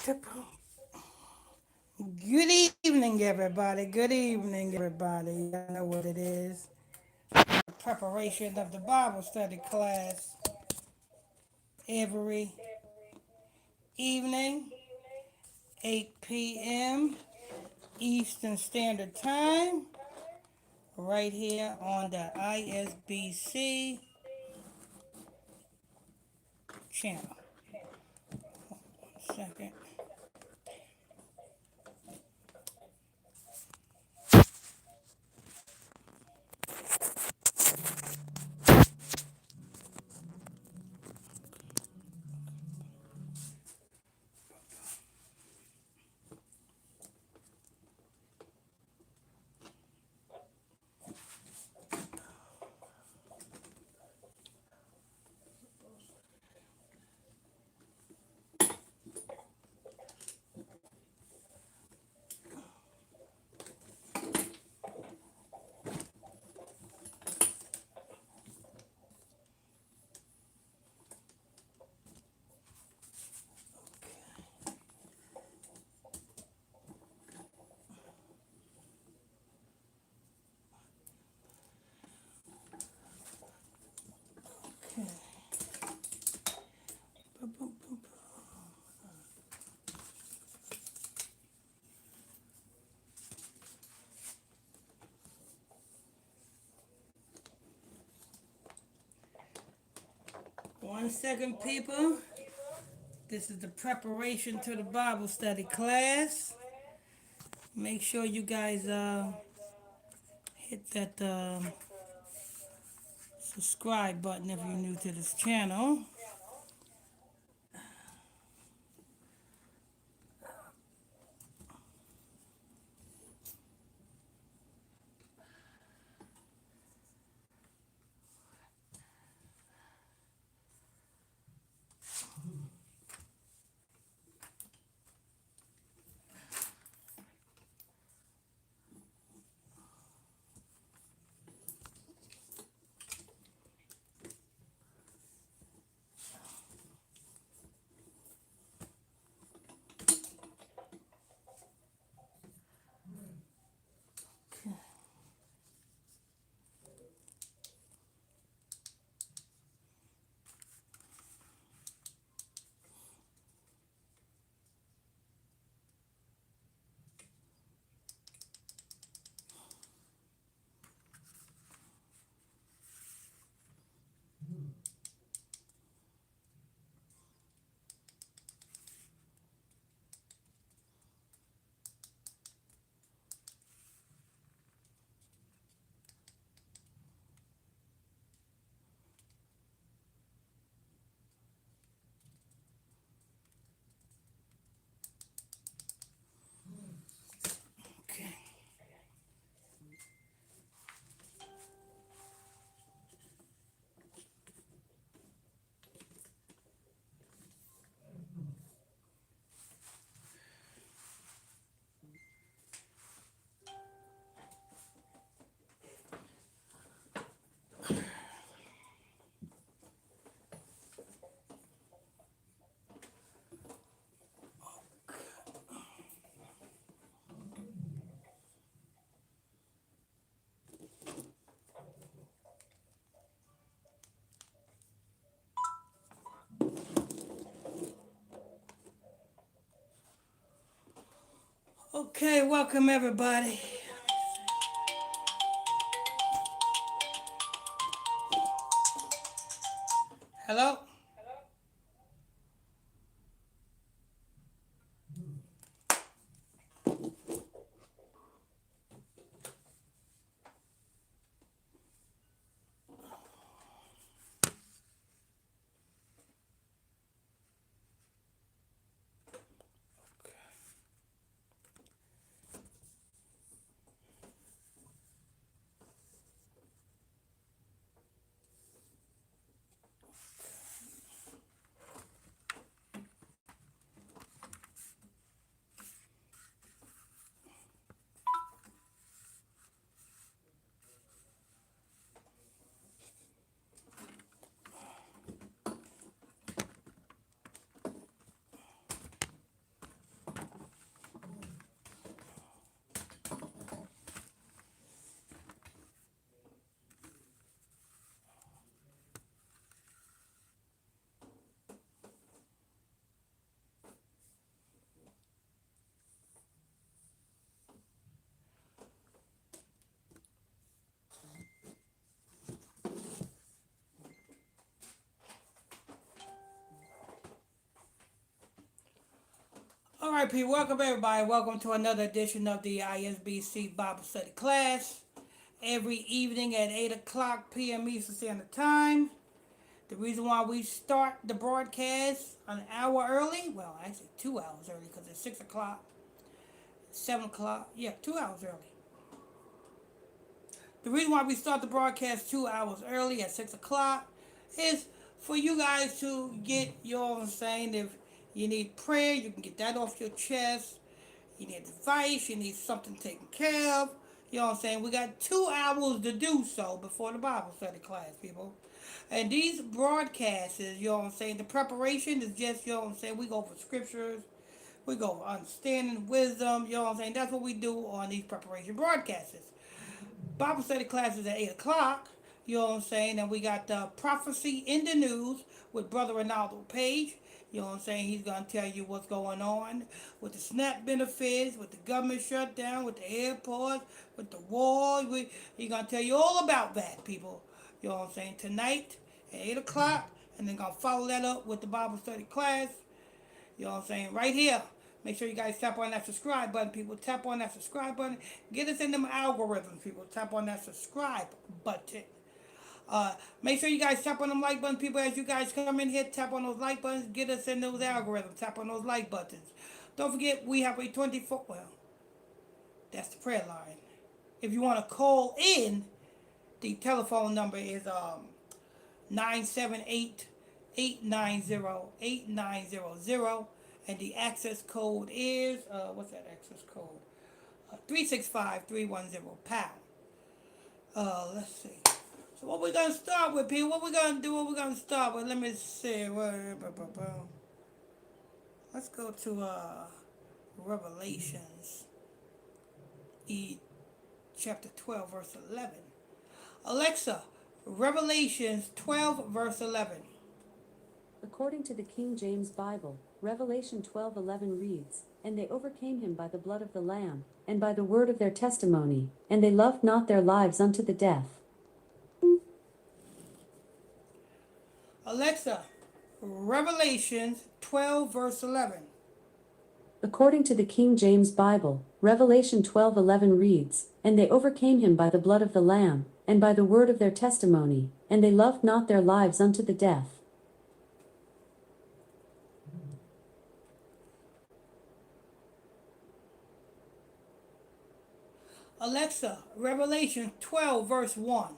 Good evening, everybody. Good evening, everybody. Y'all know what it is. Preparation of the Bible study class every evening, 8 p.m. Eastern Standard Time, right here on the ISBC channel. One second. 1 second, people. This is the preparation to the Bible study class. Make sure you guys hit that subscribe button if you're new to this channel. Okay. Okay, welcome everybody. Hello? right, people, welcome everybody. Welcome to another edition of the ISBC Bible Study class. Every evening at 8 o'clock p.m. Eastern Standard Time. The reason why we start the broadcast an hour early, well, actually 2 hours early because it's 6 o'clock, 7 o'clock, 2 hours early. The reason why we start the broadcast 2 hours early at 6 o'clock is for you guys to get, you know what I'm saying, if you need prayer, you can get that off your chest. You need advice, you need something taken care of. You know what I'm saying? We got 2 hours to do so before the Bible study class, people. And these broadcasts, you know what I'm saying, the preparation is just, you know what I'm saying, we go for scriptures, we go for understanding, wisdom, you know what I'm saying. That's what we do on these preparation broadcasts. Bible study classes at 8 o'clock. You know what I'm saying? And we got Prophecy in the News with Brother Ronaldo Page. You know what I'm saying? He's going to tell you what's going on with the SNAP benefits, with the government shutdown, with the airports, with the war. He's going to tell you all about that, people. You know what I'm saying? Tonight at 8 o'clock. And then going to follow that up with the Bible study class. You know what I'm saying? Right here. Make sure you guys tap on that subscribe button, people. Tap on that subscribe button. Get us in them algorithms, people. Tap on that subscribe button. Make sure you guys tap on them like buttons, people. As you guys come in here, tap on those like buttons. Get us in those algorithms. Tap on those like buttons. Don't forget, we have a 24... Well, that's the prayer line. If you want to call in, the telephone number is 978-890-8900. And the access code is, what's that access code? 365310 pound. Let's see. So what we're going to start with, people, what we're going to do, what we're going to start with, let me see. Let's go to Revelations, chapter 12, verse 11. Alexa, Revelations 12, verse 11. According to the King James Bible, Revelation 12:11 reads, "And they overcame him by the blood of the Lamb, and by the word of their testimony, and they loved not their lives unto the death." Alexa, Revelations 12, verse 11. According to the King James Bible, Revelation 12:11 reads, "And they overcame him by the blood of the Lamb, and by the word of their testimony, and they loved not their lives unto the death." Alexa, Revelation 12, verse 1.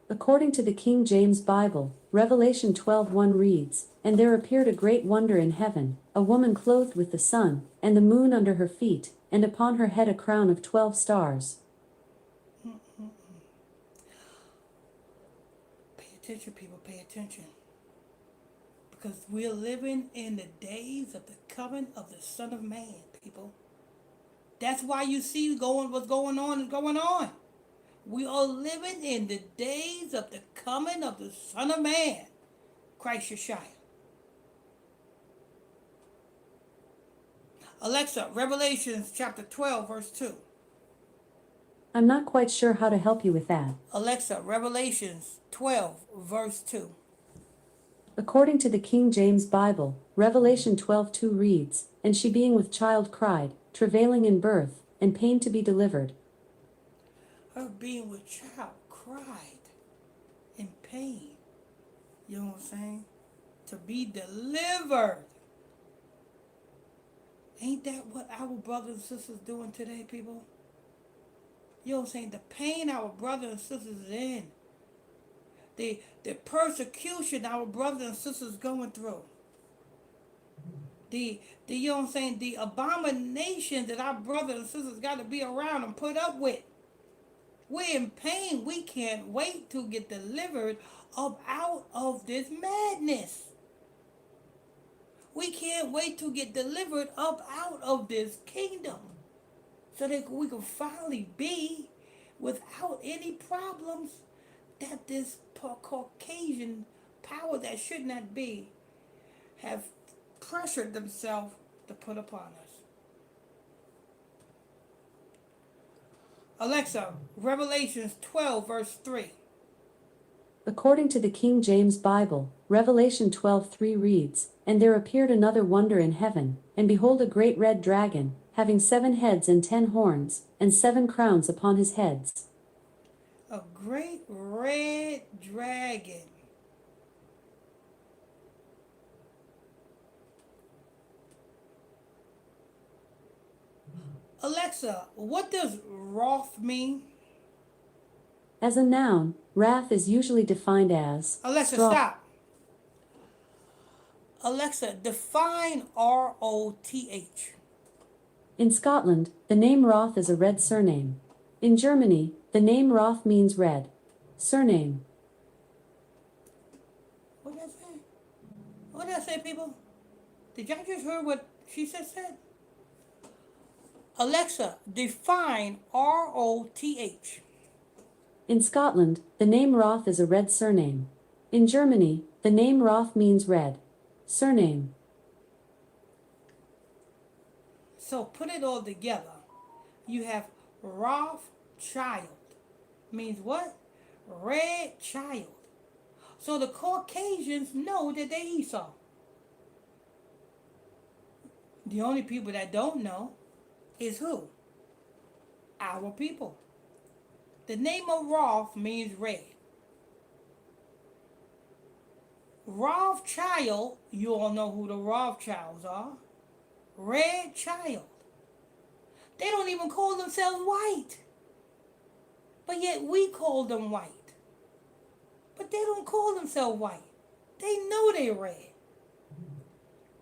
According to the King James Bible, Revelation 12:1 reads, "And there appeared a great wonder in heaven, a woman clothed with the sun, and the moon under her feet, and upon her head a crown of 12 stars." Pay attention, people, pay attention. Because we're living in the days of the coming of the Son of Man, people. That's why you see what's going on is going on. We are living in the days of the coming of the Son of Man, Christ Yeshua. Alexa, Revelations chapter 12, verse 2. I'm not quite sure how to help you with that. Alexa, Revelations 12, verse 2. According to the King James Bible, Revelation 12:2 reads, "And she being with child cried, travailing in birth, and pain to be delivered." Her being with child cried in pain. You know what I'm saying? To be delivered. Ain't that what our brothers and sisters doing today, people? You know what I'm saying? The pain our brothers and sisters is in. The persecution our brothers and sisters going through. You know what I'm saying? The abomination that our brothers and sisters got to be around and put up with. We're in pain. We can't wait to get delivered out of this madness. We can't wait to get delivered up out of this kingdom so that we can finally be without any problems that this Caucasian power that should not be have pressured themselves to put upon us. Alexa, Revelations 12, verse 3. According to the King James Bible, Revelation 12:3 reads, "And there appeared another wonder in heaven, and behold a great red dragon, having 7 heads and 10 horns, and 7 crowns upon his heads." A great red dragon. Alexa, what does wrath mean? As a noun, wrath is usually defined as Alexa, strong. stop. Alexa, define ROTH. In Scotland, the name Roth is a red surname. In Germany, the name Roth means red. Surname. What did I say? What did I say, people? Did y'all just hear what she said? Alexa, define ROTH. In Scotland, the name Roth is a red surname. In Germany, the name Roth means red. Surname. So put it all together. You have Rothschild. Means what? Red child. So the Caucasians know that they Esau. The only people that don't know is who? Our people. The name of Roth means red. Rothschild, you all know who the Rothschilds are. Red child. They don't even call themselves white. But yet we call them white. But they don't call themselves white. They know they're red.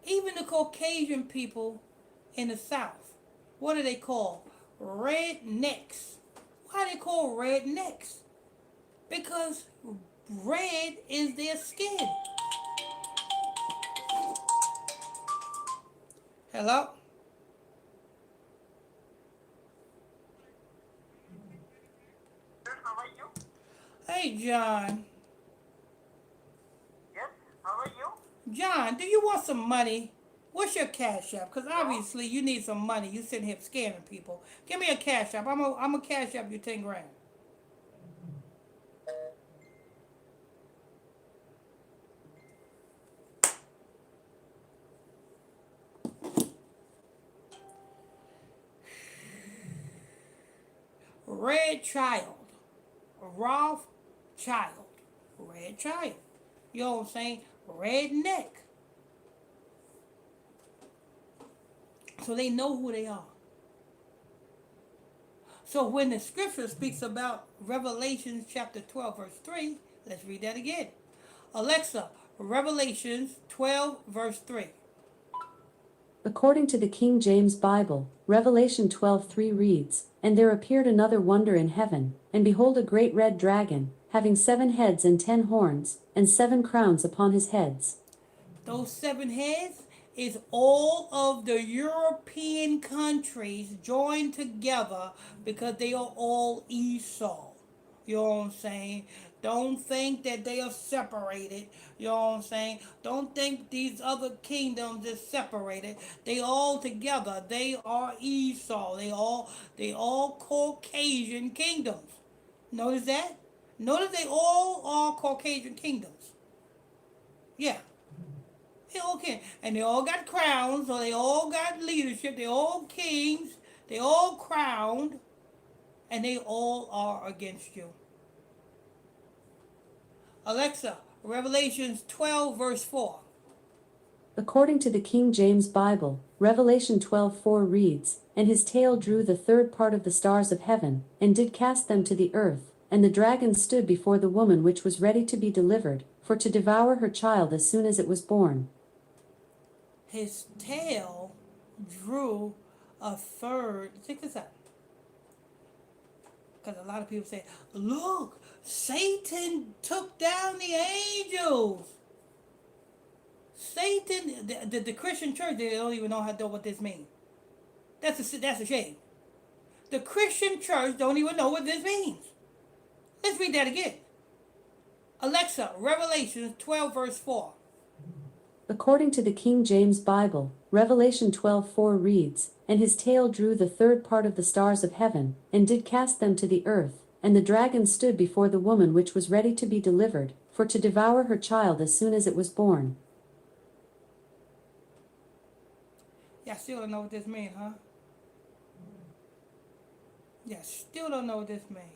Even the Caucasian people in the South, what do they call? Rednecks. Why are they called rednecks? Because red is their skin. Hello? How are you? Hey, John. Yes, how are you? John, do you want some money? What's your cash app? Because obviously you need some money. You sitting here scamming people. Give me a cash app. I'm a cash app you 10 grand. Red child. Roth child. Red child. You know what I'm saying? Redneck. So they know who they are. So when the scripture speaks about Revelation chapter 12 verse 3, let's read that again. Alexa, Revelations 12 verse 3. According to the King James Bible, Revelation 12:3 reads, "And there appeared another wonder in heaven, and behold a great red dragon, having 7 heads and 10 horns, and 7 crowns upon his heads." Those 7 heads is all of the European countries joined together because they are all Esau. You know what I'm saying? Don't think that they are separated. You know what I'm saying? Don't think these other kingdoms is separated. They all together. They are Esau. They all Caucasian kingdoms. Notice that? Notice they all are Caucasian kingdoms. Yeah. They all can. And they all got crowns, so they all got leadership. They all kings. They all crowned. And they all are against you. Alexa, Revelations 12 verse 4. According to the King James Bible, Revelation 12:4 reads, "And his tail drew the third part of the stars of heaven, and did cast them to the earth, and the dragon stood before the woman which was ready to be delivered, for to devour her child as soon as it was born." His tail drew a third. Check this out. Because a lot of people say, look, Satan took down the angels. Satan, the Christian church, they don't even know what this means. That's a shame. The Christian church don't even know what this means. Let's read that again. Alexa, Revelation 12 verse 4. According to the King James Bible, Revelation 12:4 reads, "And his tail drew the third part of the stars of heaven, and did cast them to the earth, and the dragon stood before the woman which was ready to be delivered, for to devour her child as soon as it was born. Y'all still don't know what this means, huh? Y'all still don't know what this means.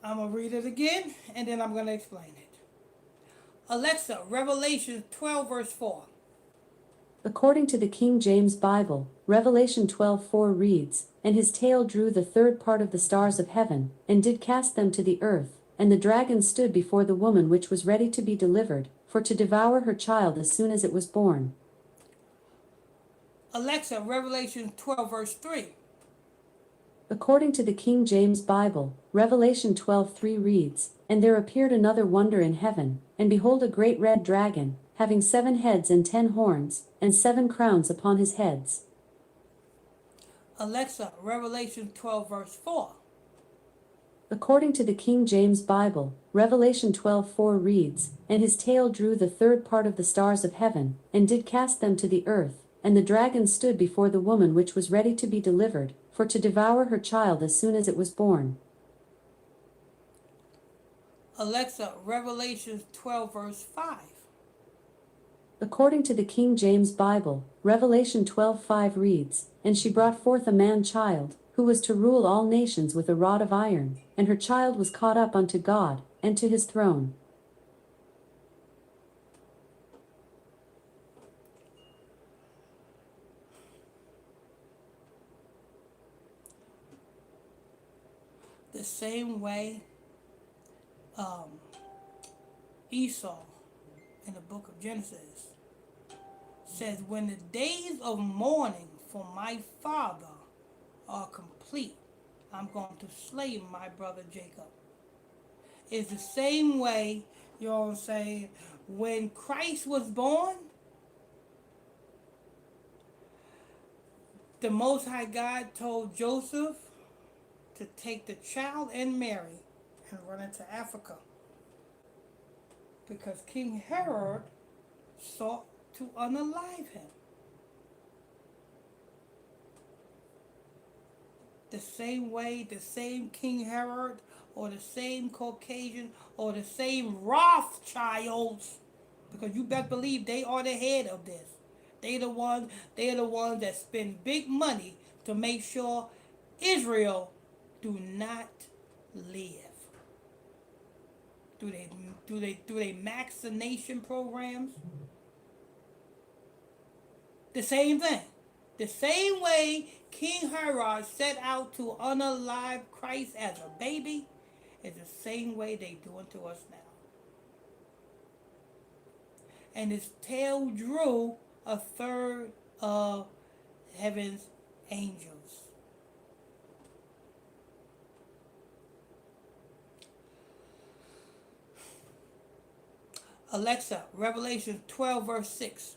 I'm going to read it again, and then I'm going to explain it. Alexa, Revelation 12, verse 4. According to the King James Bible, Revelation 12:4 reads, And his tail drew the third part of the stars of heaven, and did cast them to the earth, and the dragon stood before the woman which was ready to be delivered, for to devour her child as soon as it was born. Alexa, Revelation 12, verse 3. According to the King James Bible, Revelation 12:3 reads, And there appeared another wonder in heaven, and behold a great red dragon, having 7 heads and 10 horns, and 7 crowns upon his heads. Alexa, Revelation 12, verse 4. According to the King James Bible, Revelation 12:4 reads, And his tail drew the third part of the stars of heaven, and did cast them to the earth, and the dragon stood before the woman which was ready to be delivered, for to devour her child as soon as it was born. Alexa, Revelation 12, verse 5. According to the King James Bible, Revelation 12:5 reads, And she brought forth a man-child, who was to rule all nations with a rod of iron, and her child was caught up unto God, and to his throne. The same way Esau in the book of Genesis says, When the days of mourning for my father are complete, I'm going to slay my brother Jacob. It's the same way, you know what I'm saying, when Christ was born, the Most High God told Joseph to take the child and Mary and run into Africa, because King Herod sought to unalive him. The same way, the same King Herod, or the same Caucasian, or the same Rothschilds, because you best believe they are the head of this. They are the ones that spend big money to make sure Israel do not live. Do they vaccination programs? The same thing. The same way King Herod set out to unalive Christ as a baby is the same way they doing to us now. And his tail drew a third of heaven's angels. Alexa, Revelation 12, verse 6.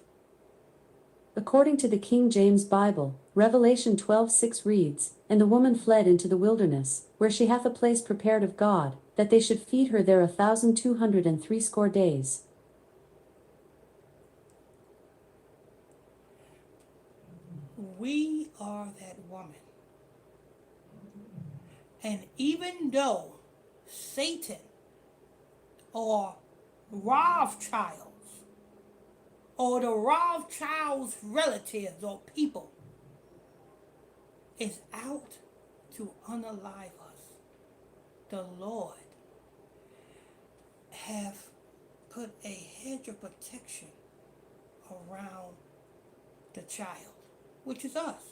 According to the King James Bible, Revelation 12:6 reads, And the woman fled into the wilderness, where she hath a place prepared of God, that they should feed her there 1,260 days. We are that woman. And even though Satan or Rothschilds or the Rothschilds' relatives or people is out to unalive us, the Lord have put a hedge of protection around the child, which is us,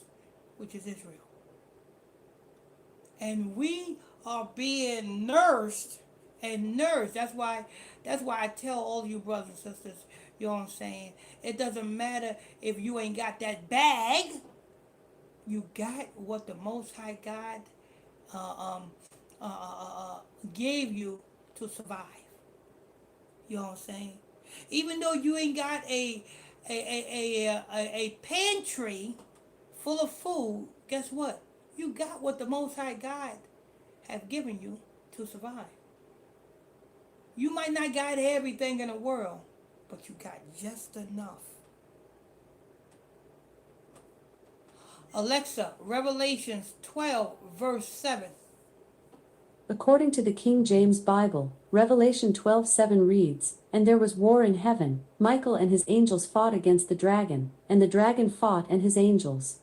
which is Israel. And we are being nursed and nourished. That's why I tell all you brothers and sisters, you know what I'm saying? It doesn't matter if you ain't got that bag. You got what the Most High God gave you to survive. You know what I'm saying? Even though you ain't got a pantry full of food, guess what? You got what the Most High God have given you to survive. You might not got everything in the world, but you got just enough. Alexa, Revelations 12, verse 7. According to the King James Bible, Revelation 12:7 reads, "And there was war in heaven, Michael and his angels fought against the dragon, and the dragon fought and his angels."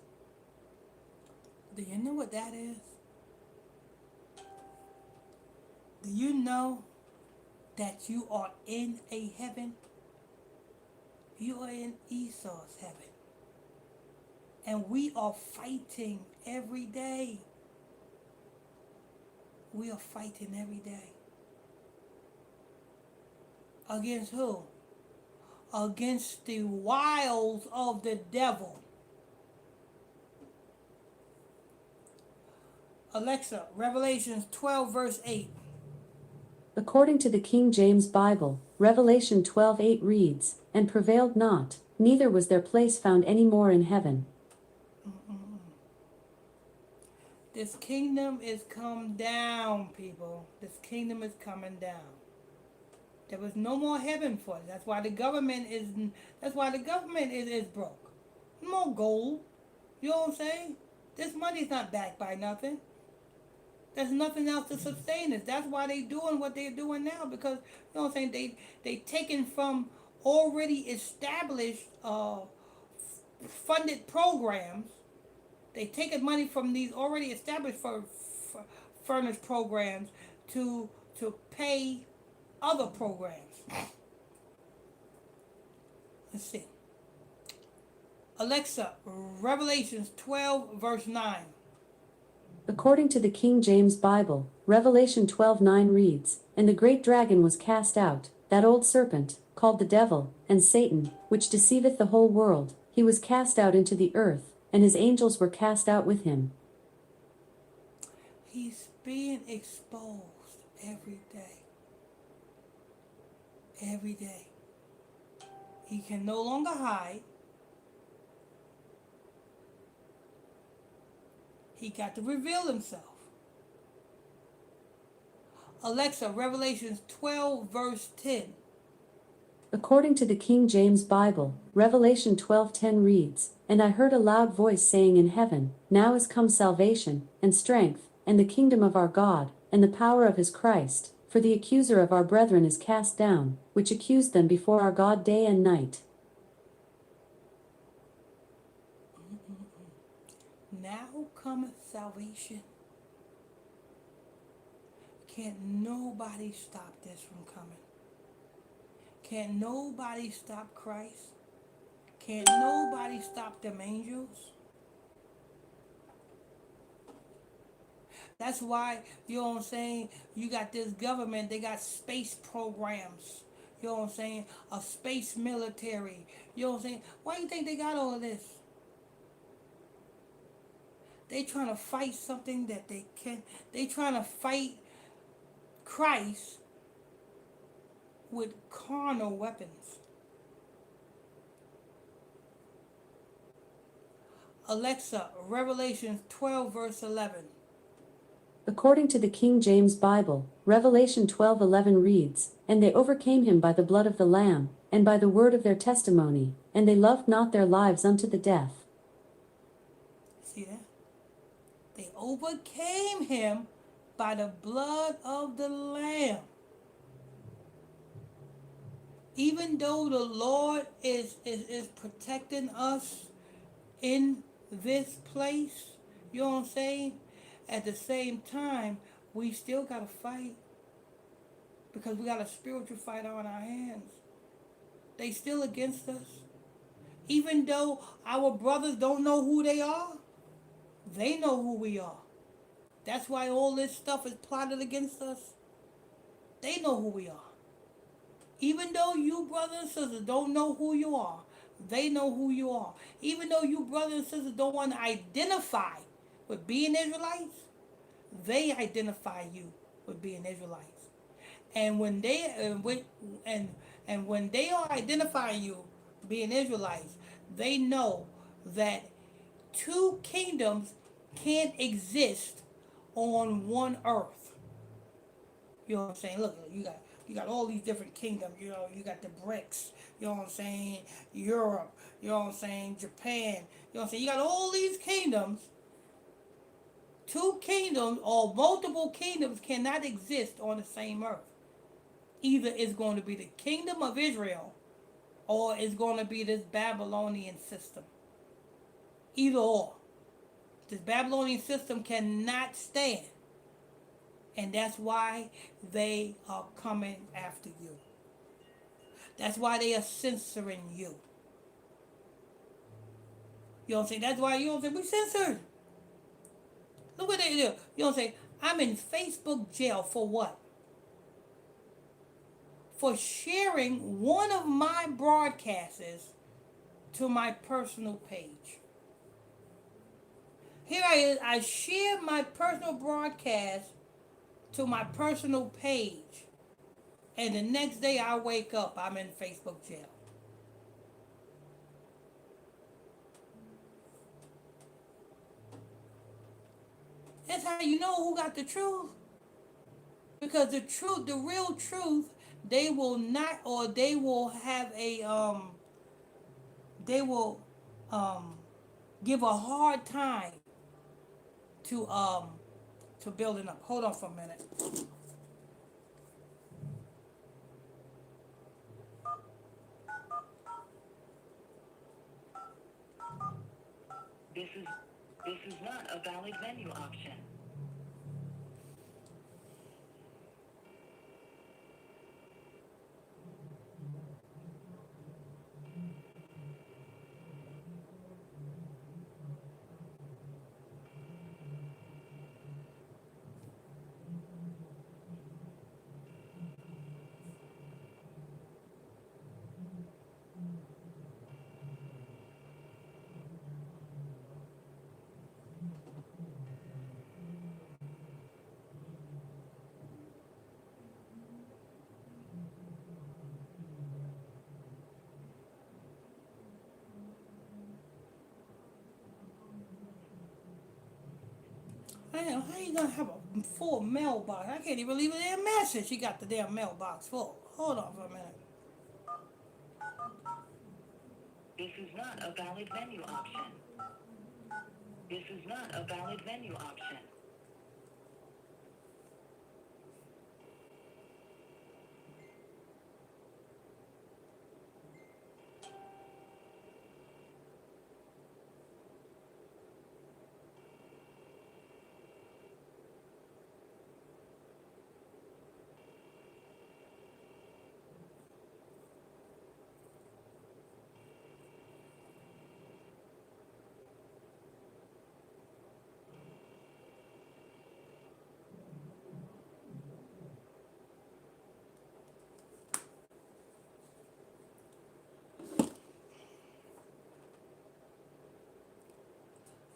Do you know what that is? Do you know that you are in a heaven? You are in Esau's heaven. And we are fighting every day. We are fighting every day. Against who? Against the wiles of the devil. Alexa, Revelations 12 verse 8. According to the King James Bible, Revelation 12:8 reads, "And prevailed not, neither was their place found any more in heaven." This kingdom is come down, people. This kingdom is coming down. There was no more heaven for it. That's why the government is broke. No more gold. You know what I'm saying? This money's not backed by nothing. There's nothing else to sustain it. That's why they doing what they're doing now, because you know what I'm saying, they taken from already established funded programs. They taking money from these already established furnished programs to pay other programs. Let's see. Alexa, Revelations 12 verse 9. According to the King James Bible, Revelation 12:9 reads, "And the great dragon was cast out, that old serpent, called the devil, and Satan, which deceiveth the whole world. He was cast out into the earth, and his angels were cast out with him." He's being exposed every day. Every day. He can no longer hide. He got to reveal himself. Alexa, Revelations 12 verse 10. According to the King James Bible, Revelation 12:10 reads, "And I heard a loud voice saying in heaven, Now is come salvation, and strength, and the kingdom of our God, and the power of his Christ, for the accuser of our brethren is cast down, which accused them before our God day and night." Now cometh salvation. Can't nobody stop this from coming. Can't nobody stop Christ. Can't nobody stop them angels. That's why, you know what I'm saying, you got this government, they got space programs. You know what I'm saying? A space military. You know what I'm saying? Why do you think they got all of this? They trying to fight something that they can't. They trying to fight Christ with carnal weapons. Alexa, Revelation 12 verse 11. According to the King James Bible, Revelation 12:11 reads, "And they overcame him by the blood of the Lamb, and by the word of their testimony, and they loved not their lives unto the death." See that? They overcame him by the blood of the Lamb. Even though the Lord is protecting us in this place, you know what I'm saying? At the same time, we still got to fight, because we got a spiritual fight on our hands. They still against us. Even though our brothers don't know who they are, they know who we are. That's why all this stuff is plotted against us. They know who we are. Even though you brothers and sisters don't know who you are, they know who you are. Even though you brothers and sisters don't want to identify with being Israelites, they identify you with being Israelites. And when they and when they are identifying you being Israelites, they know that two kingdoms can't exist on one earth. You know what I'm saying? Look, you got all these different kingdoms. You know, you got the BRICS. You know what I'm saying? Europe. You know what I'm saying? Japan. You know what I'm saying? You got all these kingdoms. two kingdoms or multiple kingdoms cannot exist on the same earth. Either it's going to be the kingdom of Israel or it's going to be this Babylonian system. Either or. This Babylonian system cannot stand. And that's why they are coming after you. That's why they are censoring you. You know what I'm saying? That's why you don't say, we censored. Look what they do. You know what I'm saying? I'm in Facebook jail for what? For sharing one of my broadcasts to my personal page. Here I share my personal broadcast to my personal page. And the next day I wake up, I'm in Facebook jail. That's how you know who got the truth. Because the truth, the real truth, they will not, or they will have they will give a hard time to building up. Hold on for a minute. This is not a valid menu option. Damn, how you gonna have a full mailbox? I can't even leave a damn message. She got the damn mailbox full. Hold on for a minute. This is not a valid menu option. This is not a valid menu option.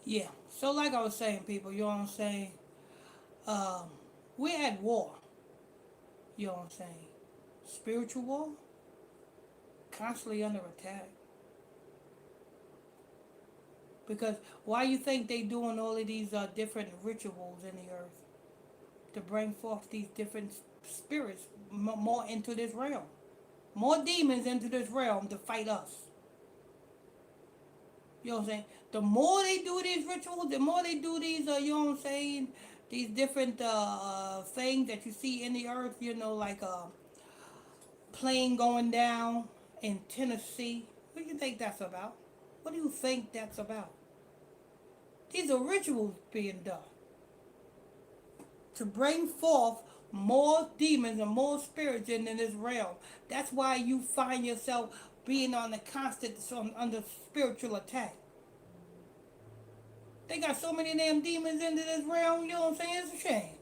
Yeah. So like I was saying, people, you know what I'm saying? Um, we're at war. You know what I'm saying? Spiritual war, constantly under attack. Because why you think they doing all of these different rituals in the earth to bring forth these different spirits more into this realm, more demons into this realm to fight us. You know what I'm saying? The more they do these rituals, the more they do these, you know what I'm saying? These different things that you see in the earth, you know, like a plane going down in Tennessee. What do you think that's about? What do you think that's about? These are rituals being done to bring forth more demons and more spirits in this realm. That's why you find yourself being on the constant under spiritual attack. They got so many damn demons into this realm, you know what I'm saying? It's a shame.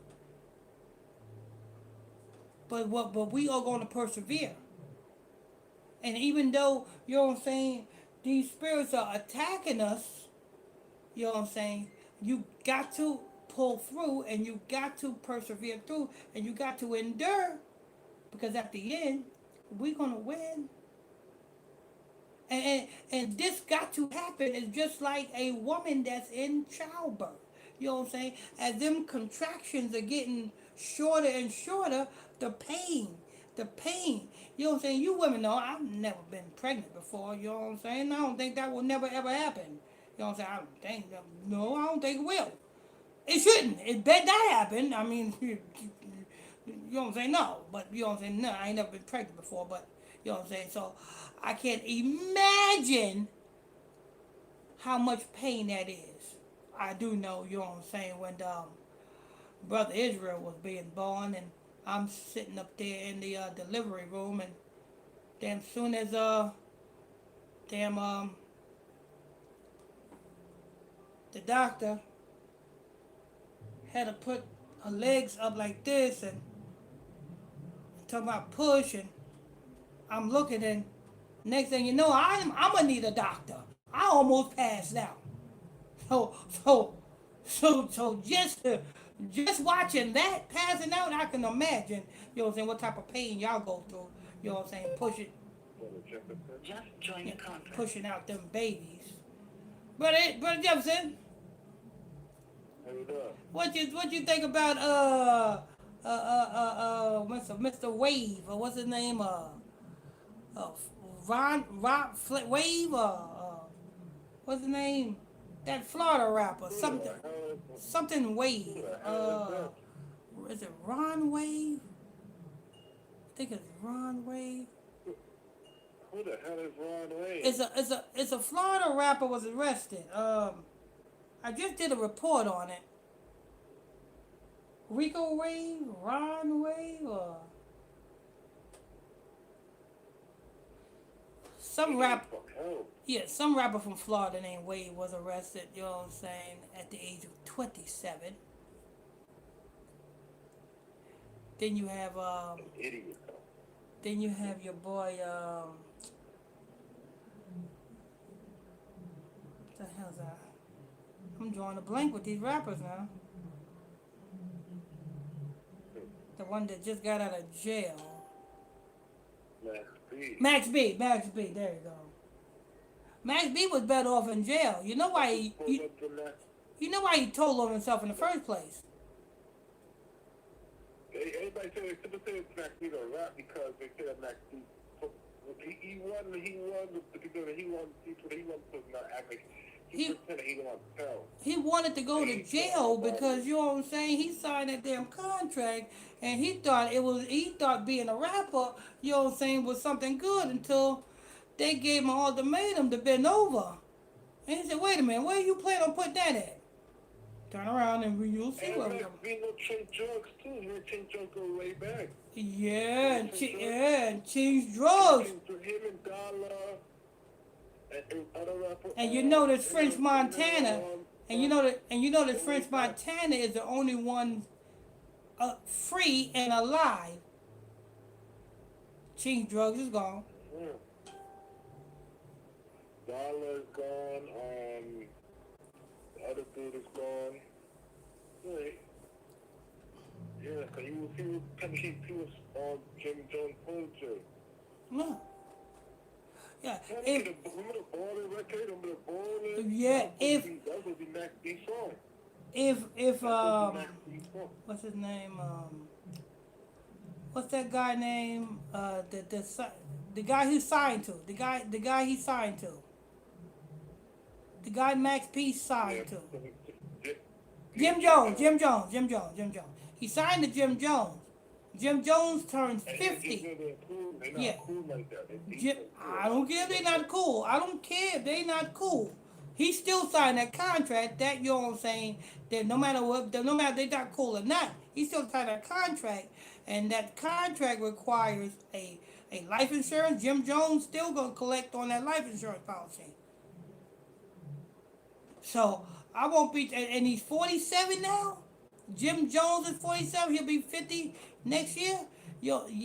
But we are going to persevere. And even though, you know what I'm saying, these spirits are attacking us, you know what I'm saying, you got to pull through and you got to persevere through and you got to endure, because at the end, we're going to win. And this got to happen. It's just like a woman that's in childbirth. You know what I'm saying? As them contractions are getting shorter and shorter, the pain. You know what I'm saying? You women know I've never been pregnant before. You know what I'm saying? I don't think that will never ever happen. You know what I'm saying? I don't think it will. It shouldn't. It bet that happened. I mean, you know what I'm saying? No, but you know what I'm saying? No, I ain't never been pregnant before, but you know what I'm saying? So I can't imagine how much pain that is. I do know, you know what I'm saying, when brother Israel was being born, and I'm sitting up there in the delivery room, and damn soon as damn the doctor had to put her legs up like this and talking about push, and I'm looking, and next thing you know, I'm gonna need a doctor. I almost passed out. So so so just watching that passing out, I can imagine, you know what I'm saying, what type of pain y'all go through. You know what I'm saying, Just join yeah, the conference. pushing out them babies. Brother Jefferson, what you think about Mr. Wave, or what's his name, uh Wave, what's his name, that Florida rapper, something Wave, is it Ron Wave? I think it's Ron Wave. Who the hell is Ron Wayne? It's a Florida rapper was arrested. I just did a report on it. Rico Wave, Ron Wave, or some rap. Yeah, some rapper from Florida named Wade was arrested. You know what I'm saying? At the age of 27. Then you have Idiot. then you have your boy what the hell's that? I'm drawing a blank with these rappers now. The one that just got out of jail. Max B. There you go. Max B was better off in jail. You know why you know why he told on himself in the first place. Everybody say Max B don't rap because they say that Max B he won to not act like he pretended he don't tell. He wanted to go to jail because, you know what I'm saying, he signed that damn contract, and he thought being a rapper, you know what I'm saying, was something good until they gave him an ultimatum to bend over. And he said, wait a minute, where you plan on putting that at? Turn around and you'll see And what Max B will change drugs too. He'll change drugs go way back. Yeah, and change drugs. Him and Dollar and other rappers. And you know that French Montana, and you know that French Montana is the only one free and alive. Change drugs is gone. Dollar's gone. The other dude is gone. Yeah, because he was on Jim Jones' poetry. No. Yeah. Remember the Ballin' record? Remember the Ballin'? Yeah. That would be Max B song. What's his name? What's that guy name? The guy he signed to. The guy he signed to. The guy Max P signed to. Jim Jones. He signed to Jim Jones. Jim Jones turned 50. Yeah. I don't care if they not cool. I don't care if they not cool. He still signed that contract. That, you know what I'm saying, that no matter if they not cool or not, he still signed that contract. And that contract requires a life insurance. Jim Jones still gonna collect on that life insurance policy. So I won't be, and he's 47 now. Jim Jones is 47. He'll be 50 next year. I'm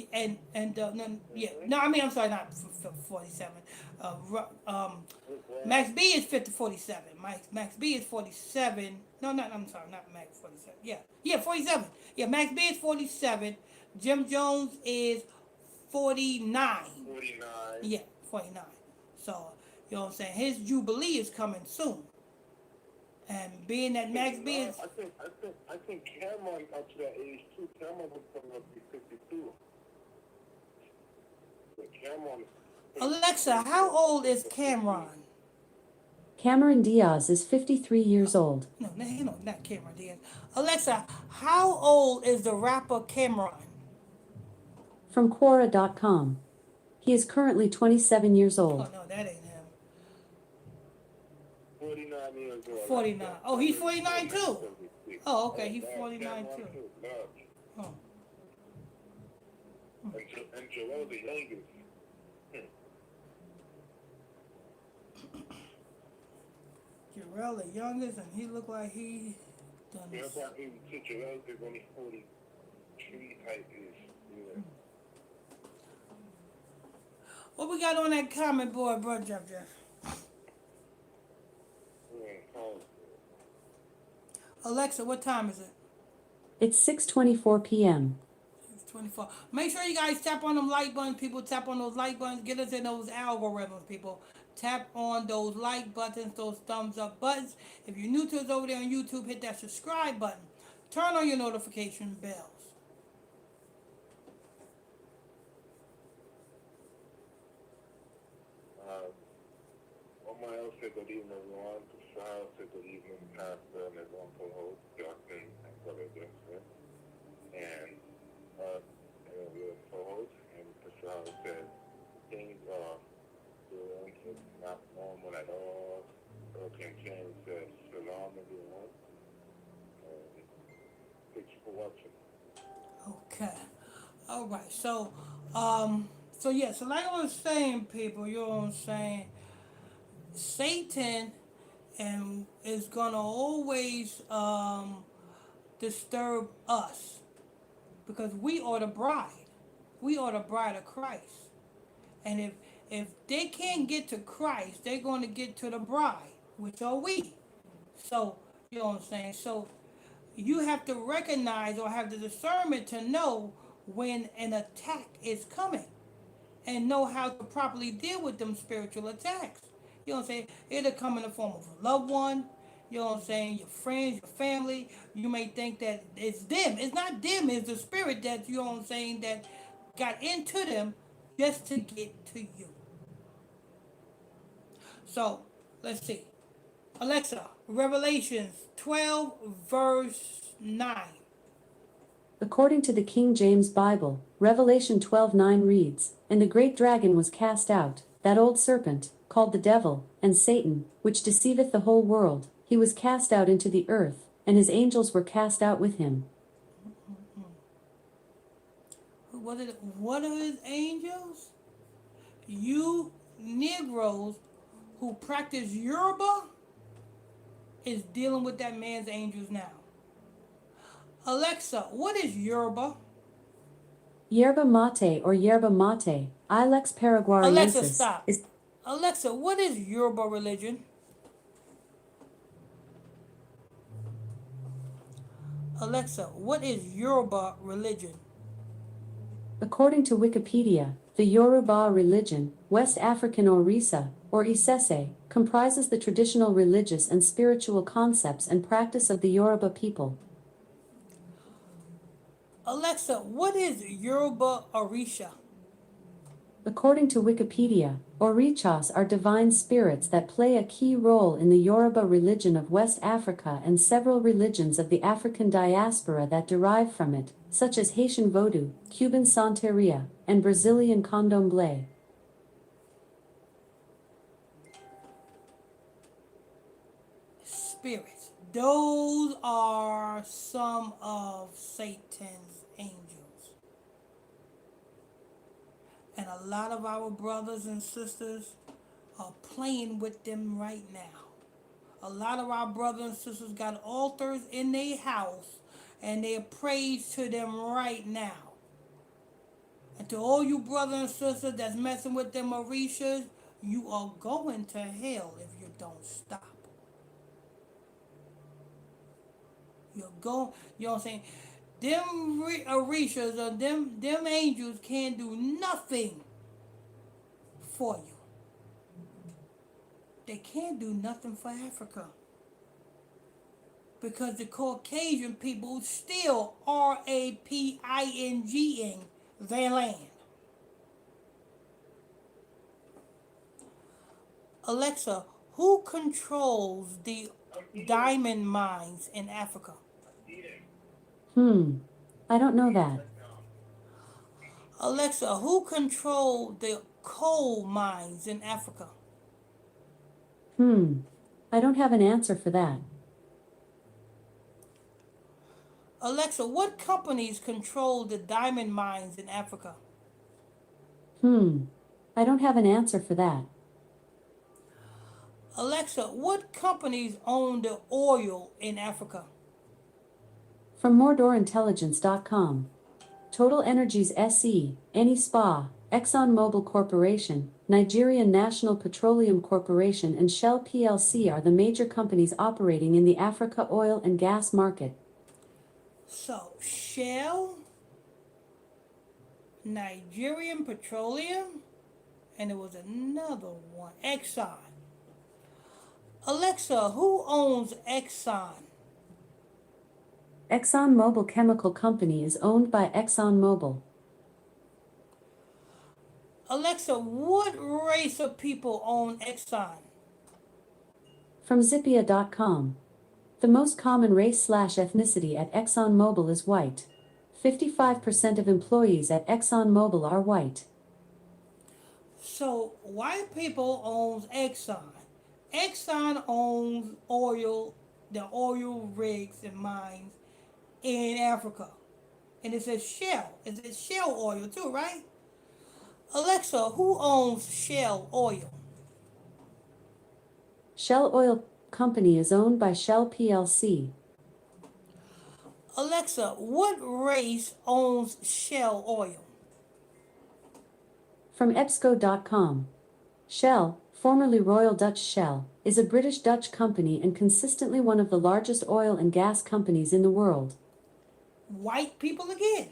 sorry, not 47. Max B is 47. Max B is 47. No, I'm sorry, not Max 47. Yeah, 47. Yeah, Max B is 47. Jim Jones is 49. 49. Yeah, 49. So, you know what I'm saying? His Jubilee is coming soon. And being that Max B is... I think Cameron up to that age too. Cameron was coming up to be 52. Cameron... Alexa, how old is Cameron? Cameron Diaz is 53 years old. No, not Cameron Diaz. Alexa, how old is the rapper Cameron? From Quora.com. He is currently 27 years Oh, old. no, that ain't him. 49 years old. 49. Oh, he's 49 too. Oh, okay, he's 49 too. Oh. And Joel the youngest. Jarrell the youngest, and he looked like he done Yeah, this. but Joel is only 43 type is, yeah. What we got on that comment board, bro, Jeff? Alexa, what time is it? It's 6:24 p.m. It's 24. Make sure you guys tap on them like buttons, people. Tap on those like buttons. Get us in those algorithms, people. Tap on those like buttons, those thumbs up buttons. If you're new to us over there on YouTube, hit that subscribe button. Turn on your notification bells. My else said good evening, everyone. Profound said good evening, Pastor, and everyone co-host, Justin and Brother Justin. And the co-host, and Profound said things are doing not normal at all. Hurricane James said shalom, everyone. And thank you for watching. Okay. All right. So like I was saying, people, you know what I'm saying? Satan and is gonna always disturb us because we are the bride. We are the bride of Christ. And if they can't get to Christ, they're gonna get to the bride, which are we. So, you know what I'm saying? So you have to recognize or have the discernment to know when an attack is coming and know how to properly deal with them spiritual attacks. You know what I'm saying? It'll come in the form of a loved one, you know what I'm saying, your friends, your family. You may think that it's them. It's not them, it's the spirit that, you know what I'm saying, that got into them just to get to you. So, let's see. Alexa, Revelations 12, verse 9. According to the King James Bible, Revelation 12:9 reads, "And the great dragon was cast out, that old serpent, called the devil, and Satan, which deceiveth the whole world. He was cast out into the earth, and his angels were cast out with him." What are his angels? You Negroes who practice Yoruba is dealing with that man's angels now. Alexa, what is Yoruba? Yerba mate or yerba mate, Ilex Alexa, paraguayensis, stop. is Alexa, what is Yoruba religion? Alexa, what is Yoruba religion? according to Wikipedia, the Yoruba religion, West African Orisa, or Isese, comprises the traditional religious and spiritual concepts and practice of the Yoruba people. Alexa, what is Yoruba Orisha? According to Wikipedia, Orichas are divine spirits that play a key role in the Yoruba religion of West Africa and several religions of the African diaspora that derive from it, such as Haitian Vodou, Cuban Santeria, and Brazilian Candomblé. Spirits. Those are some of Satan's angels. And a lot of our brothers and sisters are playing with them right now. A lot of our brothers and sisters got altars in their house and they praise to them right now. And to all you brothers and sisters that's messing with them Orishas, you are going to hell if you don't stop. You're going, you know what I'm saying? Them Orishas or them angels can't do nothing for you. They can't do nothing for Africa. Because the Caucasian people still raping their land. Alexa, who controls the diamond mines in Africa? I don't know that. Alexa, who controls the coal mines in Africa? I don't have an answer for that. Alexa, what companies control the diamond mines in Africa? I don't have an answer for that. Alexa, what companies own the oil in Africa? From MordorIntelligence.com. Total Energies SE, Eni Spa, ExxonMobil Corporation, Nigerian National Petroleum Corporation and Shell plc are the major companies operating in the Africa oil and gas market. So, Shell, Nigerian Petroleum, and there was another one, Exxon. Alexa, who owns Exxon? ExxonMobil Chemical Company is owned by ExxonMobil. Alexa, what race of people own Exxon? From Zippia.com. The most common race/ethnicity at ExxonMobil is white. 55% of employees at ExxonMobil are white. So, white people owns Exxon. Exxon owns oil, the oil rigs and mines in Africa. And it says Shell. It's Shell oil too, right? Alexa, who owns Shell oil? Shell Oil Company is owned by Shell plc. Alexa, what race owns Shell oil? From EBSCO.com. Shell, formerly Royal Dutch Shell, is a British-Dutch company and consistently one of the largest oil and gas companies in the world. White people again.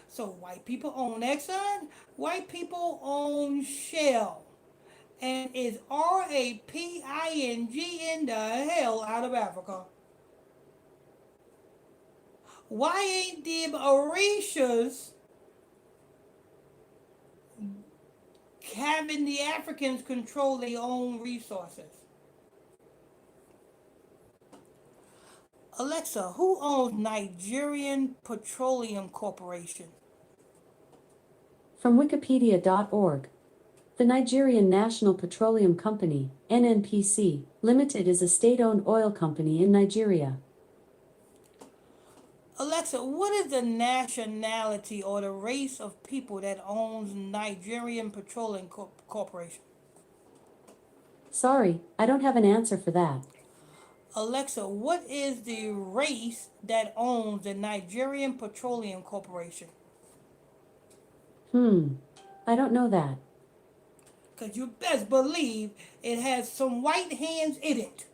So white people own Exxon, white people own Shell. And is RAPING in the hell out of Africa? Why ain't them Orishas having the Africans control their own resources? Alexa, who owns Nigerian Petroleum Corporation? From Wikipedia.org. The Nigerian National Petroleum Company, NNPC, Limited is a state-owned oil company in Nigeria. Alexa, what is the nationality or the race of people that owns Nigerian Petroleum Corporation? Sorry, I don't have an answer for that. Alexa, what is the race that owns the Nigerian Petroleum Corporation? I don't know that. Because you best believe it has some white hands in it.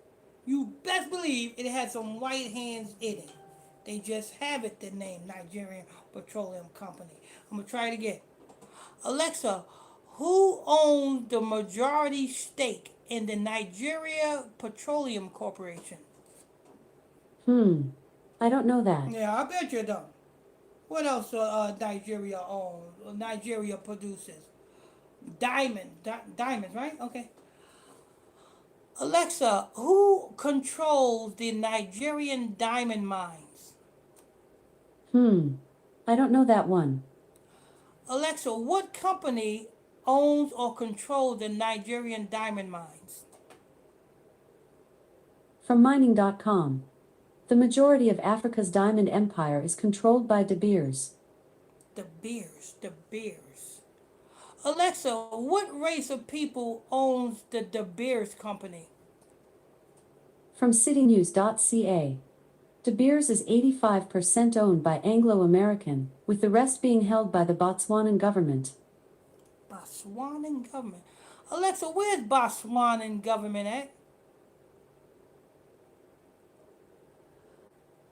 You best believe it has some white hands in it. They just have it the name Nigerian Petroleum Company. I'm going to try it again. Alexa, who owns the majority stake in the Nigeria Petroleum Corporation? I don't know that. Yeah, I bet you don't. What else Nigeria owns? Nigeria produces? Diamonds, right? Okay. Alexa, who controls the Nigerian diamond mines? I don't know that one. Alexa, what company owns or controls the Nigerian diamond mines? From Mining.com. The majority of Africa's diamond empire is controlled by De Beers. De Beers. Alexa, what race of people owns the De Beers company? From citynews.ca. De Beers is 85% owned by Anglo-American, with the rest being held by the Botswanan government. Botswanan government. Alexa, where's Botswanan government at?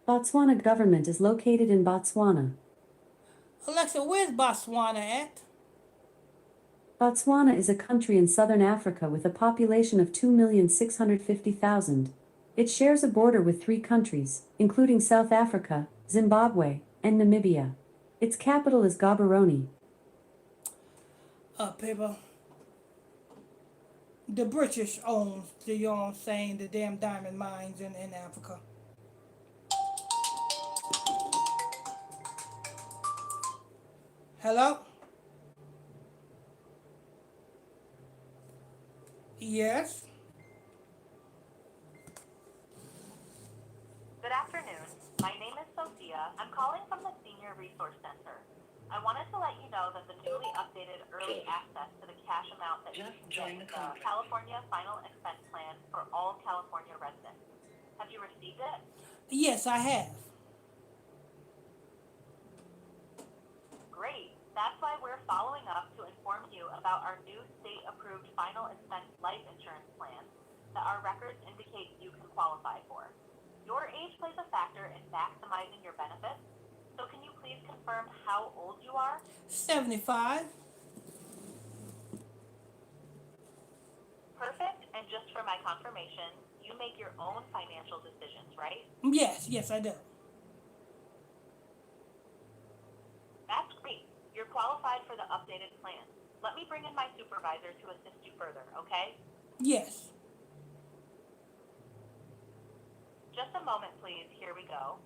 Botswana government is located in Botswana. Alexa, where's Botswana at? Botswana is a country in southern Africa with a population of 2,650,000. It shares a border with 3 countries, including South Africa, Zimbabwe, and Namibia. Its capital is Gaborone. People. The British owns the, you know what I'm saying, the damn diamond mines in Africa. Hello? Yes? Good afternoon. My name is Sophia. I'm calling from the Senior Resource Center. I wanted to let you know that the newly updated early access to the cash amount that you Just can join get the the conference. California Final Expense Plan for all California residents. Have you received it? Yes, I have. Great. That's why we're following up to inform you about our new state-approved Final Expense Life Insurance Plan that our records indicate you can qualify for. Your age plays a factor in maximizing your benefits, so can you please confirm how old you are? 75. Perfect. And just for my confirmation, you make your own financial decisions, right? Yes, I do. That's great. You're qualified for the updated plan. Let me bring in my supervisor to assist you further, okay? Yes. Just a moment, please. Here we go.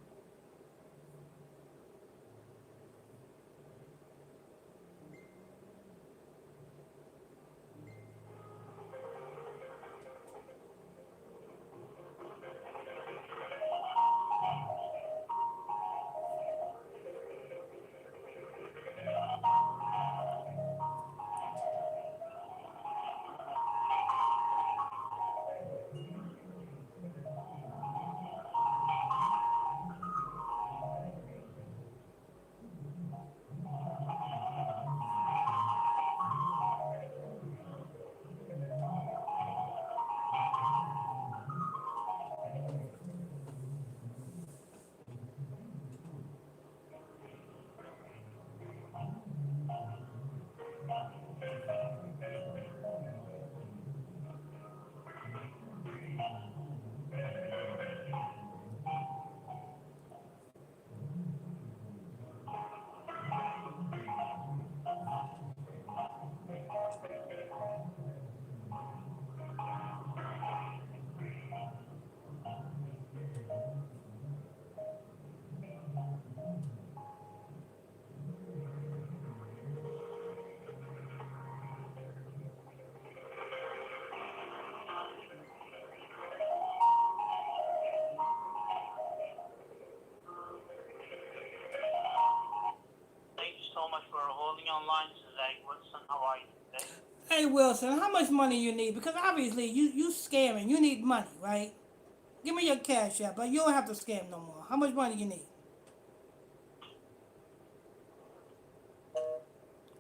Thank you so much for holding online today. Wilson, how are you today? Hey, Wilson, how much money you need? Because obviously you scamming. You need money, right? Give me your cash app, but you don't have to scam no more. How much money you need?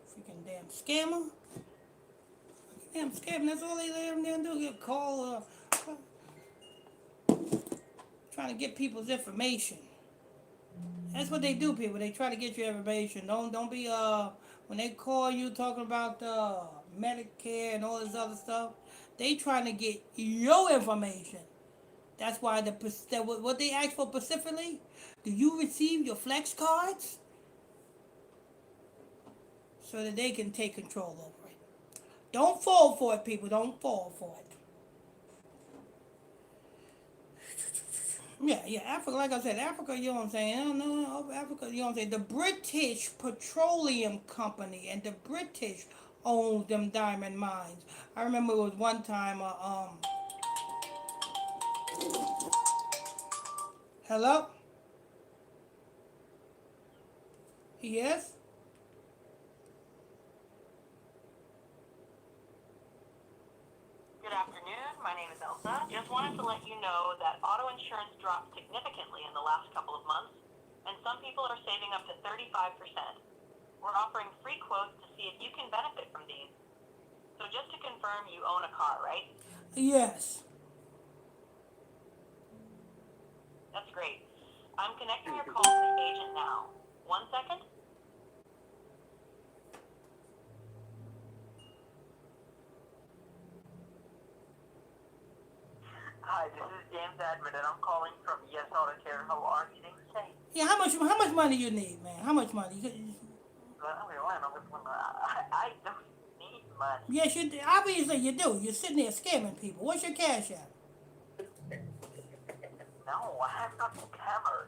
Freaking damn scammer. Damn scam, that's all they damn do. Get call trying to get people's information. That's what they do, people. They try to get your information. Don't be when they call you talking about Medicare and all this other stuff. They trying to get your information. That's why what they ask for specifically. Do you receive your flex cards so that they can take control over it? Don't fall for it, people. Don't fall for it. Yeah, Africa, like I said, Africa, you know what I'm saying? I don't know, Africa, you know what I'm saying? The British Petroleum Company and the British owned them diamond mines. I remember it was one time, hello? Yes? Good afternoon. My name is Elsa. Just wanted to let you know that auto insurance dropped significantly in the last couple of months, and some people are saving up to 35%. We're offering free quotes to see if you can benefit from these. So just to confirm, you own a car, right? Yes. That's great. I'm connecting your call to the agent now. 1 second. Hi, this is James Admin, and I'm calling from Yes Auto Care. How are you today? Yeah, how much money you need, man? How much money? I don't need money. Yes, you do. Obviously you do. You're sitting there scamming people. What's your cash app? No, I'm not a scammer.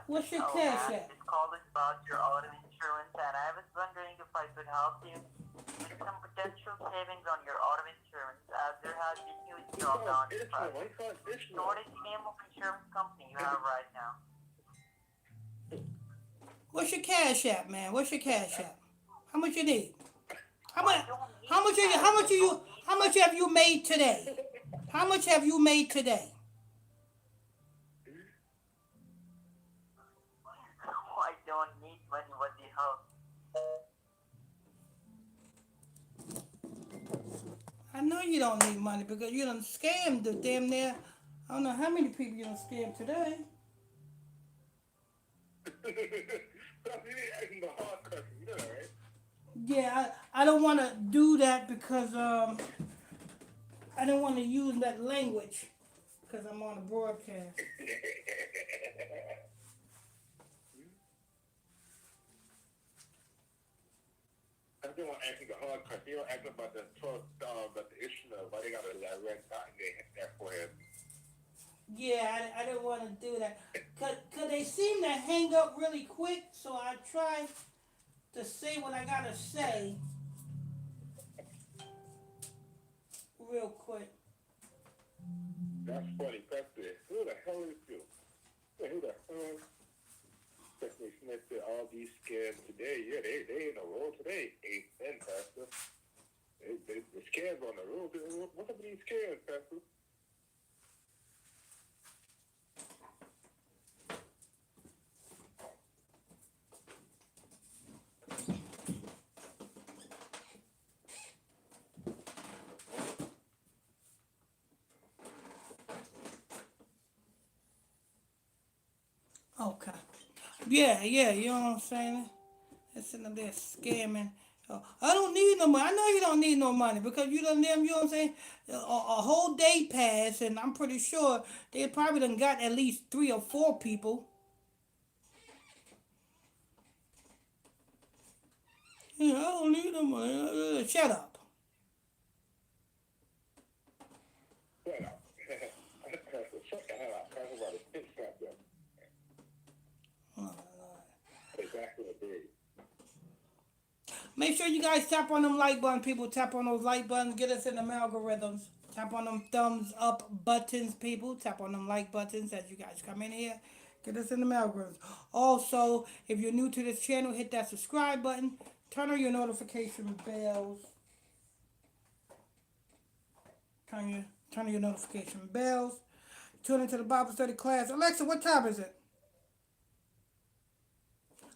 What's your Oh, cash man, app? this call is about your auto insurance, and I was wondering if I could help you with some potential savings on your auto insurance, as there has been huge drop down in prices. So what is the name of insurance company you have right now? What's your cash app, man? What's your cash app? How much you need? How much? I don't need How much are you? cash. How much are I you? don't need How much have you made today? How much have you made today? I don't need money. What the hell? I know you don't need money because you done scammed the damn near. I don't know how many people you done scammed today. Asking the hard question, you know that, right? Yeah, I don't want to do that because I don't want to use that language because I'm on a broadcast. I don't want to ask you the hard question. You don't ask about the 12, about the issue of why they got a red dot in their forehead. Yeah, I didn't want to do that. Cause they seem to hang up really quick, so I try to say what I gotta say real quick. That's funny. That's it. Who the hell is you? Who the hell? Stephanie Smith said all these scams today. Yeah, they in a roll today. Amen, Pastor. The scams on the roll. What's up with these scams, Pastor? Okay. Yeah, you know what I'm saying? They're sitting up there scamming. I don't need no money. I know you don't need no money because you done them, you know what I'm saying? A whole day passed, and I'm pretty sure they probably done got at least 3 or 4 people. Yeah, I don't need no money. Shut up. Shut up. Shut the hell up. Talk about it. Shut them. Oh, Lord. Exactly what they. Make sure you guys tap on them like buttons, people. Tap on those like buttons. Get us in them algorithms. Tap on them thumbs up buttons, people. Tap on them like buttons as you guys come in here. Get us in them algorithms. Also, if you're new to this channel, hit that subscribe button. Turn on your notification bells. Turn on your notification bells. Tune into the Bible study class. Alexa, what time is it?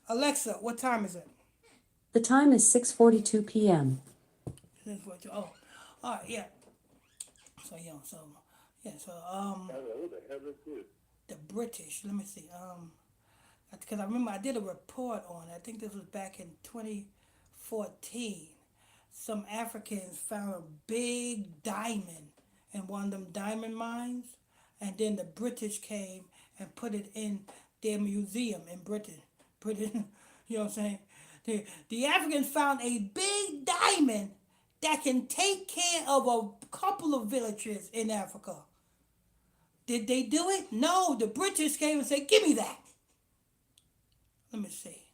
Alexa, what time is it? The time is 6:42 p.m. Oh, all right, yeah. So yeah, so Who the hell is this? the British. Let me see. Because I remember I did a report on it. I think this was back in 2014. Some Africans found a big diamond in one of them diamond mines, and then the British came and put it in their museum in Britain. Britain, you know what I'm saying? The Africans found a big diamond that can take care of a couple of villages in Africa. Did they do it? No, the British came and said, "Give me that." Let me see.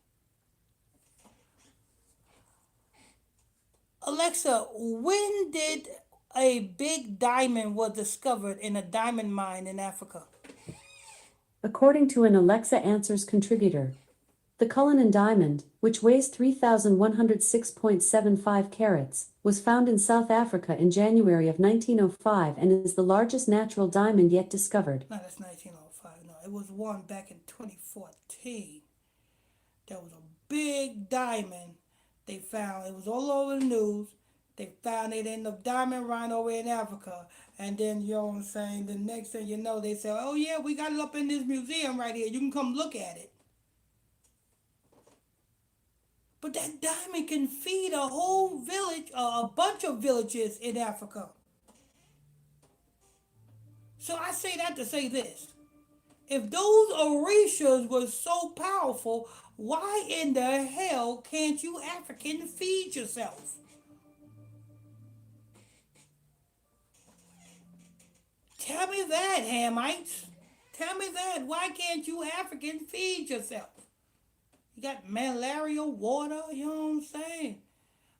Alexa, when did a big diamond was discovered in a diamond mine in Africa? According to an Alexa Answers contributor, the Cullinan diamond, which weighs 3,106.75 carats, was found in South Africa in January of 1905 and is the largest natural diamond yet discovered. No, that's 1905. No, it was one back in 2014. There was a big diamond they found. It was all over the news. They found it in the diamond mine over in Africa. And then, you know what I'm saying, the next thing you know, they say, "Oh yeah, we got it up in this museum right here. You can come look at it." But that diamond can feed a whole village, a bunch of villages in Africa. So I say that to say this. If those Orishas were so powerful, why in the hell can't you African feed yourself? Tell me that, Hamites. Tell me that. Why can't you African feed yourself? You got malaria, water, you know what I'm saying?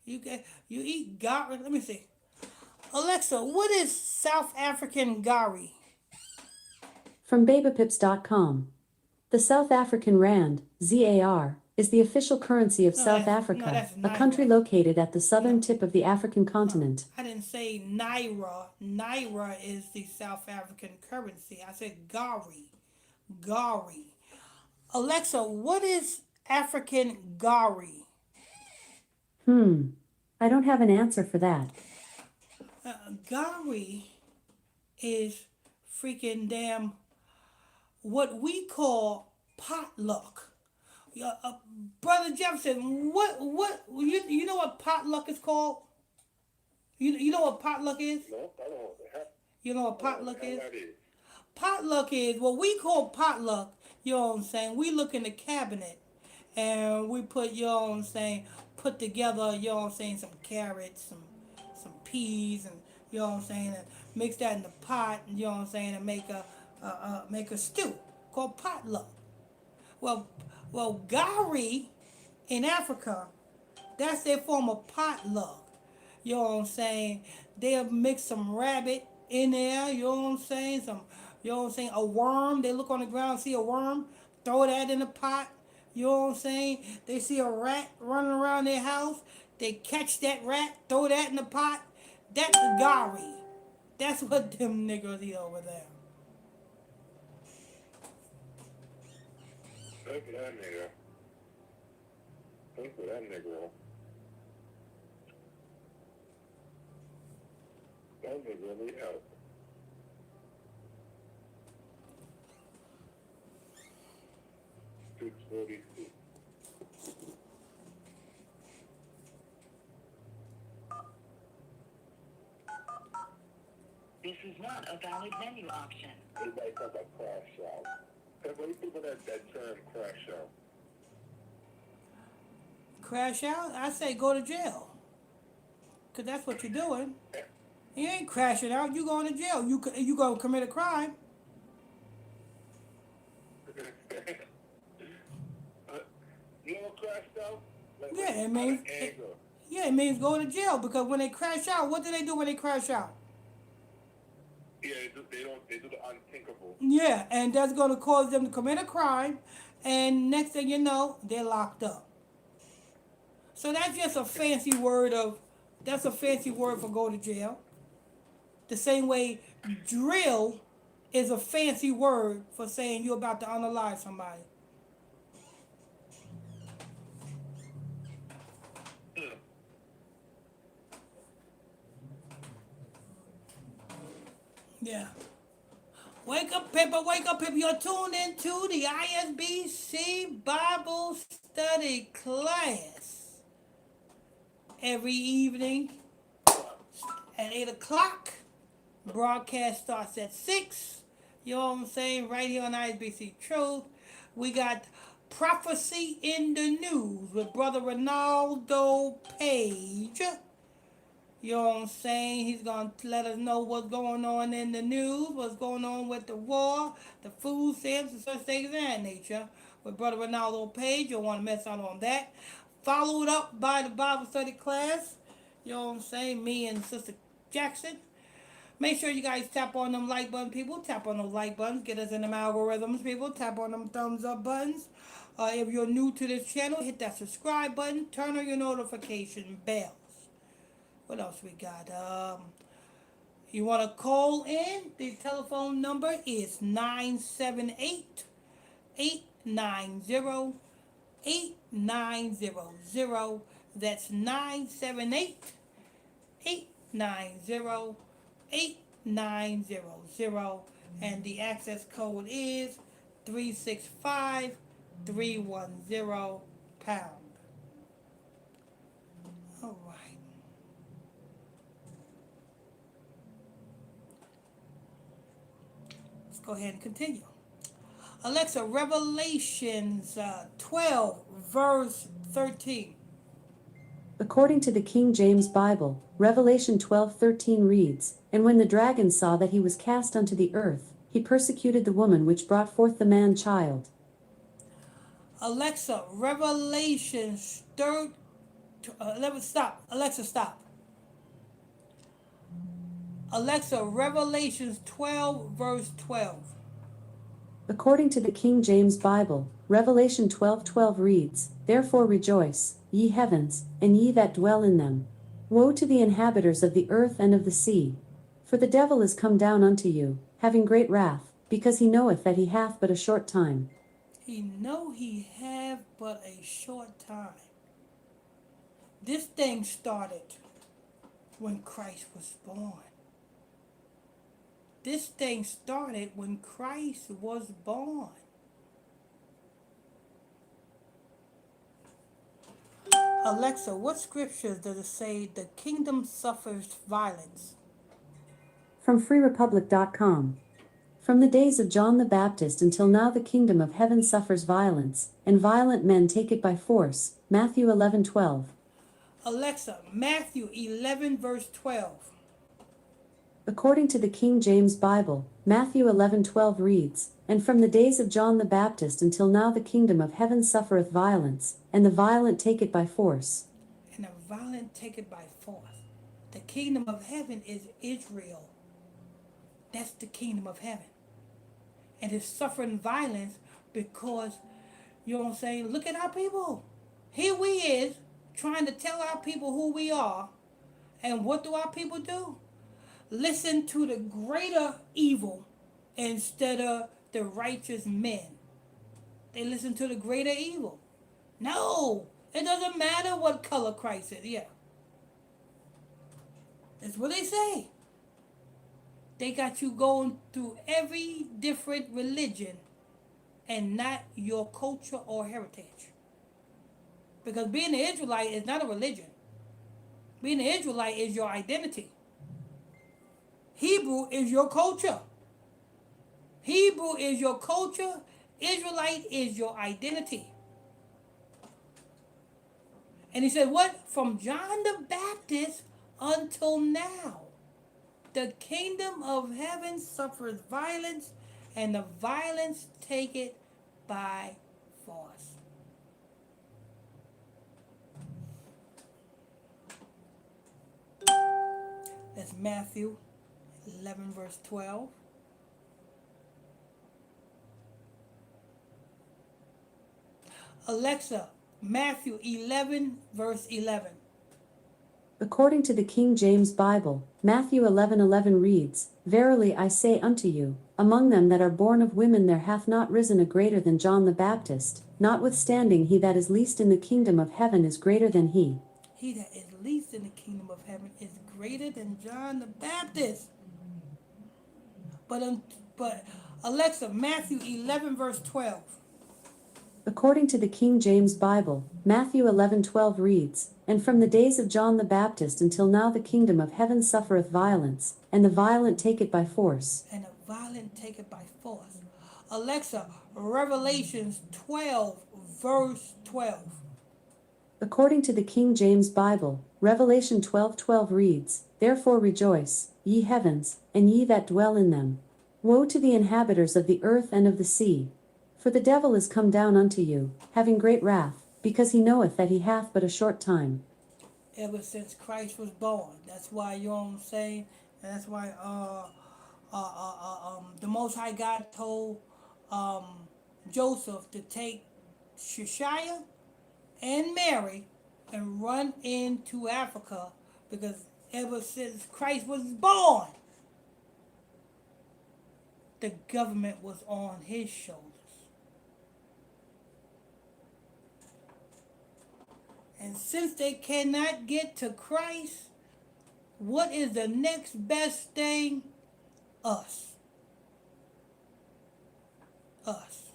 You eat gari. Let me see. Alexa, what is South African gari? From babapips.com. The South African Rand, ZAR, is the official currency of No, South that's Africa, a Naira. country located at the southern No. tip of the African continent. I didn't say Naira. Naira is the South African currency. I said gari. Gari. Alexa, what is African gari? I don't have an answer for that. Gari is freaking damn what we call potluck. Brother Jefferson, what you know what potluck is called? You know what potluck is? No, I don't know what the heck. You know what potluck is? That is. Potluck is what we call potluck. You know what I'm saying? We look in the cabinet and we put, you know what I'm saying, put together, you know what I'm saying, some carrots, some peas, and you know what I'm saying, and mix that in the pot, you know what I'm saying, and make a stew called potluck. Well, gari in Africa, that's their form of potluck. You know what I'm saying? They'll mix some rabbit in there, you know what I'm saying? You know what I'm saying? A worm, they look on the ground, see a worm, throw that in the pot. You know what I'm saying? They see a rat running around their house, they catch that rat, throw that in the pot. That's gari. That's what them niggas eat over there. Look at that nigga. Look at that nigga. That nigga really help. This is not a valid menu option. Everybody talk about crash out. What do you think about that term, crash out? Crash out? I say go to jail. Because that's what you're doing. You ain't crashing out, you going to jail. You going to commit a crime. You know what crashed out? Like, Yeah, it means go to jail, because when they crash out, what do they do when they crash out? Yeah, they do the unthinkable. Yeah, and that's going to cause them to commit a crime, and next thing you know, they're locked up. So that's just a fancy word for go to jail. The same way drill is a fancy word for saying you're about to unalive somebody. Yeah. Wake up, people, wake up, people. You're tuned into the ISBC Bible Study Class. Every evening at 8 o'clock. Broadcast starts at 6. You know what I'm saying? Right here on ISBC Truth. We got Prophecy in the News with Brother Ronaldo Page. You know what I'm saying? He's going to let us know what's going on in the news, what's going on with the war, the food stamps, and such things of that nature. With Brother Ronaldo Page, you'll want to miss out on that. Followed up by the Bible study class. You know what I'm saying? Me and Sister Jackson. Make sure you guys tap on them like button, people. Tap on those like buttons. Get us in them algorithms, people. Tap on them thumbs up buttons. If you're new to this channel, hit that subscribe button. Turn on your notification bells. What else we got? You want to call in? The telephone number is 978-890-8900. That's 978-890-8900. And the access code is 365310 pound. All right. Let's go ahead and continue. Alexa, Revelations 12, verse 13. According to the King James Bible, Revelation 12:13 reads, And when the dragon saw that he was cast unto the earth, he persecuted the woman which brought forth the man-child. Alexa, Revelations stop. Alexa, stop. Alexa, Revelations 12, verse 12. According to the King James Bible, Revelation 12:12 reads, Therefore rejoice, ye heavens, and ye that dwell in them. Woe to the inhabitants of the earth and of the sea! For the devil is come down unto you, having great wrath, because he knoweth that he hath but a short time. He know he have but a short time. This thing started when Christ was born. This thing started when Christ was born. Alexa, what scriptures does it say the kingdom suffers violence? From freerepublic.com. From the days of John the Baptist until now the kingdom of heaven suffers violence, and violent men take it by force. Matthew 11:12. Alexa, Matthew 11, verse 12. According to the King James Bible, Matthew 11:12 reads, And from the days of John the Baptist until now the kingdom of heaven suffereth violence, and the violent take it by force. And the violent take it by force. The kingdom of heaven is Israel. That's the kingdom of heaven. And it's suffering violence because, you know what I'm saying, look at our people. Here we is, trying to tell our people who we are. And what do our people do? Listen to the greater evil instead of the righteous men. They listen to the greater evil. No, it doesn't matter what color Christ is. Yeah. That's what they say. They got you going through every different religion and not your culture or heritage. Because being an Israelite is not a religion. Being an Israelite is your identity. Hebrew is your culture. Hebrew is your culture. Israelite is your identity. And he said, what? From John the Baptist until now. The kingdom of heaven suffers violence, and the violence take it by force. That's Matthew 11, verse 12. Alexa, Matthew 11, verse 11. According to the King James Bible, Matthew 11:11 reads, Verily I say unto you, among them that are born of women there hath not risen a greater than John the Baptist, notwithstanding he that is least in the kingdom of heaven is greater than he. He that is least in the kingdom of heaven is greater than John the Baptist. But Alexa, Matthew 11, verse 12. According to the King James Bible, Matthew 11:12 reads, And from the days of John the Baptist until now the kingdom of heaven suffereth violence, and the violent take it by force. And the violent take it by force. Alexa, Revelations 12, verse 12. According to the King James Bible, Revelation 12:12 reads, Therefore rejoice, ye heavens, and ye that dwell in them. Woe to the inhabitants of the earth and of the sea! For the devil is come down unto you, having great wrath, because he knoweth that he hath but a short time. Ever since Christ was born. That's why, you know what I'm saying? And that's why the Most High God told Joseph to take Shishaiah and Mary and run into Africa, because ever since Christ was born, the government was on his shoulders. And since they cannot get to Christ, what is the next best thing? Us. Us.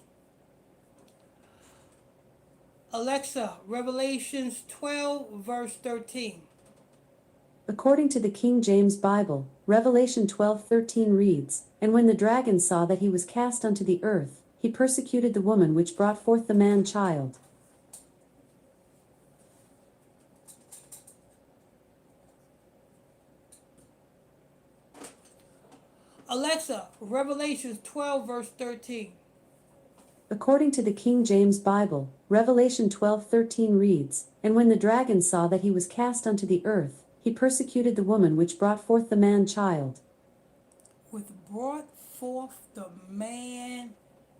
Alexa, Revelations 12, verse 13. According to the King James Bible, Revelation 12:13 reads, And when the dragon saw that he was cast unto the earth, he persecuted the woman which brought forth the man child. Alexa, Revelations 12, verse 13. According to the King James Bible, Revelation 12:13 reads, And when the dragon saw that he was cast unto the earth, he persecuted the woman which brought forth the man child. Which brought forth the man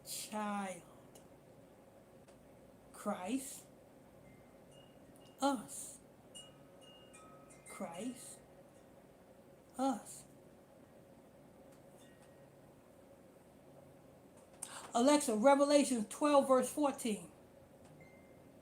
child. Christ. Us. Christ. Us. Alexa, Revelation 12, verse 14.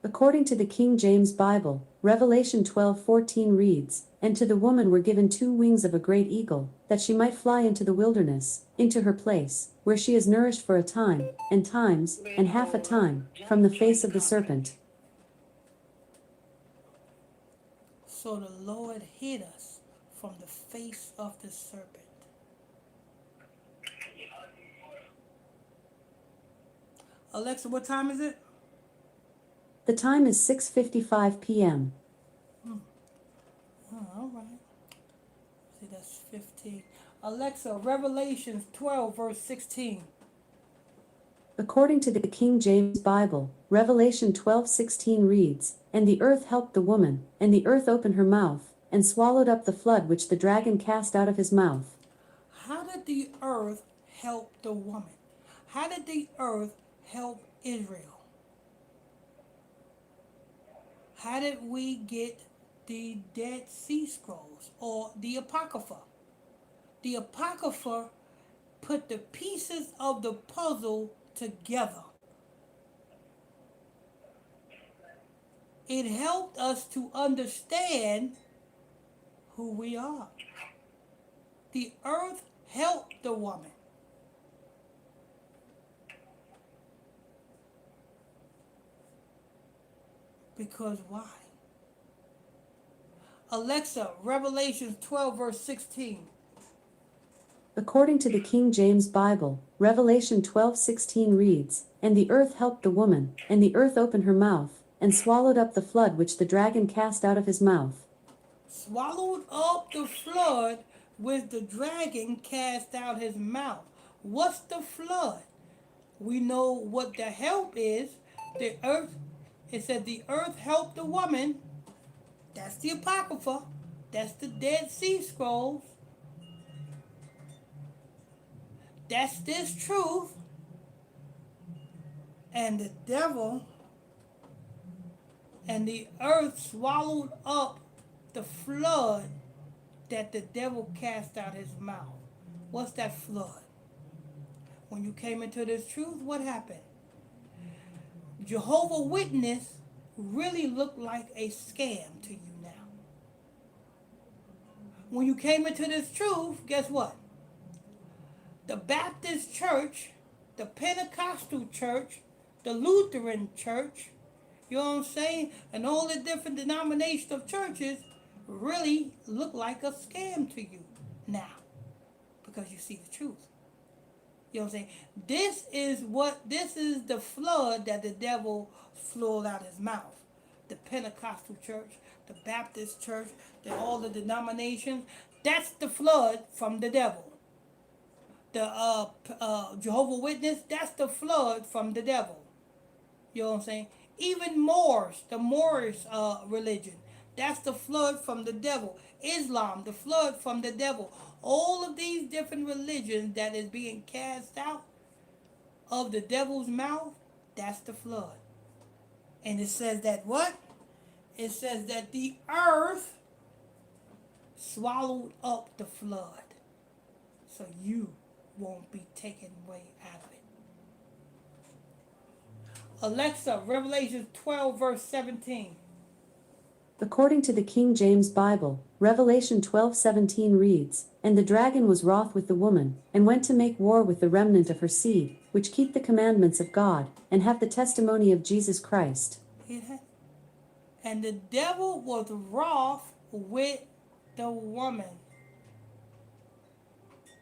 According to the King James Bible, Revelation 12:14 reads, And to the woman were given 2 wings of a great eagle, that she might fly into the wilderness, into her place, where she is nourished for a time, and times, and half a time, from the face of the serpent. So the Lord hid us from the face of the serpent. Alexa, what time is it? The time is 6:55 p.m. Oh, all right. See, that's 15. Alexa, Revelations 12, verse 16. According to the King James Bible, Revelation 12:16 reads, And the earth helped the woman, and the earth opened her mouth, and swallowed up the flood which the dragon cast out of his mouth. How did the earth help the woman? How did the earth help Israel? How did we get the Dead Sea Scrolls or the Apocrypha? The Apocrypha put the pieces of the puzzle together. It helped us to understand who we are. The earth helped the woman. Because why? Alexa, Revelation 12, verse 16. According to the King James Bible, Revelation 12:16 reads, And the earth helped the woman, and the earth opened her mouth, and swallowed up the flood which the dragon cast out of his mouth. Swallowed up the flood which the dragon cast out his mouth. What's the flood? We know what the help is. The earth, it said the earth helped the woman. That's the Apocrypha. That's the Dead Sea Scrolls. That's this truth. And the devil and the earth swallowed up the flood that the devil cast out his mouth. What's that flood? When you came into this truth, what happened? Jehovah's Witness really looked like a scam to you now. When you came into this truth, guess what? The Baptist church, the Pentecostal church, the Lutheran church, you know what I'm saying? And all the different denominations of churches really look like a scam to you now. Because you see the truth. You know what I'm saying? This is the flood that the devil flowed out his mouth. The Pentecostal church, the Baptist church, all the denominations. That's the flood from the devil. The Jehovah's Witness, that's the flood from the devil. You know what I'm saying? Even Moors, the Moorish religion, that's the flood from the devil. Islam, the flood from the devil. All of these different religions that is being cast out of the devil's mouth, that's the flood. And it says that what? It says that the earth swallowed up the flood. So you won't be taken away out of it. Alexa, Revelation 12, verse 17. According to the King James Bible, Revelation 12:17 reads, And the dragon was wroth with the woman, and went to make war with the remnant of her seed, which keep the commandments of God, and have the testimony of Jesus Christ. And the devil was wroth with the woman,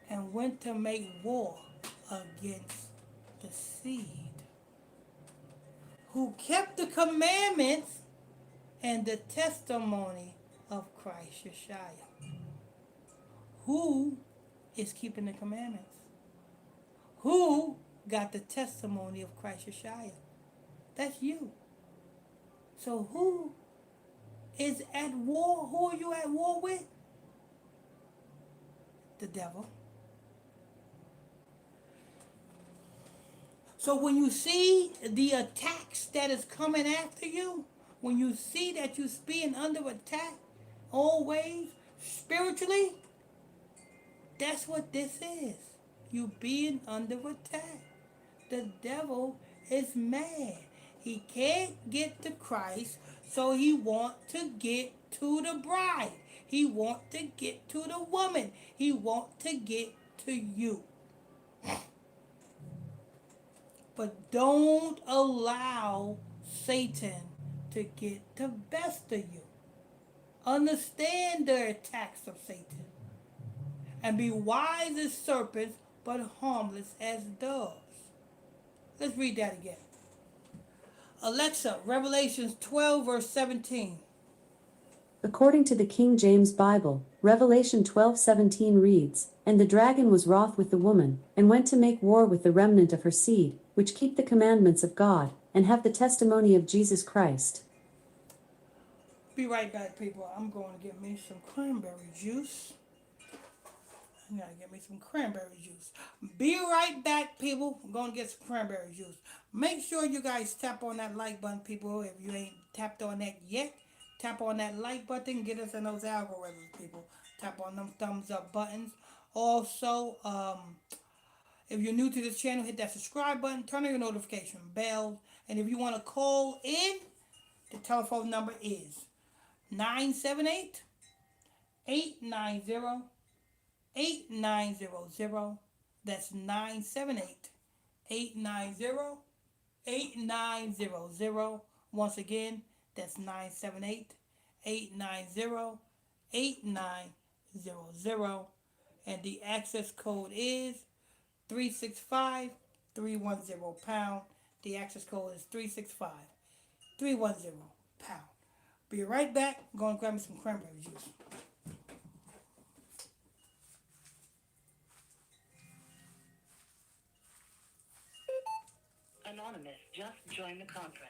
and went to make war against the seed, who kept the commandments and the testimony of Christ Yeshua. Who is keeping the commandments? Who got the testimony of Christ Yeshua? That's you. So who is at war? Who are you at war with? The devil. So when you see the attacks that is coming after you, when you see that you're being under attack always spiritually, that's what this is. You being under attack. The devil is mad. He can't get to Christ, so he wants to get to the bride. He wants to get to the woman. He wants to get to you. But don't allow Satan to get the best of you. Understand the attacks of Satan. And be wise as serpents, but harmless as doves. Let's read that again. Alexa, Revelations 12, verse 17. According to the King James Bible, Revelation 12:17 reads, "And the dragon was wroth with the woman, and went to make war with the remnant of her seed, which keep the commandments of God, and have the testimony of Jesus Christ." Be right back, people. I'm going to get me some cranberry juice. I gotta get me some cranberry juice. Be right back, people. I'm going to get some cranberry juice. Make sure you guys tap on that like button, people. If you ain't tapped on that yet, tap on that like button. Get us in those algorithms, people. Tap on them thumbs up buttons. Also, if you're new to this channel, hit that subscribe button. Turn on your notification bell. And if you want to call in, the telephone number is 978 890 8900. That's 978 890 8900. Once again, that's 978 890 8900. And the access code is 365 310 pound. The access code is 365 310 pound. Be right back. I'm going to grab me some cranberry juice. Anonymous just joined the conference.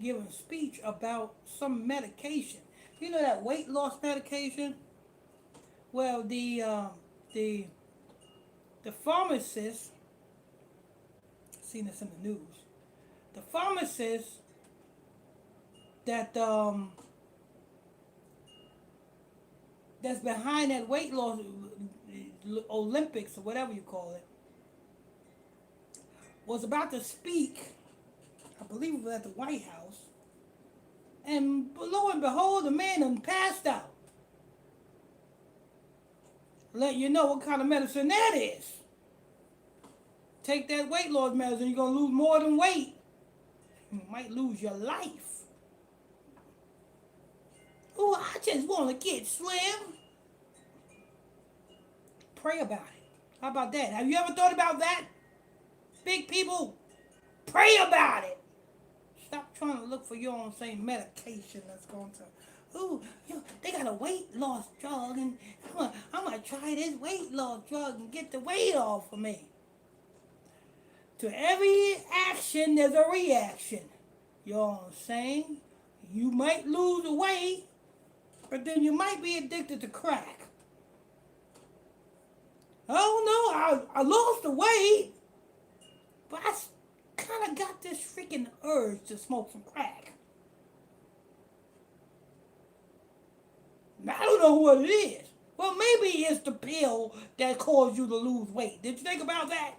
giving a speech about some medication. You know that weight loss medication? Well, the the pharmacist, seen this in the news. The pharmacist that that's behind that weight loss Olympics or whatever you call it was about to speak. I believe it was at the White House, and lo and behold, the man done passed out. Let you know what kind of medicine that is. Take that weight loss medicine, you're gonna lose more than weight. You might lose your life. Oh, I just want to get slim. Pray about it. How about that? Have you ever thought about that? Big people, pray about it. Stop trying to look for your own same medication that's going to. Ooh, they got a weight loss drug, and I'm gonna try this weight loss drug and get the weight off of me. To every action, there's a reaction. You know what I'm saying? You might lose the weight, but then you might be addicted to crack. Oh no, I lost the weight, but I kind of got this freaking urge to smoke some crack. Now, I don't know what it is. Well, maybe it's the pill that caused you to lose weight. Did you think about that?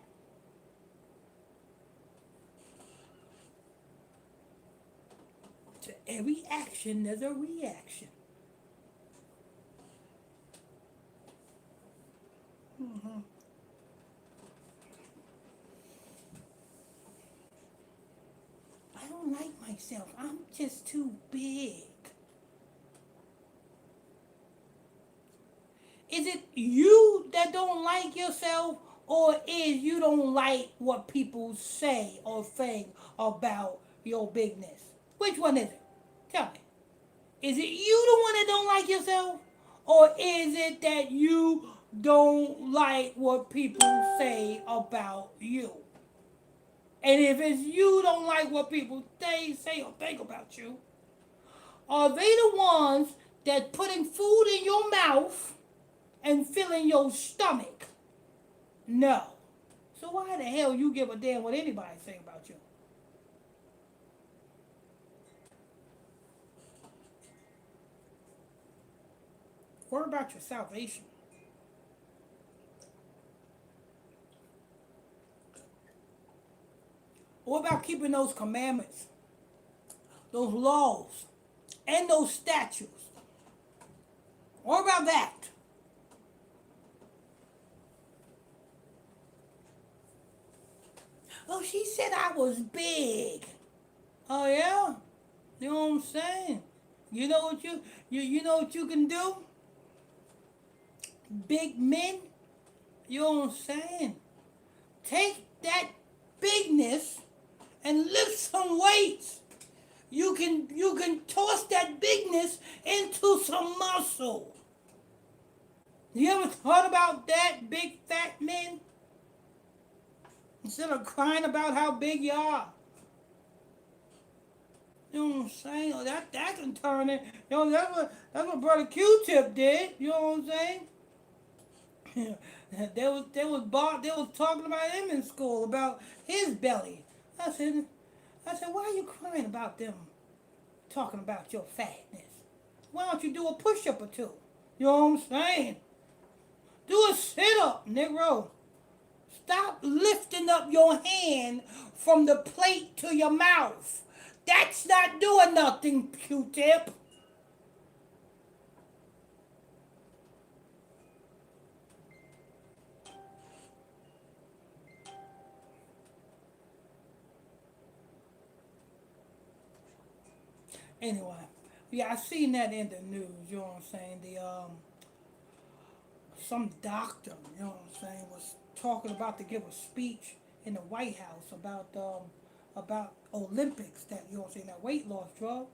To every action, there's a reaction. Mm-hmm. I don't like myself. I'm just too big. Is it you that don't like yourself, or is you don't like what people say or think about your bigness? Which one is it? Tell me. Is it you the one that don't like yourself, or is it that you don't like what people say about you? And if it's you don't like what people say or think about you, are they the ones that putting food in your mouth and filling your stomach? No. So why the hell you give a damn what anybody say about you? Worry about your salvation. What about keeping those commandments, those laws, and those statutes? What about that? Oh, she said I was big. Oh yeah? You know what I'm saying? You know what you know what you can do? Big men, you know what I'm saying? Take that bigness and lift some weights. You can toss that bigness into some muscle. You ever thought about that, big fat men? Instead of crying about how big you are. You know what I'm saying? Oh, that can turn it. You know, that's what Brother Q-Tip did. You know what I'm saying? they was talking about him in school, about his belly. I said, why are you crying about them talking about your fatness? Why don't you do a push-up or two? You know what I'm saying? Do a sit-up, Negro. Stop lifting up your hand from the plate to your mouth. That's not doing nothing, Q-Tip. Anyway, yeah, I seen that in the news, you know what I'm saying? Some doctor, you know what I'm saying, was talking about to give a speech in the White House about Olympics, that, you know what I'm saying, that weight loss drug.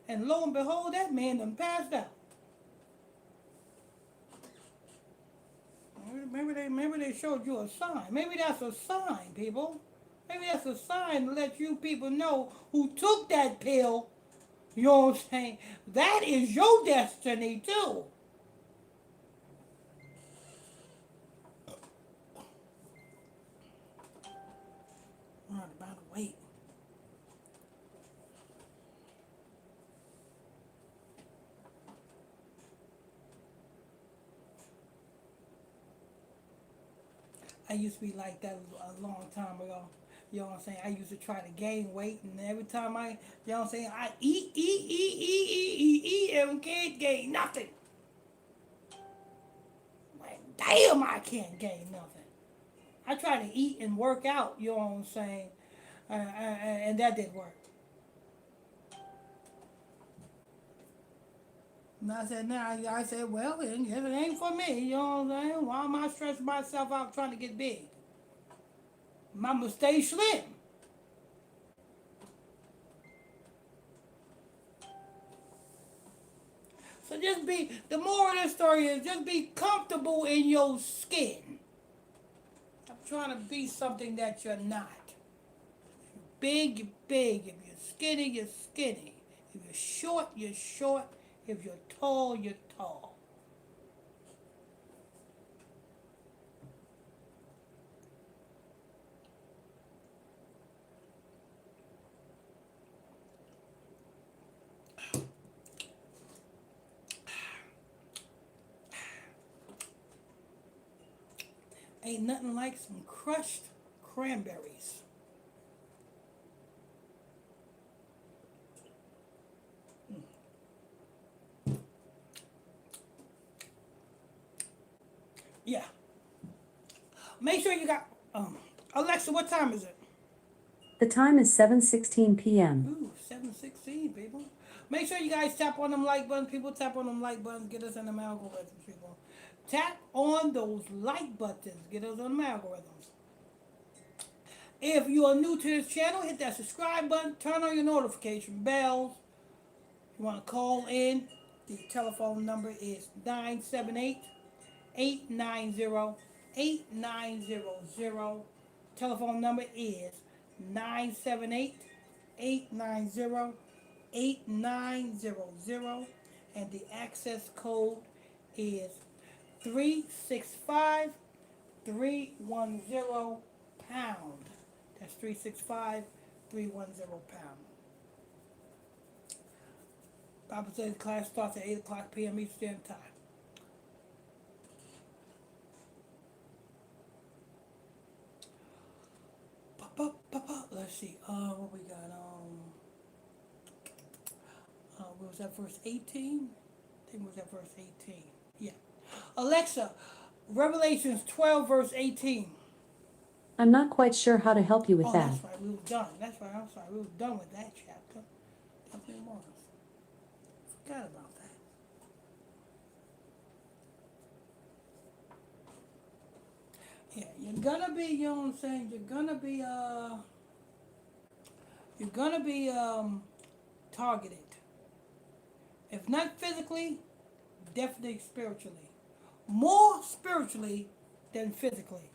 And lo and behold, that man done passed out. Maybe they showed you a sign. Maybe that's a sign, people. Maybe that's a sign to let you people know who took that pill. You know what I'm saying? That is your destiny too. Right about to wait. I used to be like that a long time ago. You know what I'm saying? I used to try to gain weight, and every time you know what I'm saying, I eat, and can't gain nothing. Like, damn, I can't gain nothing. I try to eat and work out, you know what I'm saying, and that didn't work. And I said, I said, well, then, if it ain't for me, you know what I'm saying, why am I stressing myself out trying to get big? I'ma stay slim. So just the moral of the story is just be comfortable in your skin. I'm trying to be something that you're not. Big, you're big. If you're skinny, you're skinny. If you're short, you're short. If you're tall, you're tall. Ain't nothing like some crushed cranberries. Yeah. Make sure you got, Alexa, what time is it? The time is 7:16 p.m. Ooh, 7:16, people. Make sure you guys tap on them like buttons, people. Tap on them like buttons. Get us in the algorithms, people. Tap on those like buttons. Get us on the algorithms. If you are new to this channel, hit that subscribe button. Turn on your notification bells. If you want to call in, the telephone number is 978-890-8900. Telephone number is 978-890-8900. And the access code is 365-310 That's 365-310 Bible study class starts at 8 o'clock p.m. Eastern Standard Time. Let's see. What we got? What was that? Verse 18. I think it was that verse 18. Yeah. Alexa, Revelations 12, verse 18. I'm not quite sure how to help you with Oh, that. that's right. We were done. That's right. I'm sorry. We were done with that chapter. Definitely was. Forgot about that. Yeah, you're gonna be, you know what I'm saying? You're gonna be targeted. If not physically, definitely spiritually. More spiritually than physically.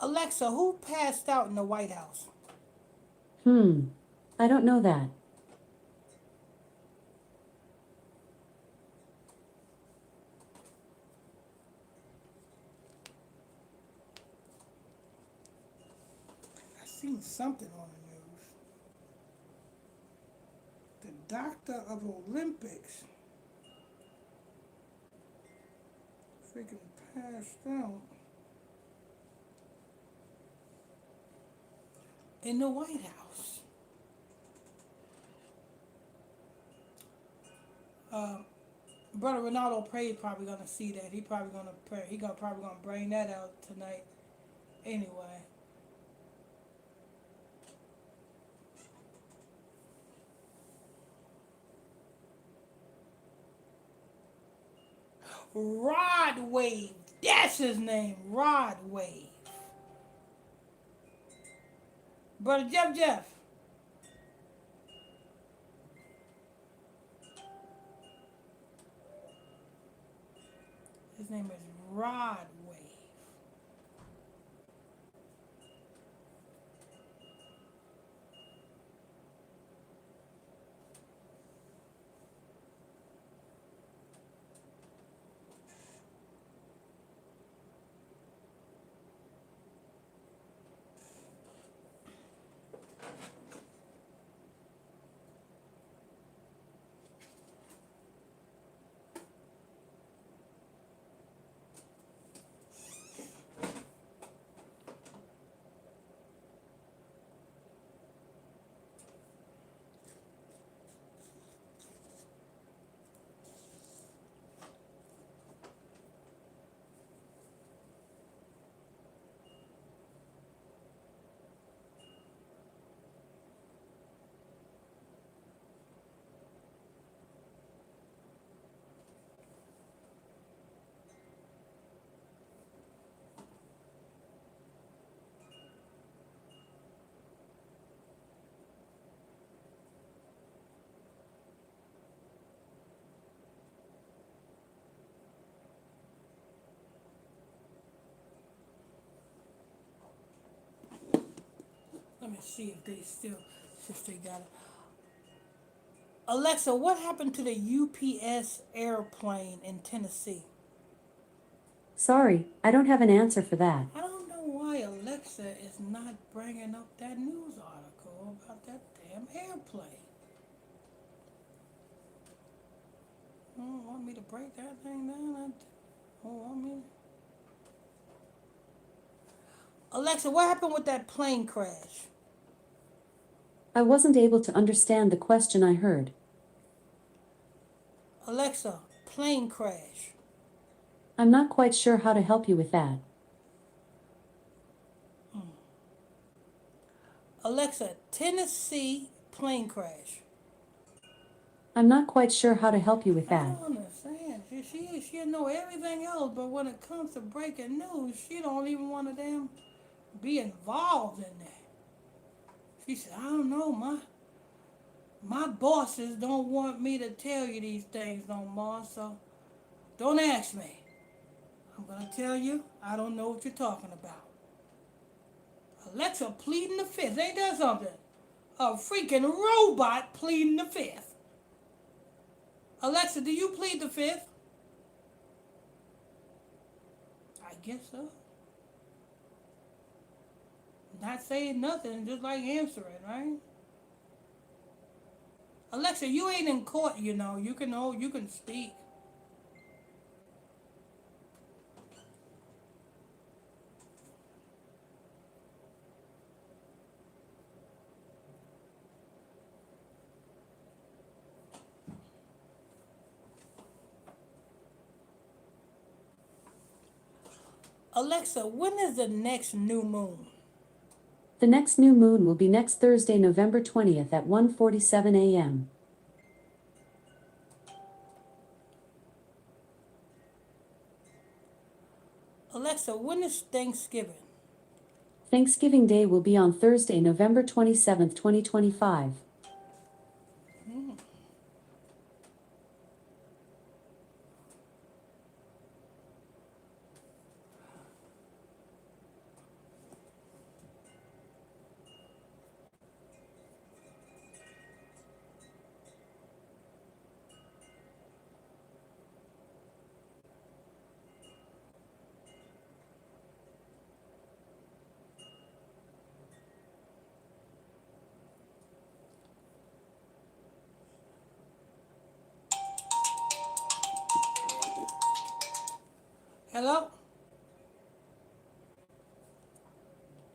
Alexa, who passed out in the White House? I don't know that. I seen something on the news. The doctor of Olympics freaking passed out in the White House. Brother Ronaldo Pray probably gonna see that. He probably gonna pray. Probably gonna bring that out tonight. Anyway. Rod Wave. That's his name. Rod Wave. Brother Jeff. His name is Rod Wave. Let me see if they got it. Alexa, what happened to the UPS airplane in Tennessee? Sorry, I don't have an answer for that. I don't know why Alexa is not bringing up that news article about that damn airplane. Oh, want me to break that thing down? Want me? Alexa, what happened with that plane crash? I wasn't able to understand the question I heard. Alexa, plane crash. I'm not quite sure how to help you with that. Alexa, Tennessee plane crash. I'm not quite sure how to help you with I that. don't understand. She know everything else, but when it comes to breaking news, she don't even want to damn be involved in that. She said, I don't know, my bosses don't want me to tell you these things no more, so don't ask me. I'm gonna tell you, I don't know what you're talking about. Alexa pleading the fifth, ain't that something? A freaking robot pleading the fifth. Alexa, do you plead the fifth? I guess so. Not saying nothing, just like answering, right? Alexa, you ain't in court, you know. You can speak. Alexa, when is the next new moon? The next new moon will be next Thursday, November 20th at 1:47 a.m. Alexa, when is Thanksgiving? Thanksgiving Day will be on Thursday, November 27th, 2025. Hello?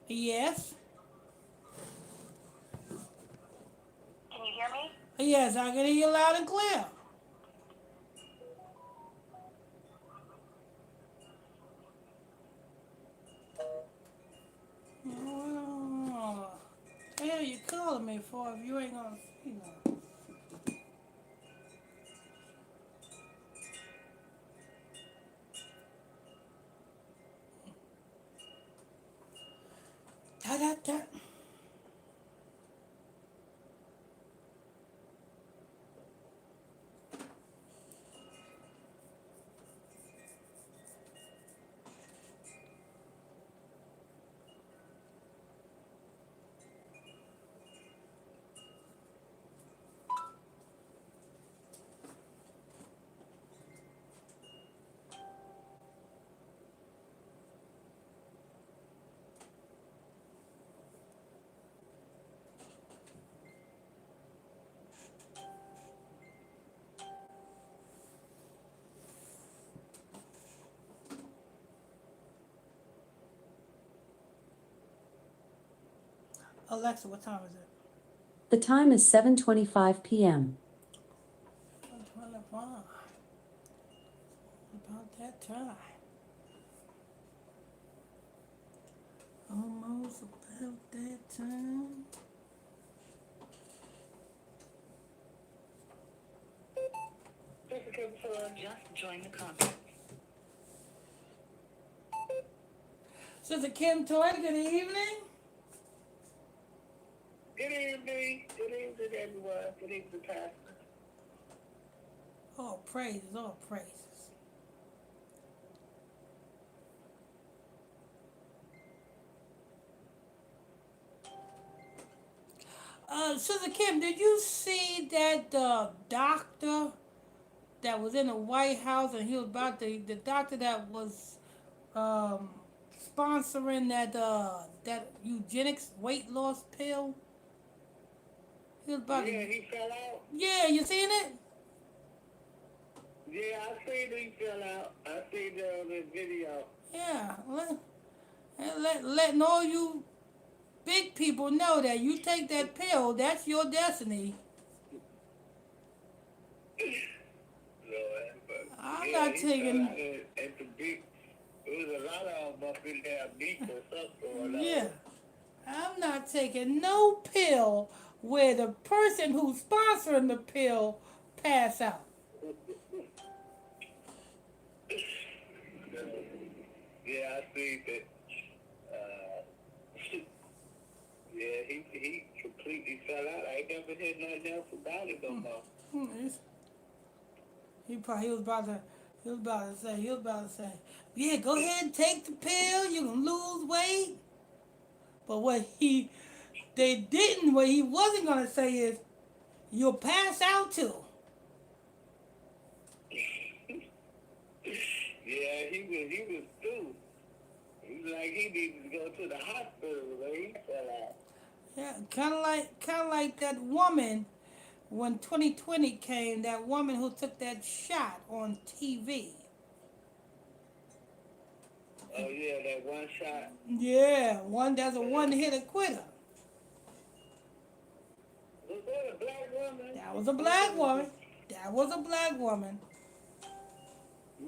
Yes? Can you hear me? Yes, I can hear you loud and clear. 24. If you ain't gonna, you know. Da da da. Alexa, what time is it? The time is 7:25 p.m. 25. About that time. Almost about that time. Just join the conference. Sister Kim Toy, good evening. Good evening. Good evening, everyone. Good evening, Pastor. All praises, all praises. Sister Kim, did you see that doctor that was in the White House and he was about the doctor that was sponsoring that eugenics weight loss pill? He was about Yeah, to, he fell out. yeah, you seen it? Yeah, I seen he fell out. I seen that on the video. Yeah, letting all you big people know that you take that pill, that's your destiny. Lord, but I'm yeah, not he fell taking, out at the beach. There was a lot of them up in there, beach or something going on. yeah, I'm not taking no pill where the person who's sponsoring the pill pass out. Yeah, I see that. Yeah, he completely fell out. I ain't never heard nothing else about it no more. He was about to, he was about to say, yeah, go ahead and take the pill, you can lose weight. But what he wasn't gonna say is, you'll pass out too. Yeah, he was through. He was like he needed to go to the hospital when he fell out. Yeah, kind of like that woman when 2020 came. That woman who took that shot on TV. Oh yeah, that one shot. Yeah, that's a one-hit quitter. Was that a black woman? That was a black woman. That was a black woman.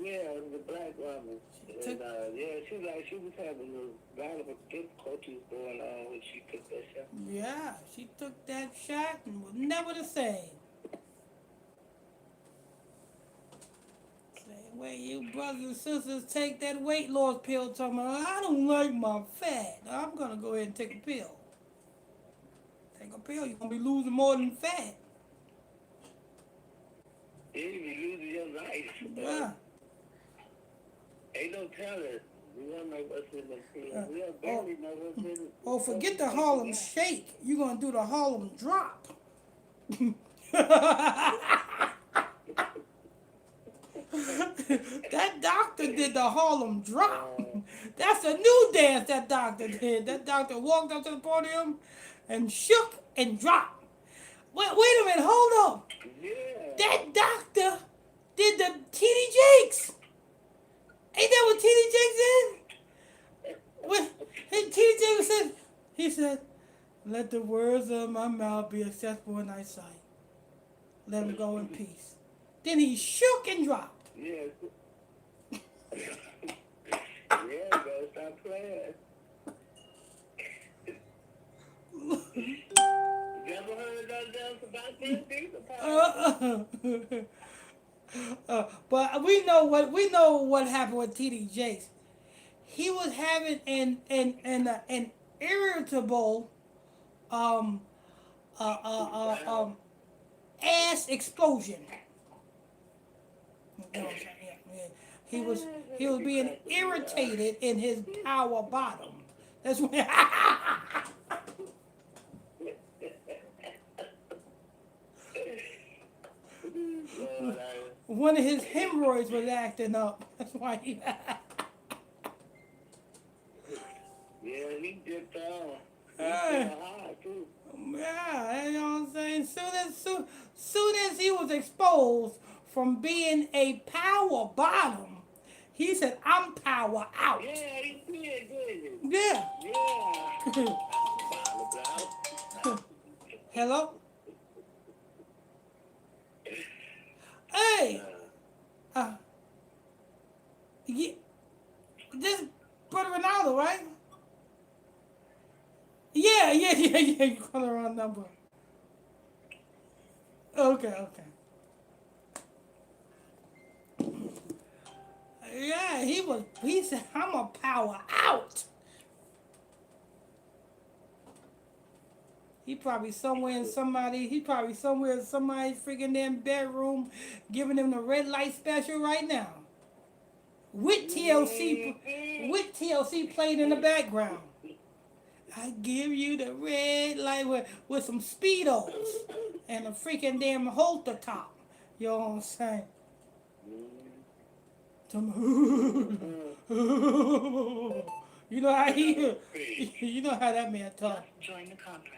Yeah, it was a black woman. And, yeah, she was having a lot of difficulties going on when she took that shot. Yeah, she took that shot and was never the same. Same way you brothers and sisters take that weight loss pill talking about, I don't like my fat. I'm going to go ahead and take a pill. Take a pill, you're going to be losing more than fat. Yeah, you be losing your life. Yeah. Ain't no telling. We don't know what's in the pill. We don't barely know what's in it. Oh, forget the Harlem Shake. You're going to do the Harlem Drop. That doctor did the Harlem Drop. That's a new dance that doctor did. That doctor walked up to the podium and shook and dropped. Wait a minute, hold on. Yeah. That doctor did the T.D. Jakes. Ain't that what T.D. Jakes did? When T.D. Jakes said, he said, let the words of my mouth be acceptable in thy sight. Let him go in peace. Then he shook and dropped. Yeah. Yeah, bro, stop playing. That's we know what happened with TD Jakes. He was having an irritable um ass explosion. You know what I'm saying? Yeah, yeah. He was being irritated in his power bottom. That's what. One of his hemorrhoids was acting up. That's why he. Yeah, he dipped off. He Yeah, fell hard, too. you know what I'm saying? Soon as he was exposed from being a power bottom, he said, "I'm power out." Yeah, he did, didn't he? Yeah. Yeah. Hello. Hey. Yeah, this Puerto Ronaldo, right? Yeah. You call the wrong number. Okay. Yeah, he said, "I'm a power out." He probably somewhere in somebody's freaking damn bedroom giving him the red light special right now. With TLC playing in the background. I give you the red light with some speedos and a freaking damn halter top. You know what I'm saying? You know how you know how that man talk. Join the conference.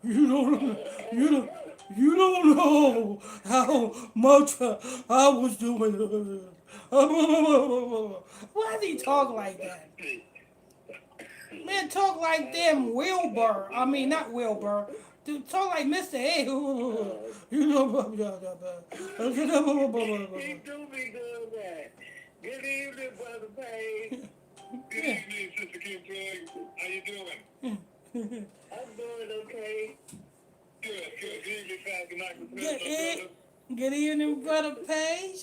You don't know how much I was doing. Why does he talk like that? Man, talk like damn Wilbur. I mean, not Wilbur. Dude, talk like Mr. A. You know. He do be doing that. Good evening, Brother Page. Good evening, Sister Kim Floyd. How you doing? I'm doing okay. Good. Good evening, Pastor Michael Smith, my brother. Good evening, Brother Page.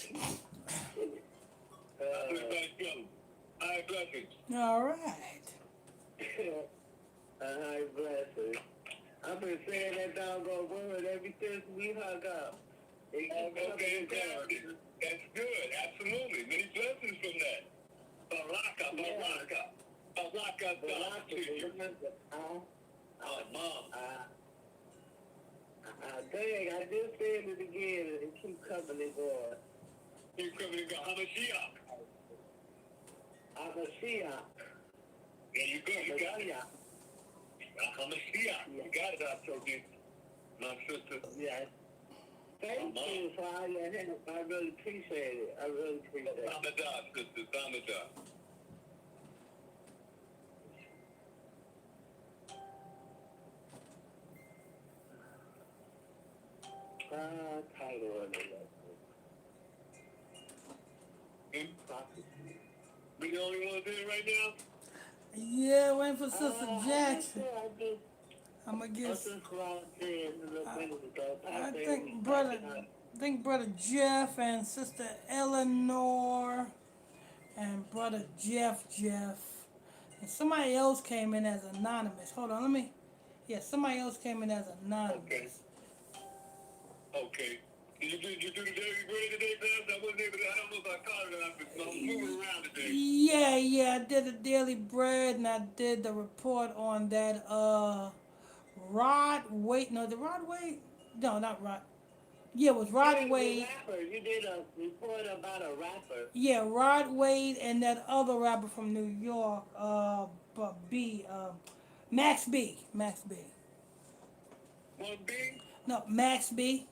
Everybody go. All right, blessings. All right. High blessing. I've been saying that doggone word ever since we hung up. Okay, that's good. Absolutely. Many blessings from that. Baraka to you. Oh, Mom. Dang, I just said it again and it keep coming and going. Keep coming and go. Hamashiach. I'm a Shia. There you go. You got it. Hamashiach. You got it, I told you. My sister. Yes. Thank you for all your help. I really appreciate it. I really appreciate it. Ramadan, sister. Ramadan. Title of the lesson. We the only one doing it right now? Yeah, waiting for Sister Jackson. I'm gonna get. I think brother Jeff and Sister Eleanor and brother Jeff, and somebody else came in as anonymous. Hold on, somebody else came in as anonymous. Okay. Did you do the daily bread today, Pastor? I wasn't able to. I don't know if I caught it. I was moving around today. Yeah. I did the daily bread and I did the report on that Rod Wade. No, the Rod Wade. No, not Rod. Yeah, it was Rod Wade. You did a report about a rapper. Yeah, Rod Wade and that other rapper from New York, Max B. One B? No, Max B.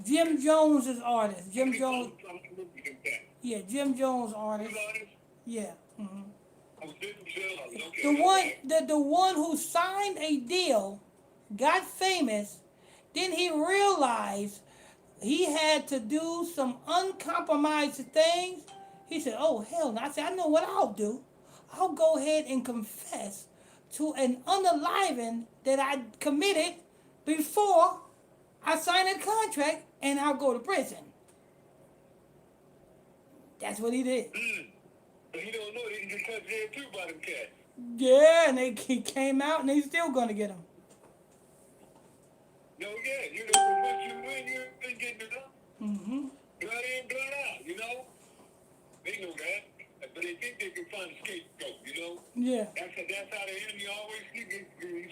Jim Jones is artist. Jim Jones. Yeah, Jim Jones artist. Yeah. Mm-hmm. The one who signed a deal, got famous, then he realized he had to do some uncompromised things. He said, "Oh hell no!" I said, "I know what I'll do. I'll go ahead and confess to an unaliving that I committed before I sign a contract, and I'll go to prison." That's what he did. But he don't know they can get cut there too by them cats. Yeah, and he came out and they still gonna get him. No, yeah, you know, 'cause once you win, you ain't getting it up. Mm-hmm. Blood in, blood out, you know? They know that. But they think they can find a scapegoat, you know? Yeah. That's how the enemy always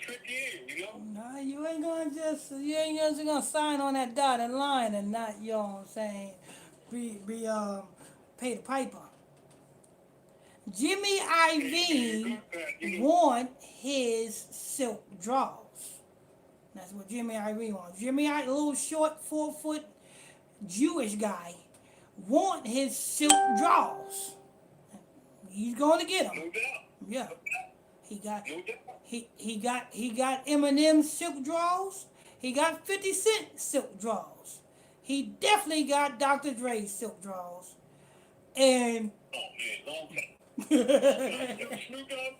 trick you in, you know? Nah, you ain't just gonna sign on that dotted line and not, you know what I'm saying, pay the piper. Jimmy Iovine want his silk drawers. That's what Jimmy Iovine wants. Jimmy Iovine, a little short, 4-foot Jewish guy, want his silk drawers. He's going to get them. No doubt. Yeah. He got No doubt. he got Eminem silk drawers. He got 50 Cent silk drawers. He definitely got Dr. Dre's silk drawers. And Oh, man, long time. Snoop Dogg?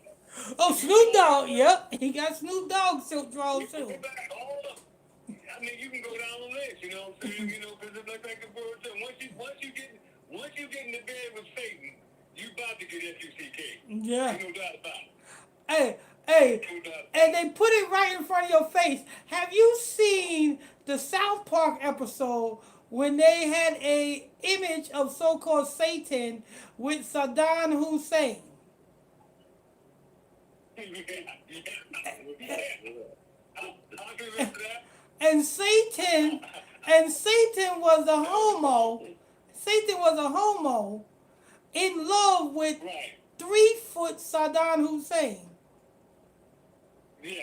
oh, Snoop Dogg, yep. He got Snoop Dogg silk drawers too. Go back, hold up. I mean, you can go down the list, you know what I'm saying? You know, because it's like the word said, once you get in the bed with Satan, you about to get FUCK. Yeah. Ain't no doubt about it. Hey, No doubt. and they put it right in front of your face. Have you seen the South Park episode when they had a image of so-called Satan with Saddam Hussein? Yeah. I can remember that. And Satan was a homo. Satan was a homo in love with Right. 3-foot Saddam Hussein. Yeah.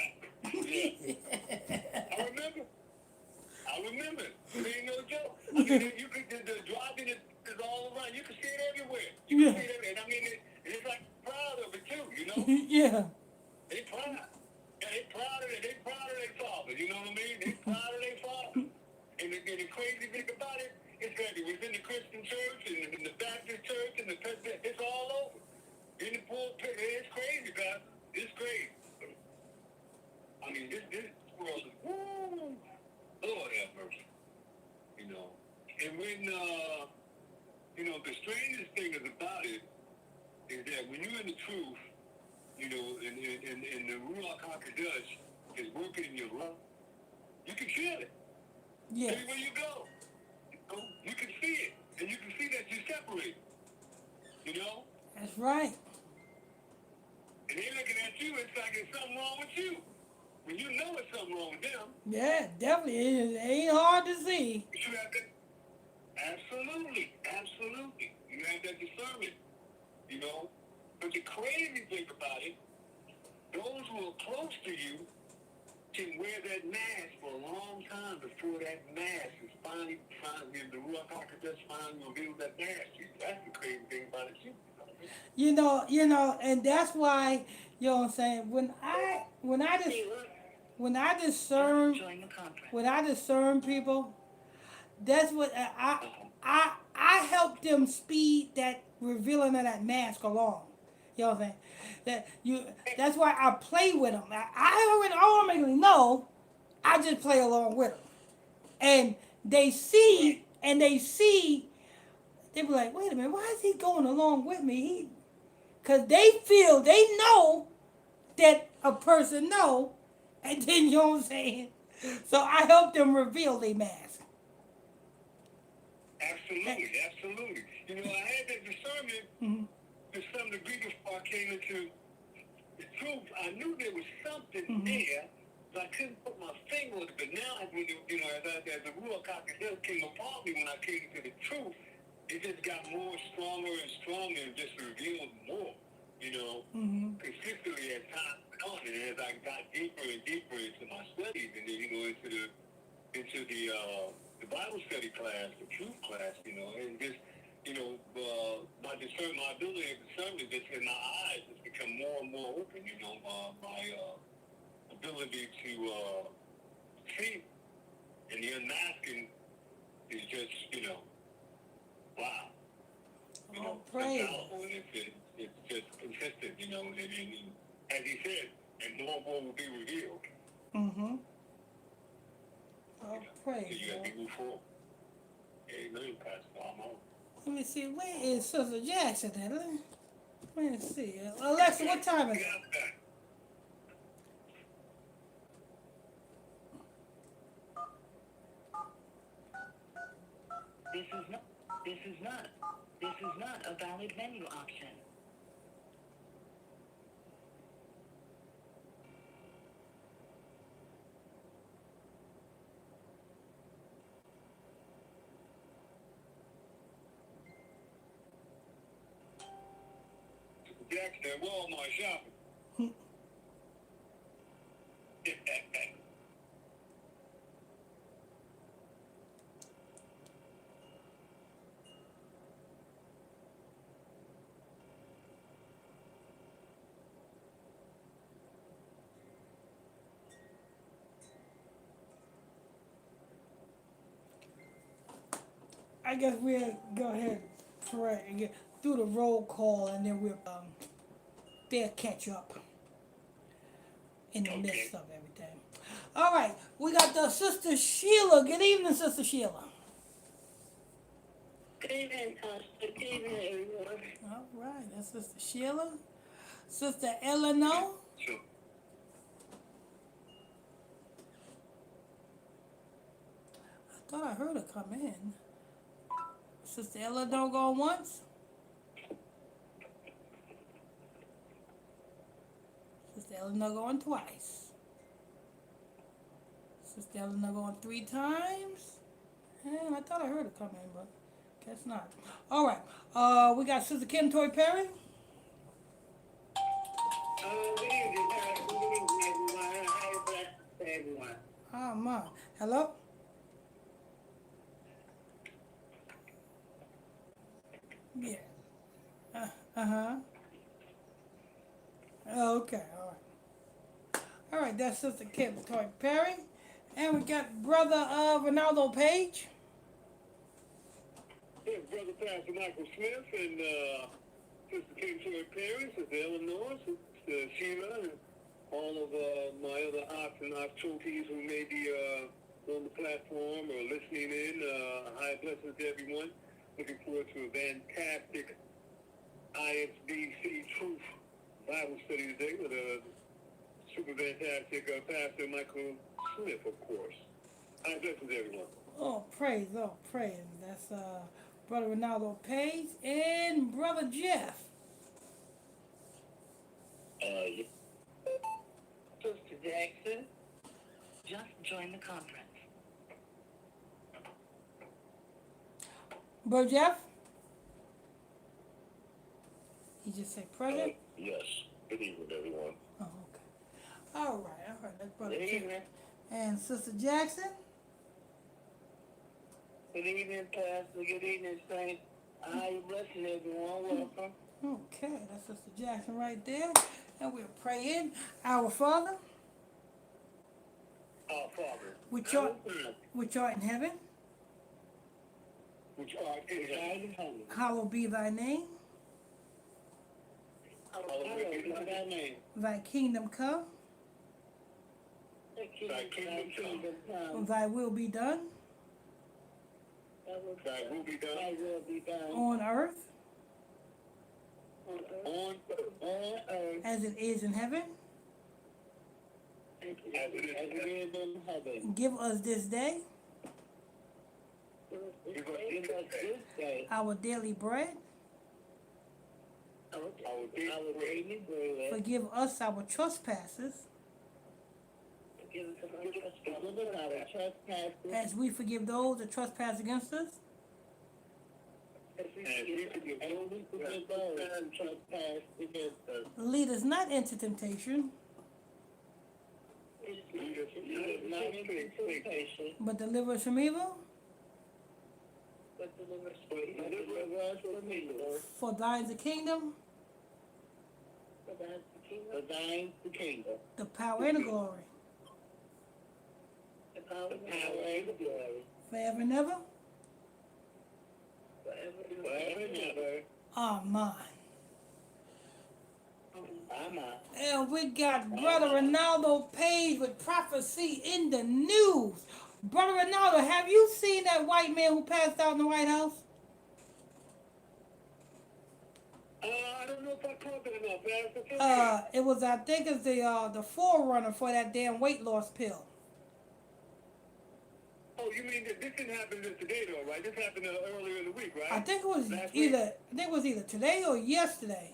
I remember. It ain't no joke. I mean, you could, the dropping is all around. You can see it everywhere. You can see it everywhere. And I mean, it's like proud of it too, you know? Yeah. They proud. Yeah, they proud of it. They proud of their father. You know what I mean? They proud of their father. And the crazy thing about it, it's that it was in the Christian church and in the Baptist church and the Presbyterian. It's all over. In the pulpit, it's crazy, guys. It's crazy. I mean, this world is, woo, Lord have mercy. You know, and when, you know, the strangest thing is about it is that when you're in the truth, you know, and the Ruach HaKodesh is working in your life, you can feel it. Yeah. Everywhere you go, you can see it, and you can see that you separate. You know, That's right. and they looking at you. It's like there's something wrong with you. When you know it's something wrong with them, Yeah, definitely. It ain't hard to see. you have that. Absolutely. You have that discernment. You know, but the crazy thing about it, those who are close to you can wear that mask for a long time before that mask is finally the Ruach HaKodesh finally reveals that mask to you. That's the crazy thing about it too. You know, and that's why, you know what I'm saying, when I discern Join the conference. when I discern people, that's what I help them speed that revealing of that mask along. You know what I'm saying? That's why I play with them. I already automatically know. I just play along with them, and they see. They be like, wait a minute, why is he going along with me? Because they know that a person know, and then, you know what I'm saying? So I help them reveal their mask. Absolutely. You know, I had that discernment to some degree before I came into the truth. I knew there was something there, but I couldn't put my finger on it. But now, as the Ruach HaKodesh came upon me when I came into the truth, it just got more stronger and stronger and just revealed more, you know, consistently as time went on. And as I got deeper and deeper into my studies and then, you know, into the Bible study class, the truth class, you know, and just, you know, my ability of discernment just in my eyes has become more and more open, you know, my ability to see and the unmasking is just, you know, wow. You know, praise. it's powerful and it's just consistent, you know, and as he said, and more and more will be revealed. Mm-hmm. Oh, So praise, you got Lord. to move forward. Amen, Pastor. I'm on. Let me see. Where is Sister Jackson at? Let me see. Alexa, what time is it? This is not, this is not, this is not a valid menu option. Jackson at Walmart shopping. I guess we'll go ahead and pray and get through the roll call, and then they'll catch up in the midst of everything. All right, we got the Sister Sheila. Good evening, Sister Sheila. Good evening, Pastor. Good evening, everyone. All right, that's Sister Sheila. Sister Eleanor. Sure. I thought I heard her come in. Sister Eleanor going once. Sister Eleanor going twice. Sister Eleanor going 3 times. And I thought I heard her come in, but guess not. All right. We got Sister Kim Toy Perry. Good evening, Pastor. Good evening, everyone. I have blessed to everyone. Oh, my. Hello? Yeah. Uh-huh. Oh, okay, all right. All right, that's Sister Kim Toy Perry. And we got Brother Ronaldo Page. Yes, Brother Pastor Michael Smith and Sister Kim Troy Perry, Sister Eleanor, Sister Sheila, and all of my other aunts and aunts trophies who may be on the platform or listening in. High blessings to everyone. Looking forward to a fantastic ISBC Truth Bible study today with a super fantastic Pastor Michael Smith, of course. High blessings to everyone. Oh, praise. That's Brother Ronaldo Page and Brother Jeff. Sister Jackson. Just join the conference. Brother Jeff? He just said present? Yes. Good evening, everyone. Oh, okay. All right. That's Brother Good Jeff. evening. And Sister Jackson? Good evening, Pastor. Good evening, Saints. I bless everyone. Welcome. Okay, that's Sister Jackson right there. And we're praying. Our Father, Our Father, which art in heaven, which art in heaven, hallowed be thy name. Hallowed be thy name. Thy kingdom come. Thy kingdom come. Thy will be done Thy will be done Thy will be done on earth on earth as it is in heaven. as it is in heaven. Give us this day Give us this day our daily bread. our daily bread. Forgive us our trespasses Forgive us our trespasses as we forgive those that trespass against us. as we forgive those that trespass against us. Lead us not into temptation, Lead us not into temptation, but deliver us from evil. but deliver us from evil. For thine is the kingdom, For thine is the kingdom, the power, and the glory, the power, and the glory, forever and ever. forever and ever. Amen. Amen. And we got Brother Ronaldo Page with prophecy in the news. Brother Ronaldo, have you seen that white man who passed out in the White House? know if I caught it or not, Pastor. It was, I think it's the forerunner for that damn weight loss pill. Oh, you mean that this didn't happen just today, though, right? This happened earlier in the week, right? I think it was Last either, week? I think it was either today or yesterday.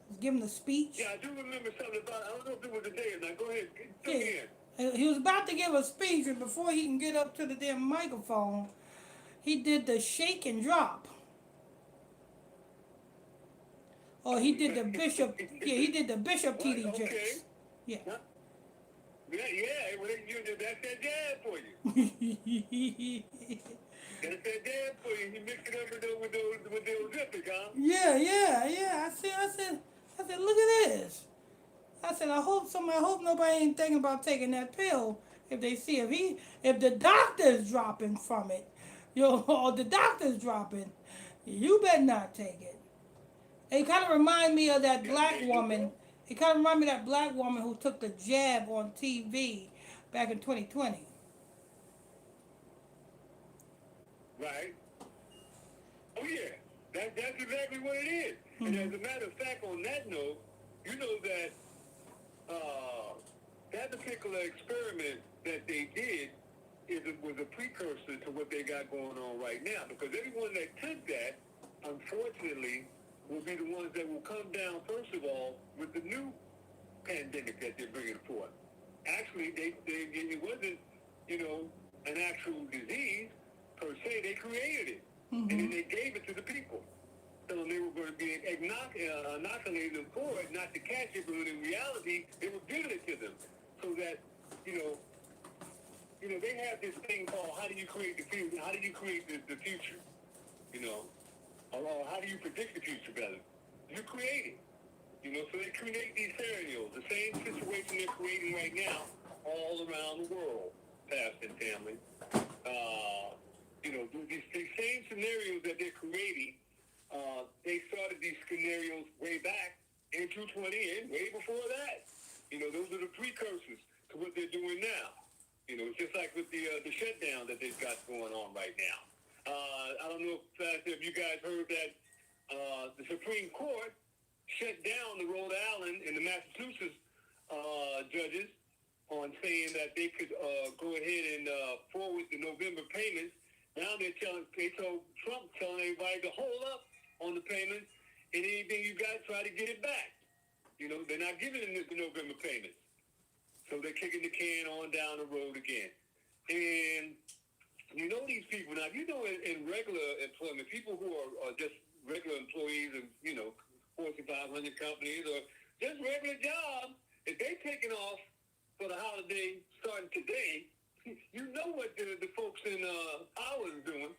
He was giving the speech. Yeah, I do remember something about, I don't know if it was today or not. Go ahead, fill Yeah. me in. He was about to give a speech, and before he can get up to the damn microphone, he did the shake and drop. Or he did the bishop. Yeah, he did the bishop TD Okay. Jakes. Yeah. Huh? Yeah, well, that's that jab for you. That's that jab for you. You mix it up with those Olympic, huh? Yeah. I said, look at this. I said, I hope nobody ain't thinking about taking that pill if they see if the doctor's dropping from it, or the doctor's dropping, you better not take it. It kind of remind me of that black woman. It kind of remind me of that black woman who took the jab on TV back in 2020. Right. Oh yeah, that's exactly what it is. Mm-hmm. And as a matter of fact, on that note, you know that that particular experiment that they did was a precursor to what they got going on right now. Because everyone that took that, unfortunately, will be the ones that will come down first of all with the new pandemic that they're bringing forth. Actually, it wasn't, an actual disease per se. They created it, and then they gave it to the people. So they were going to be inoculating them for it, not to catch it, but in reality, they were giving it to them, so that they have this thing called how do you create the future? How do you create the future? Or how do you predict the future better? You create it. So they create these scenarios, the same situation they're creating right now all around the world, Pastor and family. These same scenarios that they're creating, they started these scenarios way back in 220 and way before that. Those are the precursors to what they're doing now. It's just like with the shutdown that they've got going on right now. I don't know if you guys heard that the Supreme Court shut down the Rhode Island and the Massachusetts judges on saying that they could go ahead and forward the November payments. Now they told Trump telling everybody to hold up on the payments, and anything you got, try to get it back. They're not giving them the November payments. So they're kicking the can on down the road again. And these people, now, in regular employment, people who are just regular employees of, Fortune 500 companies or just regular jobs, if they're taking off for the holiday starting today, you know what the folks in power is doing.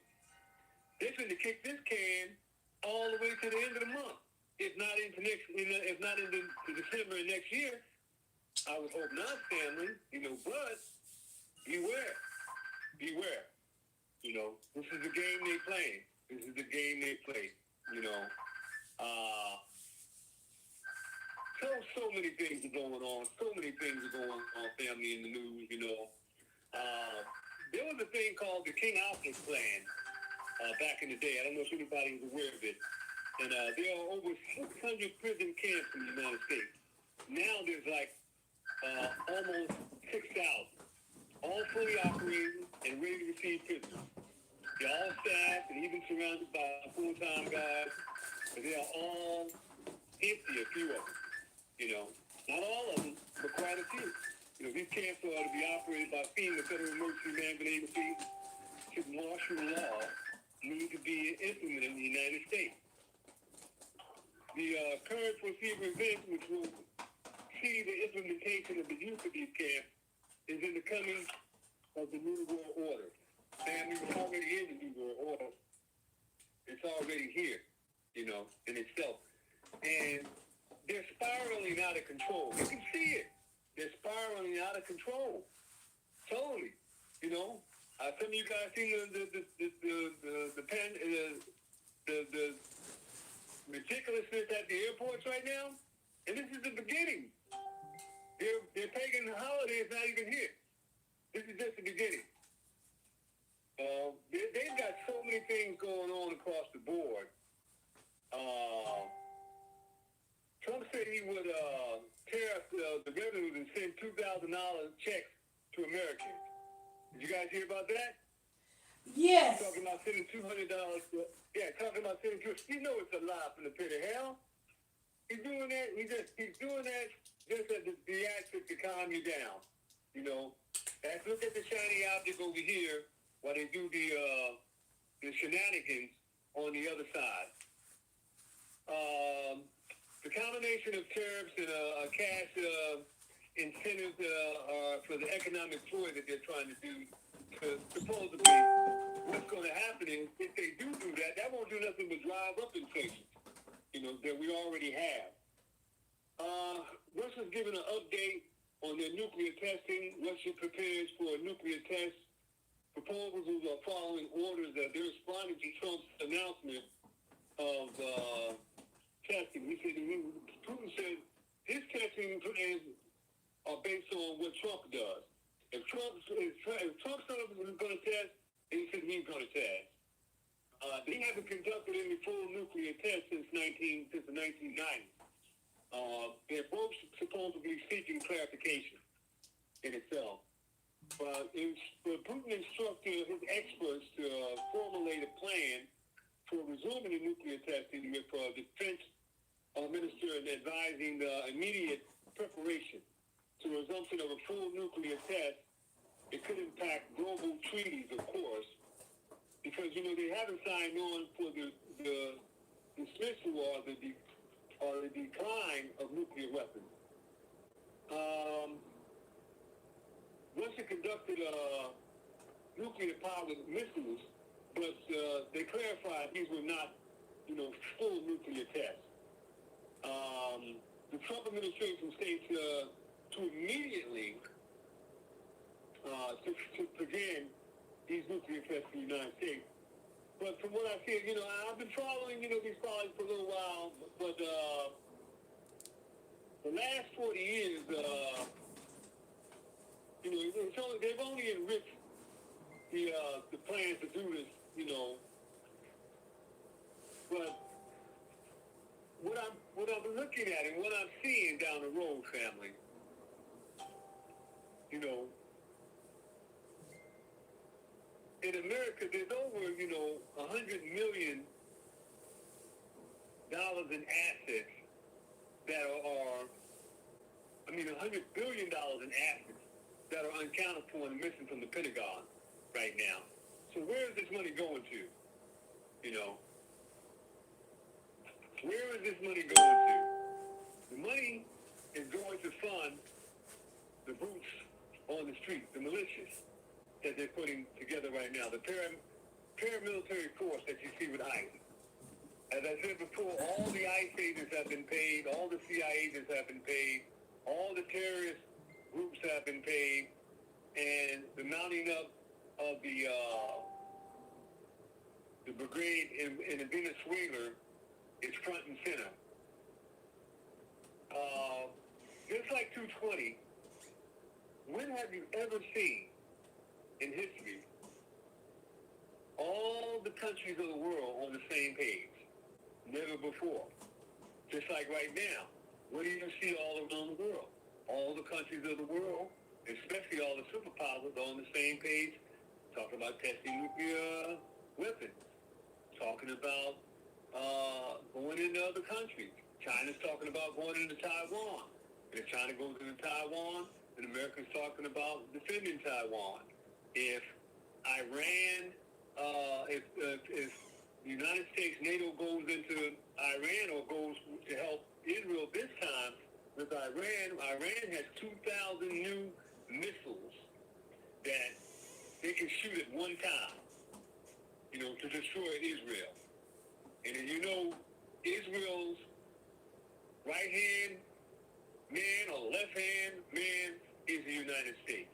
They're going to kick this can all the way to the end of the month. If not into December of next year. I would hope not, family, but beware. This is the game they play. So many things are going on. Family, in the news, There was a thing called the King Outlet Plan back in the day. I don't know if anybody is aware of it. And there are over 600 prison camps in the United States. Now there's like almost 6,000, all fully operating and ready to receive prisoners. They're all staffed and even surrounded by full-time guys, but they are all empty, a few of them. Not all of them, but quite a few. These camps are to be operated by FEMA, Federal Emergency Management Agency, should martial law need to be implemented in the United States. The current foreseeable event, which will see the implementation of the use of these camps, is in the coming of the New World Order. And we're already in the New World Order. It's already here, in itself. And they're spiraling out of control. You can see it. They're spiraling out of control. Totally. Some of you guys seen the ridiculousness at the airports right now, and this is the beginning. Their pagan holiday is not even here. This is just the beginning. They've got so many things going on across the board. checks to Americans. Did you guys hear about that? Yes. Talking about sending $200. Talking about sending. You know it's a lie from the pit of hell. He's doing that. He's doing that just as the theatrics to calm you down. You know, let's look at the shiny object over here while they do the shenanigans on the other side. The combination of tariffs and a cash incentive for the economic ploy that they're trying to do, supposedly, what's going to happen is if they do that, that won't do nothing but drive up inflation, that we already have. Russia's given an update on their nuclear testing. Russia prepares for a nuclear test. Proposals are following orders that they're responding to Trump's announcement of testing. Putin said his testing plans are based on what Trump does. If Trump said he's going to test, he said he's going to test. They haven't conducted any full nuclear tests since the 1990s. They're both supposedly seeking clarification in itself. Putin instructed his experts to formulate a plan for resuming the nuclear testing with defense minister and advising the immediate preparation to resumption of a full nuclear test. It could impact global treaties, of course, because they haven't signed on for the dismissal or the decline of nuclear weapons. Russia conducted nuclear-powered missiles, but they clarified these were not, full nuclear tests. The Trump administration states to immediately to begin these nuclear tests in the United States. But from what I see, I've been following, these policies for a little while, but the last 40 years, they've only enriched the plans to do this, but what I'm looking at and what I'm seeing down the road, family, in America, there's over, $100 million in assets that are $100 billion in assets that are unaccounted for and missing from the Pentagon right now. So where is this money going to? Where is this money going to? The money is going to fund the boots on the street, the militias that they're putting together right now, the paramilitary force that you see with ICE. As I said before, all the ICE agents have been paid, all the CIA agents have been paid, all the terrorist groups have been paid, and the mounting up of the brigade in Venezuela is front and center. Just like 220, when have you ever seen in history all the countries of the world on the same page? Never before. Just like right now, what do you see all around the world? All the countries of the world, especially all the superpowers, are on the same page, talking about testing nuclear weapons, talking about going into other countries. China's talking about going into Taiwan. And if China goes into Taiwan, then America's talking about defending Taiwan. If Iran, if the United States, NATO goes into Iran or goes to help Israel this time with Iran has 2,000 new missiles that they can shoot at one time, to destroy Israel. And as Israel's right-hand man or left-hand man is the United States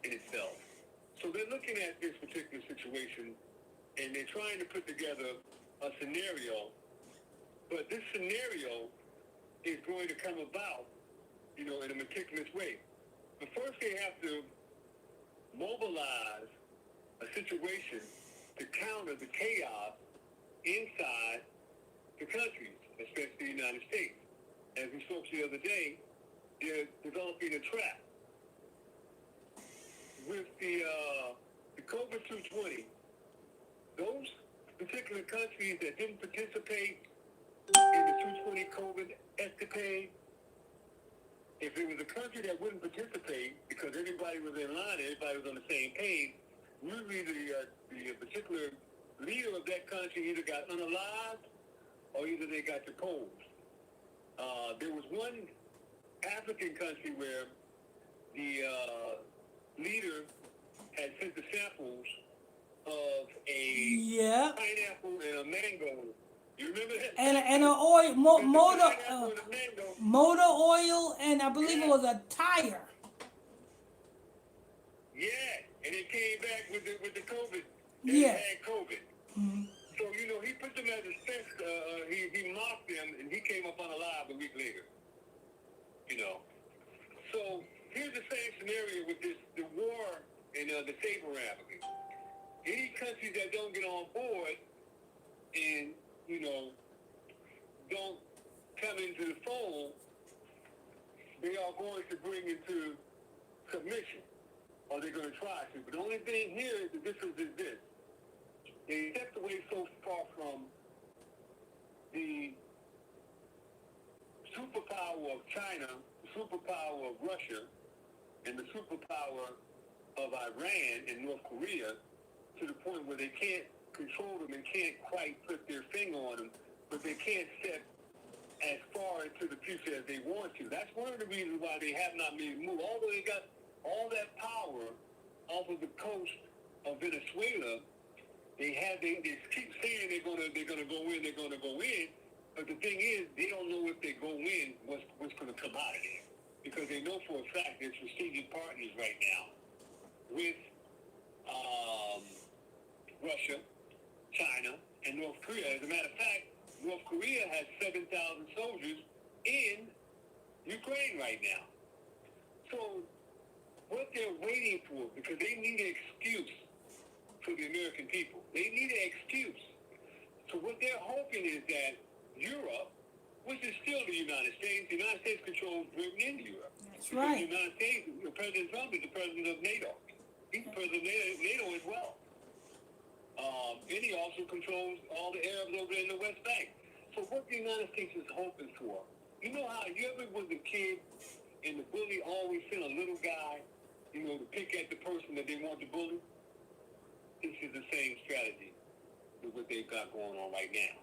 in itself. So they're looking at this particular situation, and they're trying to put together a scenario, but this scenario is going to come about, in a meticulous way. But first they have to mobilize a situation to counter the chaos inside the countries, especially the United States. As we spoke the other day, they're developing a trap with the COVID 220, those particular countries that didn't participate in the 220 COVID escapade, if it was a country that wouldn't participate because everybody was in line, everybody was on the same page, usually the particular leader of that country either got unalived or either they got deposed. There was one African country where the leader had sent the samples of a pineapple and a mango. You remember that? And an oil, motor, pineapple and a mango. motor oil, and I believe it was a tire. Yeah, and it came back with the COVID. Yeah. It had COVID. Mm-hmm. So, you know, he put them as a test. He mocked them, and he came up unalive a week later. You know. So here's the same scenario with the war in the saber rattling. Any countries that don't get on board and, you know, don't come into the fold, they are going to bring into submission, or they're going to try to. But the only thing here is the difference is this. They stepped away so far from the superpower of China, the superpower of Russia, and the superpower of Iran and North Korea to the point where they can't control them and can't quite put their finger on them, but they can't step as far into the future as they want to. That's one of the reasons why they have not made a move. Although they got all that power off of the coast of Venezuela, they keep saying they're gonna go in, but the thing is, they don't know if they go in, what's gonna come out of it, because they know for a fact they're strategic partners right now with Russia, China, and North Korea. As a matter of fact, North Korea has 7,000 soldiers in Ukraine right now. So what they're waiting for, because they need an excuse for the American people. They need an excuse. So what they're hoping is that Europe, which is still the United States controls Britain and Europe. That's because right. The United States, President Trump is the president of NATO. He's the president of NATO as well. And he also controls all the Arabs over there in the West Bank. So what the United States is hoping for, you know how you ever was a kid and the bully always sent a little guy, you know, to pick at the person that they want to bully? This is the same strategy with what they've got going on right now.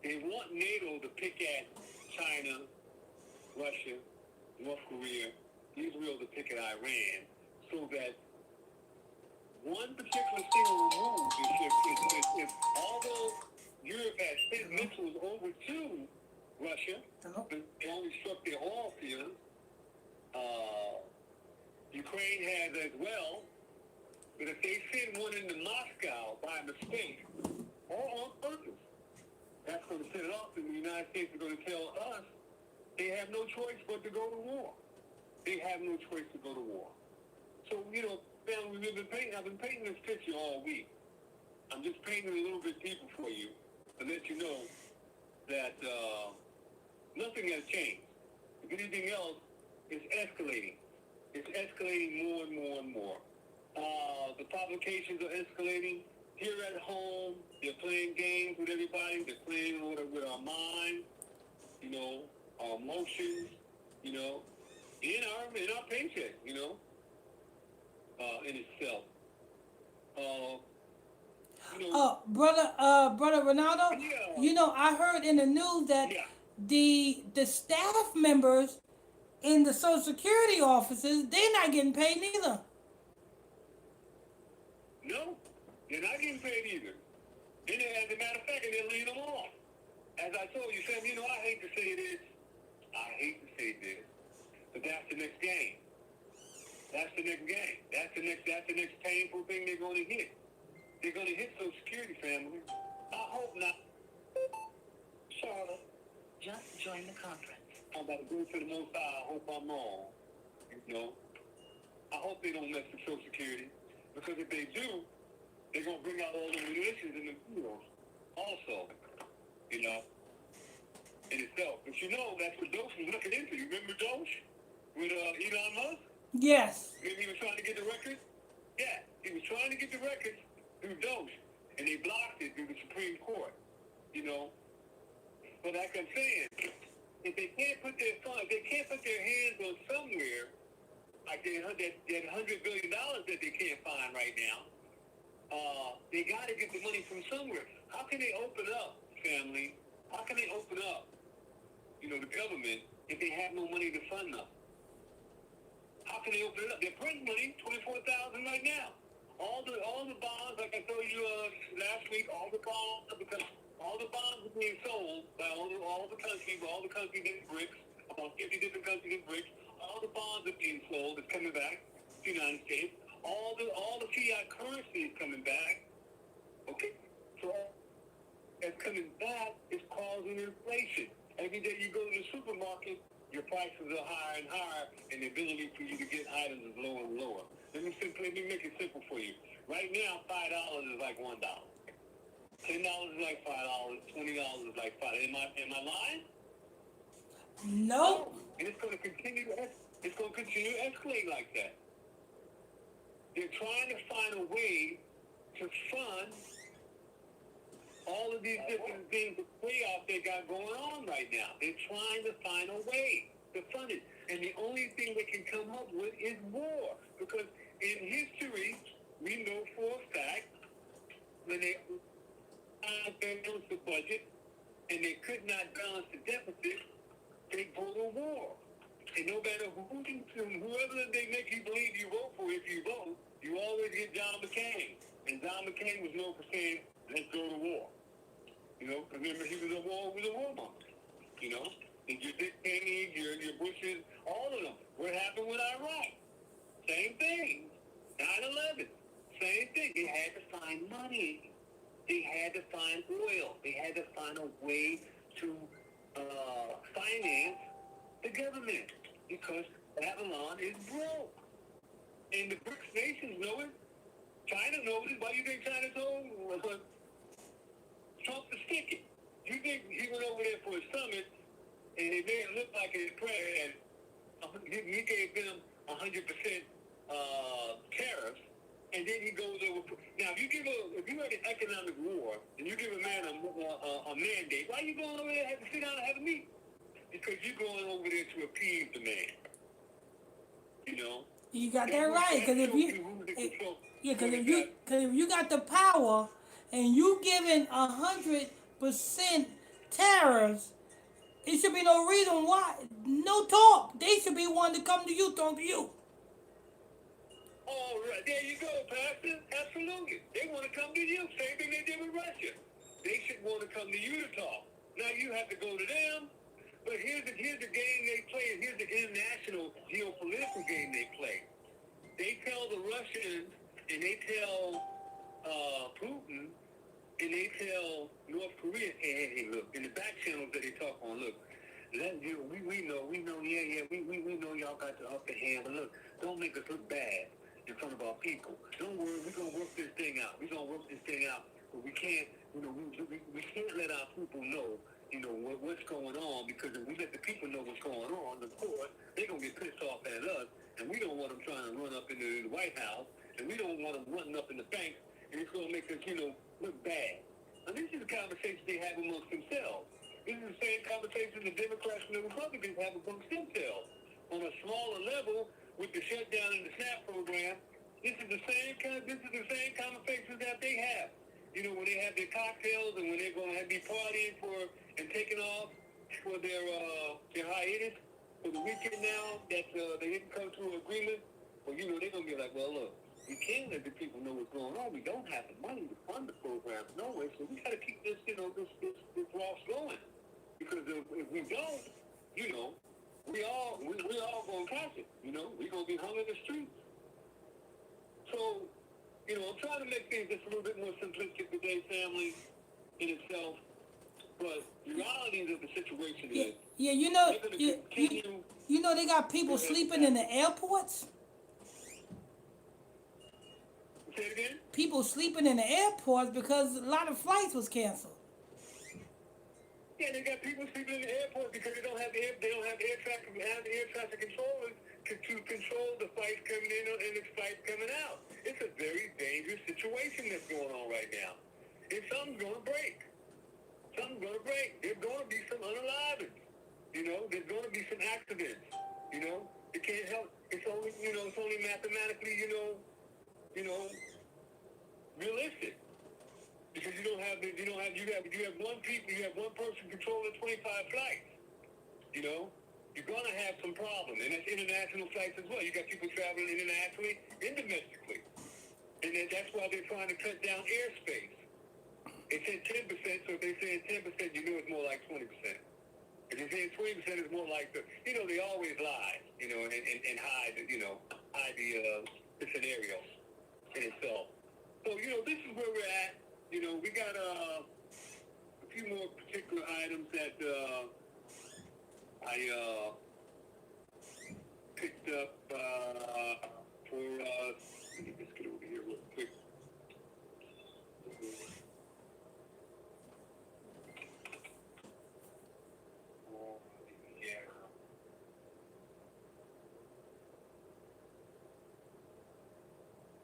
They want NATO to pick at China, Russia, North Korea, Israel to pick at Iran, so that one particular thing will move if although Europe has sent missiles over to Russia, but they only struck their oil fields. Ukraine has as well, but if they send one into Moscow by mistake or on purpose, that's going to set it off, and the United States is going to tell us they have no choice but to go to war. They have no choice to go to war. So, you know, family, I've been painting this picture all week. I'm just painting a little bit deeper for you to let you know that nothing has changed. If anything else, it's escalating. It's escalating more and more and more. The provocations are escalating. Here at home, they're playing games with everybody. They're playing with our mind, you know, our emotions, you know, in our paycheck, you know, in itself. You know, brother Ronaldo, Yeah. you know, I heard in the news that Yeah. the staff members in the Social Security offices, they're not getting paid neither. No, they're not getting paid either. And as a matter of fact, they're laying them off. As I told you, Sam, you know, I hate to say this. But that's the next game. That's the next game. That's the next painful thing they're going to hit. They're going to hit Social Security, family. I hope not. Charlotte. Just join the conference. I'm about to go to the Most High. I hope I'm wrong. You know, I hope they don't mess with Social Security, because if they do, they're gonna bring out all the munitions and the fuels also. You know, in itself. But you know, that's what Doge was looking into. You remember Doge with Elon Musk? Yes. Maybe he was trying to get the record. Yeah, he was trying to get the records through DOS, and they blocked it through the Supreme Court. You know, but like I'm saying, if they can't put their funds, they can't put their hands on somewhere like that $100 billion that they can't find right now. They got to get the money from somewhere. How can they open up, family? How can they open up, the government if they have no money to fund them? How can they open it up? They're printing money, 24,000 right now. All the bonds, like I told you last week, all the bonds are being sold by all the countries in BRICS, about 50 different countries in BRICS. All the bonds are being sold. It's coming back to the United States. All the fiat currency is coming back. Okay, so that's coming back is causing inflation. Every day you go to the supermarket, your prices are higher and higher, and the ability for you to get items is lower and lower. Let me make it simple for you. Right now, $5 is like $1. $10 is like $5. $20 is like $5. Am I lying? Nope. And it's going to continue to escalate like that. They're trying to find a way to fund all of these different things, the chaos they got going on right now. They're trying to find a way to fund it. And the only thing they can come up with is war. Because in history, we know for a fact, when they balanced the budget and they could not balance the deficit, they go to war. And no matter whoever they make you believe you vote for, if you vote, you always get John McCain. And John McCain was known for saying, let's go to war. Remember he was a warmonger. And your Dick Cheney, your Bushes, all of them. What happened with Iraq? Same thing. 9/11. Same thing. They had to find money. They had to find oil. They had to find a way to finance the government because Babylon is broke. And the BRICS nations know it. China knows it. Why do you think China told Trump to stick it? You think he went over there for a summit and it made it look like a prayer and he gave them 100% tariffs, and then he goes over. Now, if you had an economic war and you give a man a mandate, why are you going over there to sit down and have a meeting? Because you're going over there to appease the man. You got that right. Because if you got the power and you giving 100% tariffs, it should be no reason why. No talk. They should be one to come to you, talk to you. All right, there you go, Pastor. Absolutely. They want to come to you. Same thing they did with Russia. They should want to come to you to talk. Now you have to go to them. But here's the game they play, and here's the international geopolitical game they play. They tell the Russians, and they tell Putin, and they tell North Korea, hey, look, in the back channels that they talk on, look, we know, we know y'all got the upper hand, but look, don't make us look bad in front of our people. Don't worry, we're going to work this thing out. We're going to work this thing out, but we can't, we can't let our people know what's going on, because if we let the people know what's going on, of course, they're going to get pissed off at us, and we don't want them trying to run up into the White House, and we don't want them running up in the banks, and it's going to make us, look bad. And this is the conversation they have amongst themselves. This is the same conversation the Democrats and the Republicans have amongst themselves. On a smaller level, with the shutdown and the SNAP program, this is the same conversations that they have. When they have their cocktails and when they're going to be partying and taking off for their hiatus for the weekend now that they didn't come to an agreement. Well, they're going to be like, well, look, we can't let the people know what's going on. We don't have the money to fund the programs, no way. So we got to keep this, this Ross going. Because if we don't, we all going to catch it. We're going to be hung in the streets. So, I'm trying to make things just a little bit more simplistic today, family, in itself. But the realities of the situation is, they got people sleeping in the airports. Say it again? People sleeping in the airports because a lot of flights was canceled. Yeah, they got people sleeping in the airport because they don't have air traffic controllers to control the fights coming in and the fights coming out. It's a very dangerous situation that's going on right now. And something's going to break. Something's going to break. There's going to be some unalivings. You know, there's going to be some accidents. You know, you can't help. It's only, you know, it's only mathematically, you know, realistic. Because you have one person controlling 25 flights. You know, you're going to have some problems, and that's international flights as well. You got people traveling internationally and domestically, and that's why they're trying to cut down airspace. They said 10%, so if they say 10%, you know it's more like 20%. If they say 20%, it's more like they always lie, and hide the scenario in itself. So, this is where we're at. We got a few more particular items that I picked up for us. Let me just get over here real quick.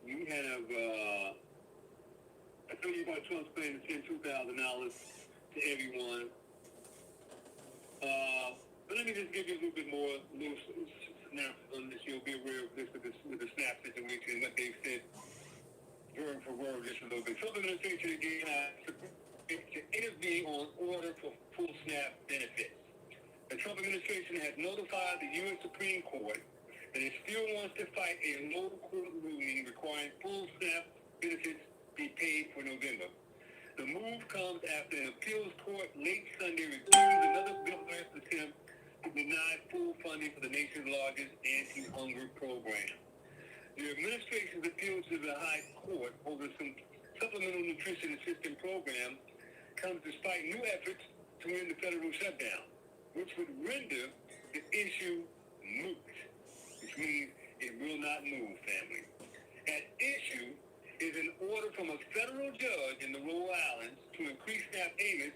We have, I told you about Trump's plan to send $2,000 to everyone. But let me just give you a little bit more, little synopsis on this. You'll be aware of this with the SNAP situation and what they've said word for word just a little bit. Trump administration again to intervene on order for full SNAP benefits. The Trump administration has notified the U.S. Supreme Court that it still wants to fight a lower court ruling requiring full SNAP benefits be paid for November. The move comes after an appeals court late Sunday refused another governor's attempt to deny full funding for the nation's largest anti-hunger program. The administration's appeal to the High Court over some supplemental nutrition assistance program comes despite new efforts to end the federal shutdown, which would render the issue moot, which means it will not move, family. At issue is an order from a federal judge in the Rhode Islands to increase SNAP payments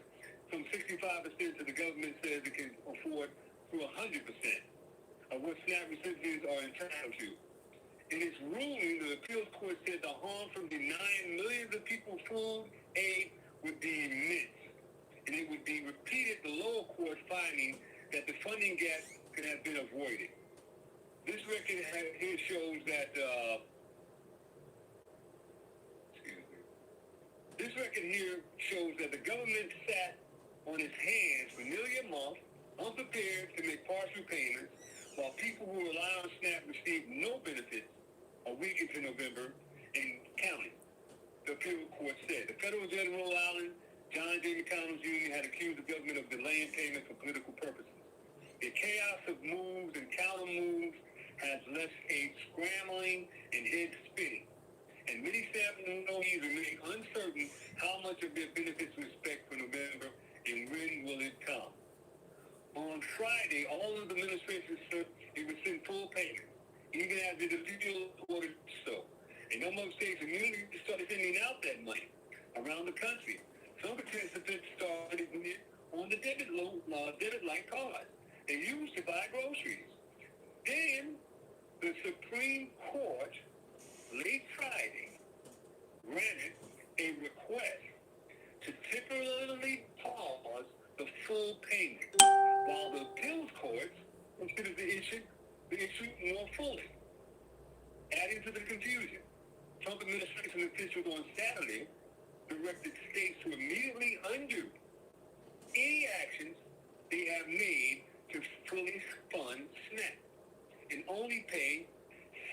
from 65% to the government says it can afford to 100% of what SNAP recipients are entitled to. In its ruling, the appeals court said the harm from denying millions of people food aid would be immense, and it would be repeated the lower court finding that the funding gap could have been avoided. This record here shows that This record here shows that the government sat on its hands for nearly a month, unprepared to make partial payments, while people who rely on SNAP received no benefits a week into November and counting, the appeal court said. The federal judge in Rhode Island, John J. McConnell Jr., had accused the government of delaying payments for political purposes. The chaos of moves and counter moves has left states scrambling and heads spinning. And many SNAP employees remain uncertain how much of their benefits we expect for November and when will it come. On Friday, all of the administration said it would send full payment, even as the appeal ordered so. And no more states immediately started sending out that money around the country. Some participants started it on the debit-like cards they used to buy groceries. Then the Supreme Court late Friday granted a request to temporarily pause the full payment while the appeals courts considered the issue more fully, adding to the confusion. Trump administration officials on Saturday directed states to immediately undo any actions they have made to fully fund SNAP and only pay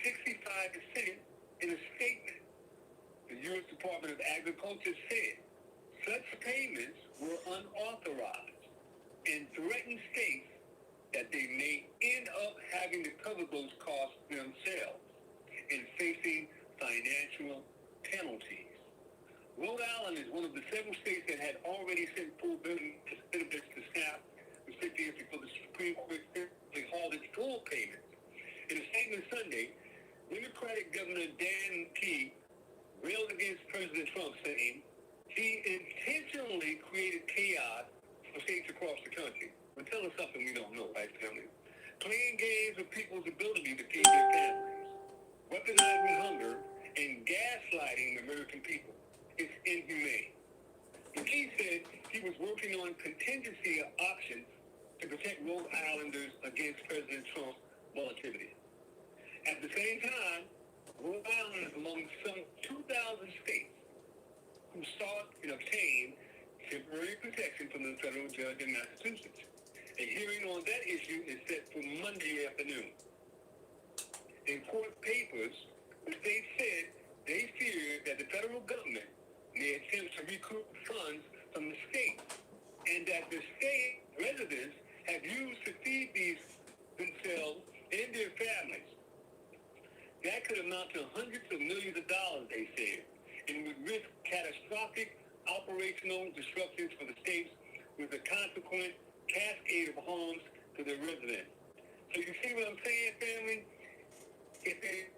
65% in a statement. The U.S. Department of Agriculture said such payments were unauthorized and threatened states that they may end up having to cover those costs themselves and facing financial penalties. Rhode Island is one of the several states that had already sent full benefits to SNAP recipients before the Supreme Court halted full payments. In a statement Sunday, Democratic Governor Dan P. railed against President Trump, saying he intentionally created chaos for states across the country. But tell us something we don't know, right, family? playing games with people's ability to feed their families, weaponizing hunger, and gaslighting the American people. It's inhumane. McKee said he was working on contingency options to protect Rhode Islanders against President Trump's volatility. At the same time, Rhode Island is among some 2,000 states who sought and obtained temporary protection from the federal judge in Massachusetts. A hearing on that issue is set for Monday afternoon. In court papers, the state said they feared that the federal government may attempt to recoup funds from the state, and that the state residents have used to feed themselves and their families. That could amount to hundreds of millions of dollars, they said, and would risk catastrophic operational disruptions for the states with a consequent cascade of harms to their residents. So you see what I'm saying, family? If the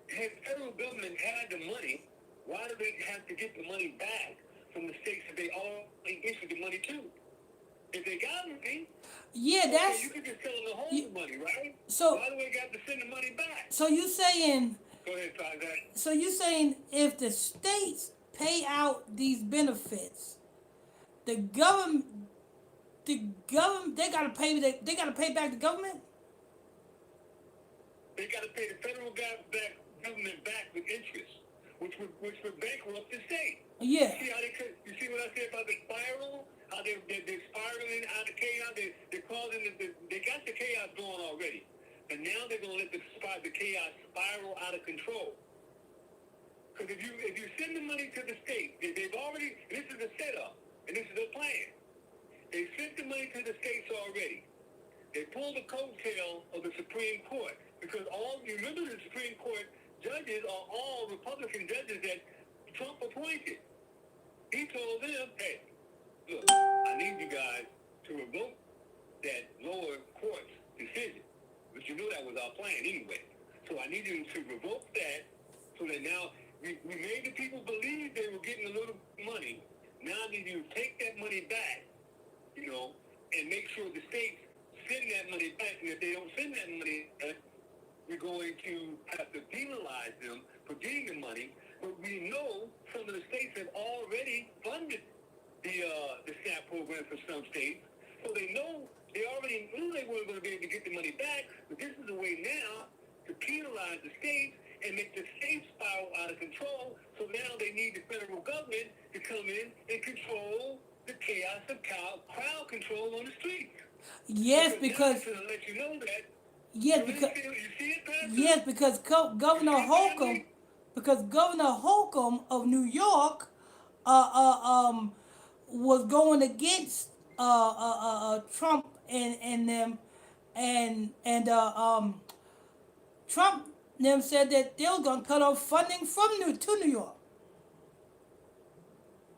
federal government had the money, why do they have to get the money back from the states that they already issued the money to? If they got money, Yeah, that's you could just tell them to hold the money, right? so. Why do they got to send the money back? So you saying? Go ahead, Isaac. So you saying if the states pay out these benefits, the government, they gotta pay back the government? They got to pay the federal government back with interest, which would bankrupt the state. Yeah. You see what I said about the spiral? How they're spiraling out of chaos. They're causing they got the chaos going already, and now they're gonna let the chaos spiral out of control. Because if you send the money to the state, they've already. This is a setup, and this is a plan. They sent the money to the states already. They pulled the coattail of the Supreme Court because you remember the Supreme Court judges are all Republican judges that Trump appointed. He told them, hey, look, I need you guys to revoke that lower court's decision. But you know that was our plan anyway. So I need you to revoke that so that now we made the people believe they were getting a little money. Now I need you to take that money back, and make sure the states send that money back. And if they don't send that money back, we're going to have to penalize them for getting the money. But we know some of the states have already funded the SNAP program for some states. So they already knew they weren't going to be able to get the money back. But this is a way now to penalize the states and make the states spiral out of control. So now they need the federal government to come in and control the chaos of crowd control on the streets. Yes, because to let you know that. yes, because You see it, Pastor? yes, because Governor Holcomb of New York, was going against Trump and them, and Trump them said that they were going to cut off funding to New York.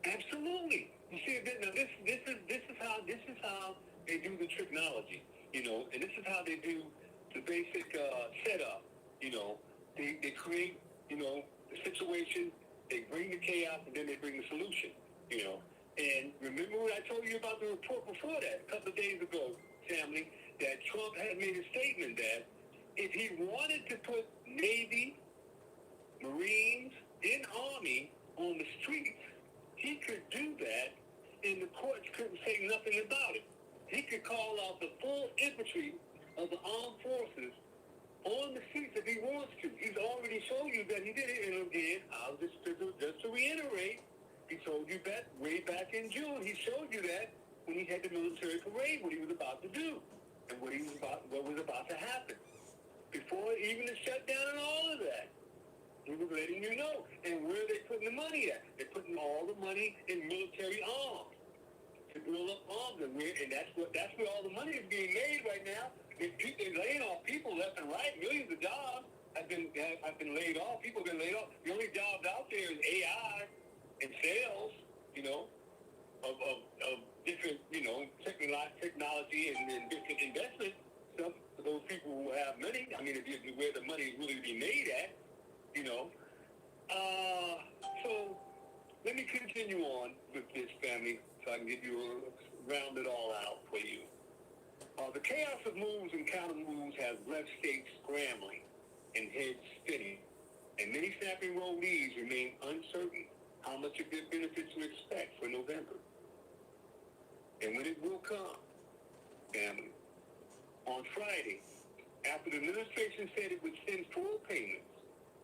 Absolutely. You see, now this is how they do the technology, and this is how they do the basic setup. They create, the situation, they bring the chaos, and then they bring the solution. And remember what I told you about the report before that, a couple of days ago, family, that Trump had made a statement that if he wanted to put Navy, Marines, and Army on the streets, he could do that, and the courts couldn't say nothing about it. He could call out the full infantry of the armed forces on the streets if he wants to. He's already shown you that he did it. And again, just to reiterate, he told you that way back in June. He showed you that when he had the military parade, what he was about to do, and what was about to happen. Before even the shutdown and all of that. He was letting you know. And where are they putting the money at? They're putting all the money in military arms to build up arms. And that's where all the money is being made right now. They're laying off people left and right. Millions of jobs have been laid off. People have been laid off. The only jobs out there is AI and sales, of different, technology and different investment stuff for those people who have money. I mean, where the money is really be made at. So let me continue on with this, family, so I can round it all out for you. The chaos of moves and counter moves has left states scrambling and heads spinning, and many snap enrollees remain uncertain how much of their benefits to expect for November. And when it will come, family, on Friday, after the administration said it would send full payments,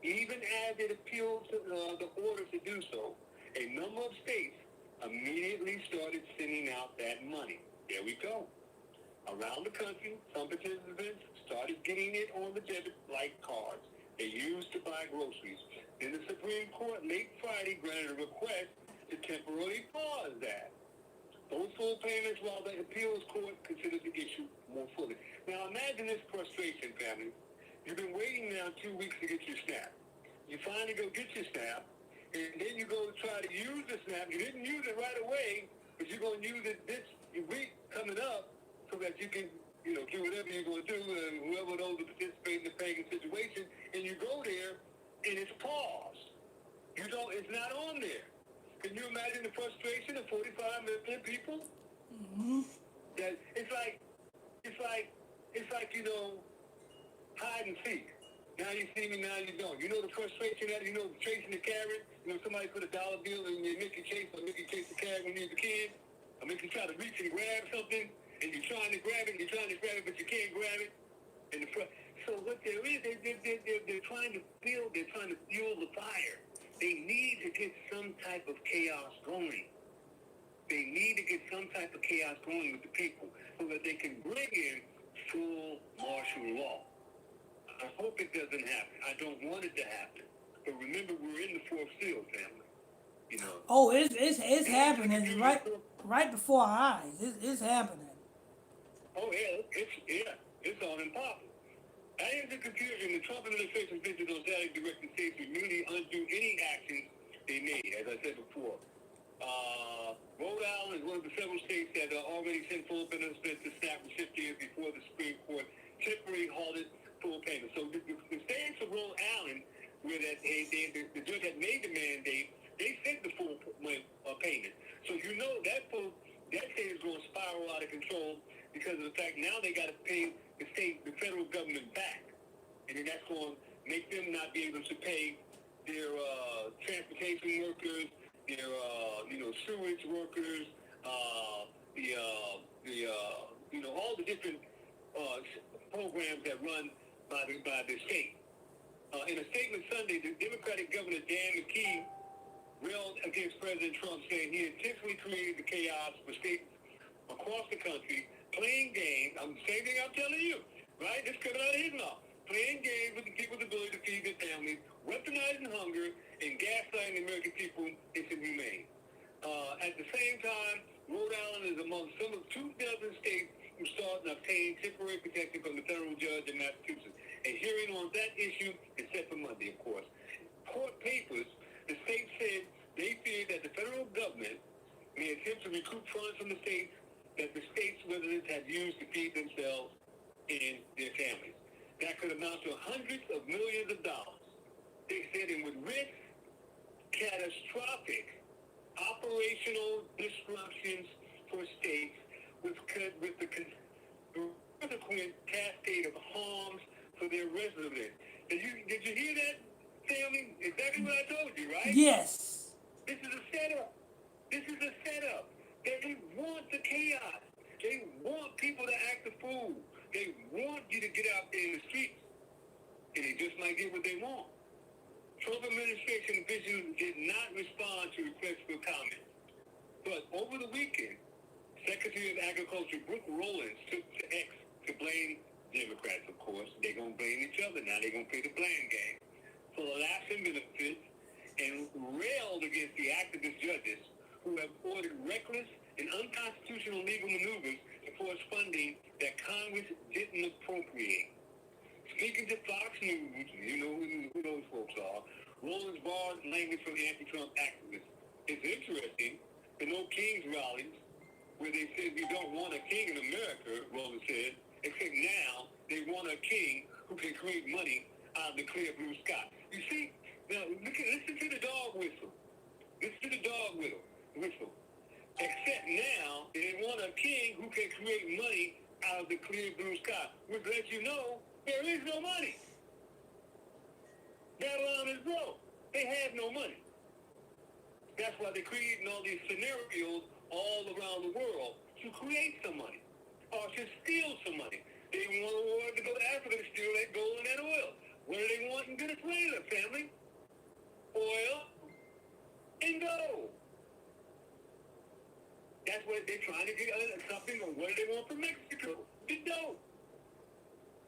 even as it appealed to the order to do so, a number of states immediately started sending out that money. There we go. Around the country, some participants started getting it on the debit-like cards they used to buy groceries. Then the Supreme Court late Friday granted a request to temporarily pause that. Those full payments while the appeals court considers the issue more fully. Now imagine this frustration, family. You've been waiting now 2 weeks to get your SNAP. You finally go get your SNAP, and then you go try to use the SNAP. You didn't use it right away, but you're going to use it this week coming up so that you can, do whatever you're going to do, and whoever knows to participate in the paying situation, and you go there, and it's paused. It's not on there. Can you imagine the frustration of 45 million people? Mm-hmm. That it's like hide and seek. Now you see me, now you don't. You know the frustration that chasing the carrot. Somebody put $1 bill in your Mickey Chase or Mickey Chase the carrot when you was a kid. Or make you try to reach and grab something, and you're trying to grab it, but you can't grab it. And so what there is, they're trying to build, they're trying to fuel the fire. They need to get some type of chaos going. They need to get some type of chaos going with the people so that they can bring in full martial law. I hope it doesn't happen. I don't want it to happen. But remember, we're in the fourth seal, family. Oh, it's happening right before our eyes. It's happening. Oh it's on and popping. Adding to confusion, the Trump administration's visit on Saturday directed states to immediately undo any actions they made, as I said before. Rhode Island is one of the several states that already sent full benefits to SNAP recipients before the Supreme Court temporarily halted full payments. So the states of Rhode Island, where the judge had made the mandate, they sent the full payment. So that state is going to spiral out of control because of the fact now they got to pay the federal government back. And then that's going to make them not be able to pay their transportation workers, their sewage workers, all the different programs that run by the state. In a statement Sunday, the Democratic Governor Dan McKee railed against President Trump, saying he intentionally created the chaos for states across the country, playing games. The same thing I'm telling you, right? It's coming out of his mouth. Playing games with the people's ability to feed their families, weaponizing hunger, and gaslighting the American people into humane. At the same time, Rhode Island is among some of 24 states who sought and obtained temporary protection from the federal judge in Massachusetts. A hearing on that issue is set for Monday, of course. Court papers, the state said they feared that the federal government may attempt to recoup funds from the states that the states' residents have used to feed themselves and their families. That could amount to hundreds of millions of dollars. They said it would risk catastrophic operational disruptions for states with the consequent cascade of harms for their residents. Did you hear that, family? Exactly what I told you, right? Yes. This is a setup. They want the chaos. They want people to act a fool. They want you to get out there in the streets. And they just might get what they want. Trump administration officials did not respond to requests for comment. But over the weekend, Secretary of Agriculture Brooke Rollins took to X to blame Democrats, of course. They're going to blame each other now. They're going to play the blame game for lapsing benefits and railed against the activist judges who have ordered reckless and unconstitutional legal maneuvers to force funding that Congress didn't appropriate. Speaking to Fox News, you know who those folks are, Rollins borrowed language from anti-Trump activists. It's interesting, the No Kings rallies, where they said we don't want a king in America, Rollins said, except now they want a king who can create money out of the clear blue sky. You see, now listen to the dog whistle. Listen to the dog whistle. Except now they want a king who can create money out of the clear blue sky, which lets you know there is no money. Babylon is broke. They have no money. That's why they're creating all these scenarios all around the world to create some money or to steal some money. They want to go to Africa to steal that gold and that oil. What do they want in Venezuela, family? Oil and gold. That's what they're trying to get something. Or what do they want from Mexico? The dope.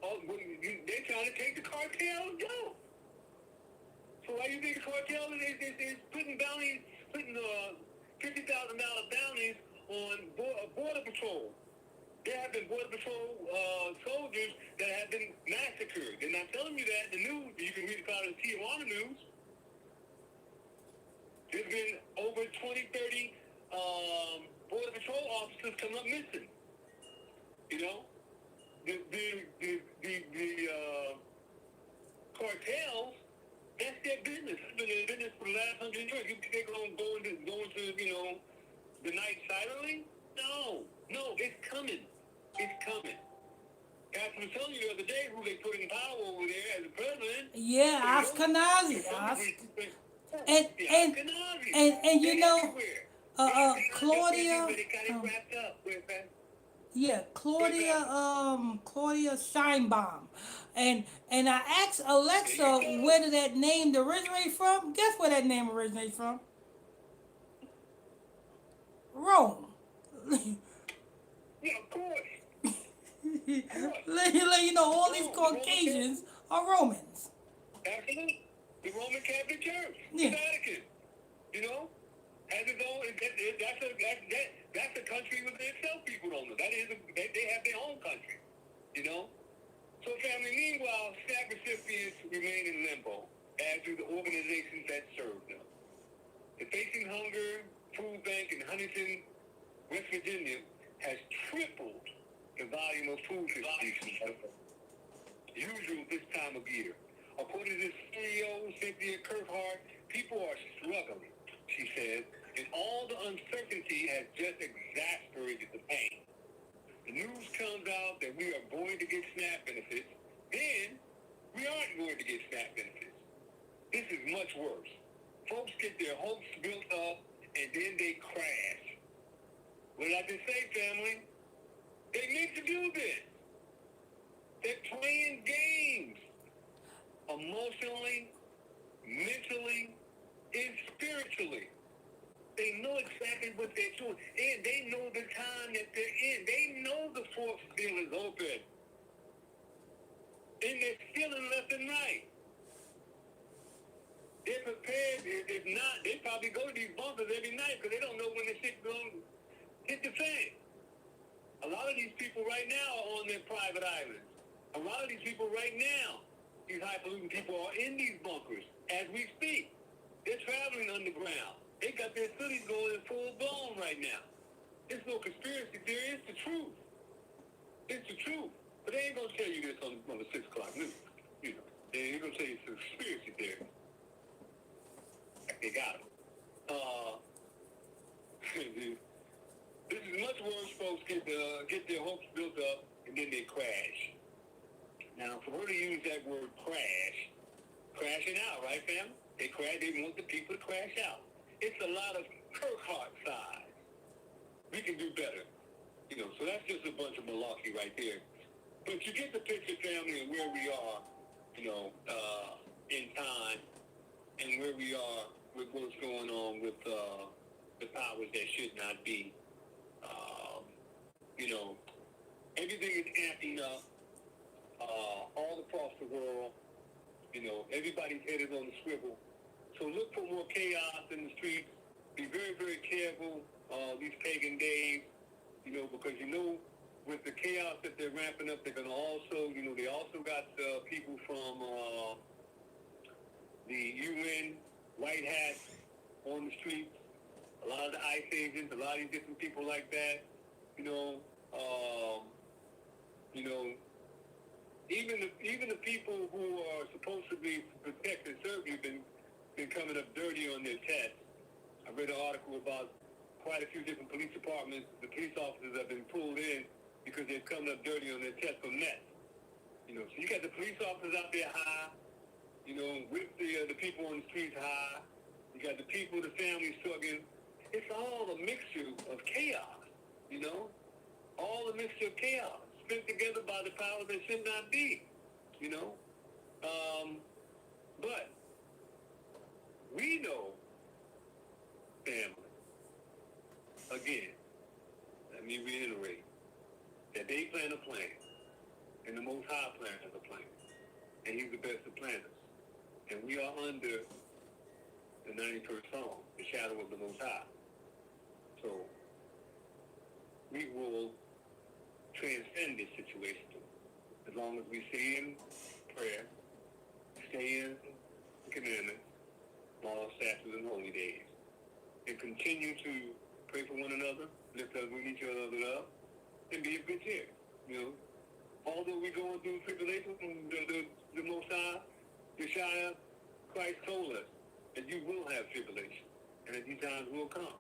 Oh, they're trying to take the cartel dope. So why do you think the cartel is putting bounties, putting $50,000 bounties on border patrol? There have been border patrol soldiers that have been massacred. They're not telling you that in the news. You can read about it in the Tijuana news. There's been over 20, 30 border patrol officers come up missing. You know, the cartels. That's their business. It's been their business for the last 100 years. You think they're going to go into, you know, the night silently? No, it's coming. It's coming. As I was telling you the other day, who they put in power over there as the president. Yeah, Ashkenazi. And you know, Claudia. Yeah, Claudia Scheinbaum. And I asked Alexa where did that name originate from? Guess where that name originates from? Rome. Yeah, of course. Let you know all these Caucasians are Romans. Absolutely. The Roman Catholic Church. Yeah. The Vatican. You know? Has its own, that's a country within itself, people don't know. That is, they have their own country. You know? So, family, meanwhile, SNAP recipients remain in limbo, as do the organizations that serve them. The Facing Hunger Food Bank in Huntington, West Virginia, has tripled the volume of food distribution, usual this time of year. According to the CEO, Cynthia Kirkhart, people are struggling, she said, and all the uncertainty has just exasperated the pain. The news comes out that we are going to get SNAP benefits, then we aren't going to get SNAP benefits. This is much worse. Folks get their hopes built up, and then they crash. What did I just say, family? They meant to do this. They're playing games. Emotionally, mentally, and spiritually. They know exactly what they're doing. And they know the time that they're in. They know the fourth seal is open. And they're stealing left and right. They're prepared. If not, they probably go to these bunkers every night because they don't know when the shit's going to hit the fan. A lot of these people right now are on their private islands. A lot of these people right now, these highfalutin people are in these bunkers as we speak. They're traveling underground. They got their cities going in full blown right now. It's no conspiracy theory. It's the truth. It's the truth. But they ain't going to tell you this on the 6 o'clock news. You know, they ain't going to tell you it's a conspiracy theory. Like they got them. This is much worse. Folks get their hopes built up and then they crash. Now, for her to use that word crash, crashing out, right, fam? They crash. They want the people to crash out. It's a lot of Kirkhart size. We can do better. You know, so that's just a bunch of malarkey right there. But you get the picture, family, of where we are, you know, in time and where we are with what's going on with the powers that should not be. You know, everything is amping up all across the world. You know, everybody's head is on the swivel. So look for more chaos in the streets. Be very, very careful these pagan days, you know, because, you know, with the chaos that they're ramping up, they're going to also, you know, they also got people from the UN, white hats on the streets, a lot of the ICE agents, a lot of these different people like that, you know, even the people who are supposed to be protect and serve you been coming up dirty on their tests. I read an article about quite a few different police departments. The police officers have been pulled in because they're coming up dirty on their test for meth. You know, so you got the police officers out there high, you know, with the people on the streets high. You got the people, the families struggling. It's all a mixture of chaos, you know? All a mixture of chaos, spent together by the powers that should not be, you know? But we know, family, again, let me reiterate, that they plan a plan, and the Most High plans a plan, and He's the best of planners. And we are under the 91st Psalm, the shadow of the Most High. So we will transcend this situation as long as we stay in prayer, stay in the commandments, laws, statutes, and holy days, and continue to pray for one another, lift up each other up, and be of good cheer. You know, although we're going through tribulation, the Most High, Yeshua, Christ told us that you will have tribulation, and that these times will come.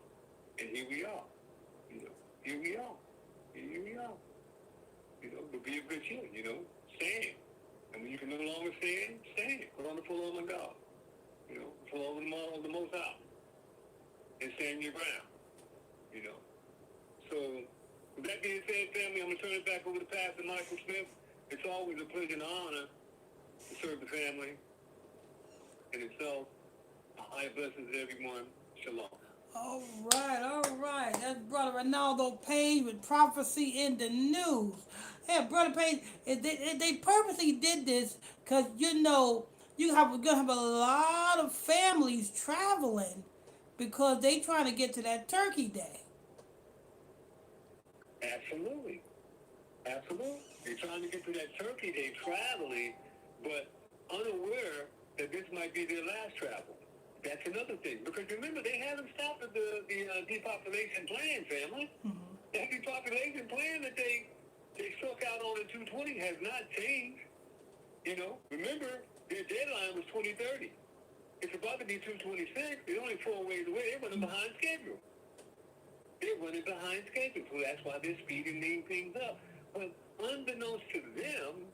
And here we are. You know, here we are. Here we are. You know, but be of good cheer, you know, stand. And when you can no longer stand. Put on the full armor of God. You know, full armor of the Most High. And stand your ground. You know. So, with that being said, family, I'm going to turn it back over to Pastor Michael Smith. It's always a pleasure and honor to serve the family and itself. High blessings to everyone. Shalom. All right. That's Brother Ronaldo Page with Prophecy in the News. Hey, Brother Page, they purposely did this because, you know, you're going to have a lot of families traveling because they trying to get to that Turkey Day. Absolutely. Absolutely. They're trying to get to that Turkey Day traveling, but unaware that this might be their last travel. That's another thing. Because remember, they haven't stopped the depopulation plan, family. Mm-hmm. That depopulation plan that they struck out on in 220 has not changed. You know, remember, their deadline was 2030. It's about to be 226. They're only 4 ways away. They're running behind schedule. So that's why they're speeding these things up. But unbeknownst to them,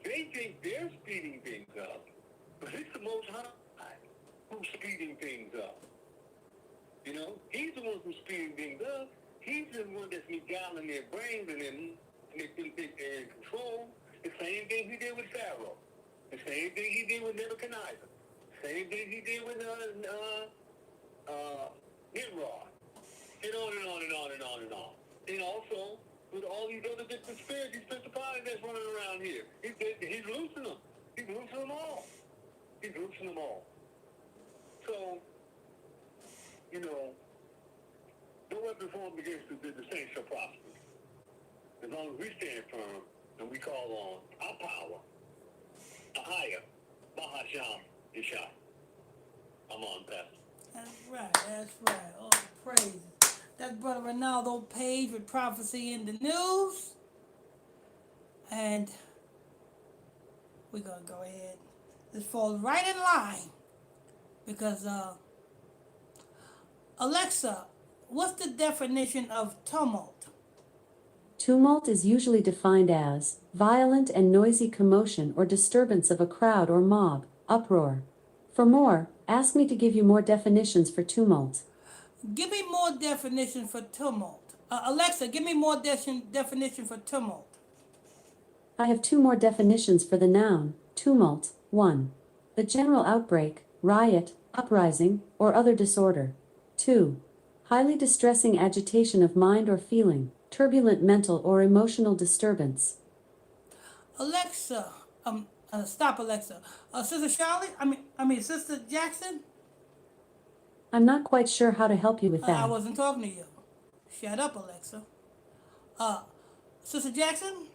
they think they're speeding things up. But it's the Most High who's speeding things up. You know, He's the one who's speeding things up. He's the one that's beguiling their brains and make them think they're in control. The same thing He did with Pharaoh. The same thing He did with Nebuchadnezzar. The same thing He did with Nimrod. And on and on and on and on and on. And also with all these other different spirits, these principalities that's running around here. He's loosening them. He's loosening them all. He's loosening them all. So, you know, no weapon formed against the saints shall prosper. As long as we stand firm and we call on our power, a higher, Bahasham Yeshua. I'm on, Pastor. That's right. All praises. That's Brother Ronaldo Page with Prophecy in the News. And we're going to go ahead. This falls right in line. Because, Alexa, what's the definition of tumult? Tumult is usually defined as violent and noisy commotion or disturbance of a crowd or mob, uproar. For more, ask me to give you more definitions for tumult. Give me more definition for tumult. Alexa, give me more definition for tumult. I have 2 more definitions for the noun, tumult. 1. The general outbreak, riot, uprising, or other disorder. 2. Highly distressing agitation of mind or feeling, turbulent mental or emotional disturbance. Alexa, stop Alexa. Sister Charlotte, Sister Jackson? I'm not quite sure how to help you with that. I wasn't talking to you. Shut up, Alexa. Sister Jackson?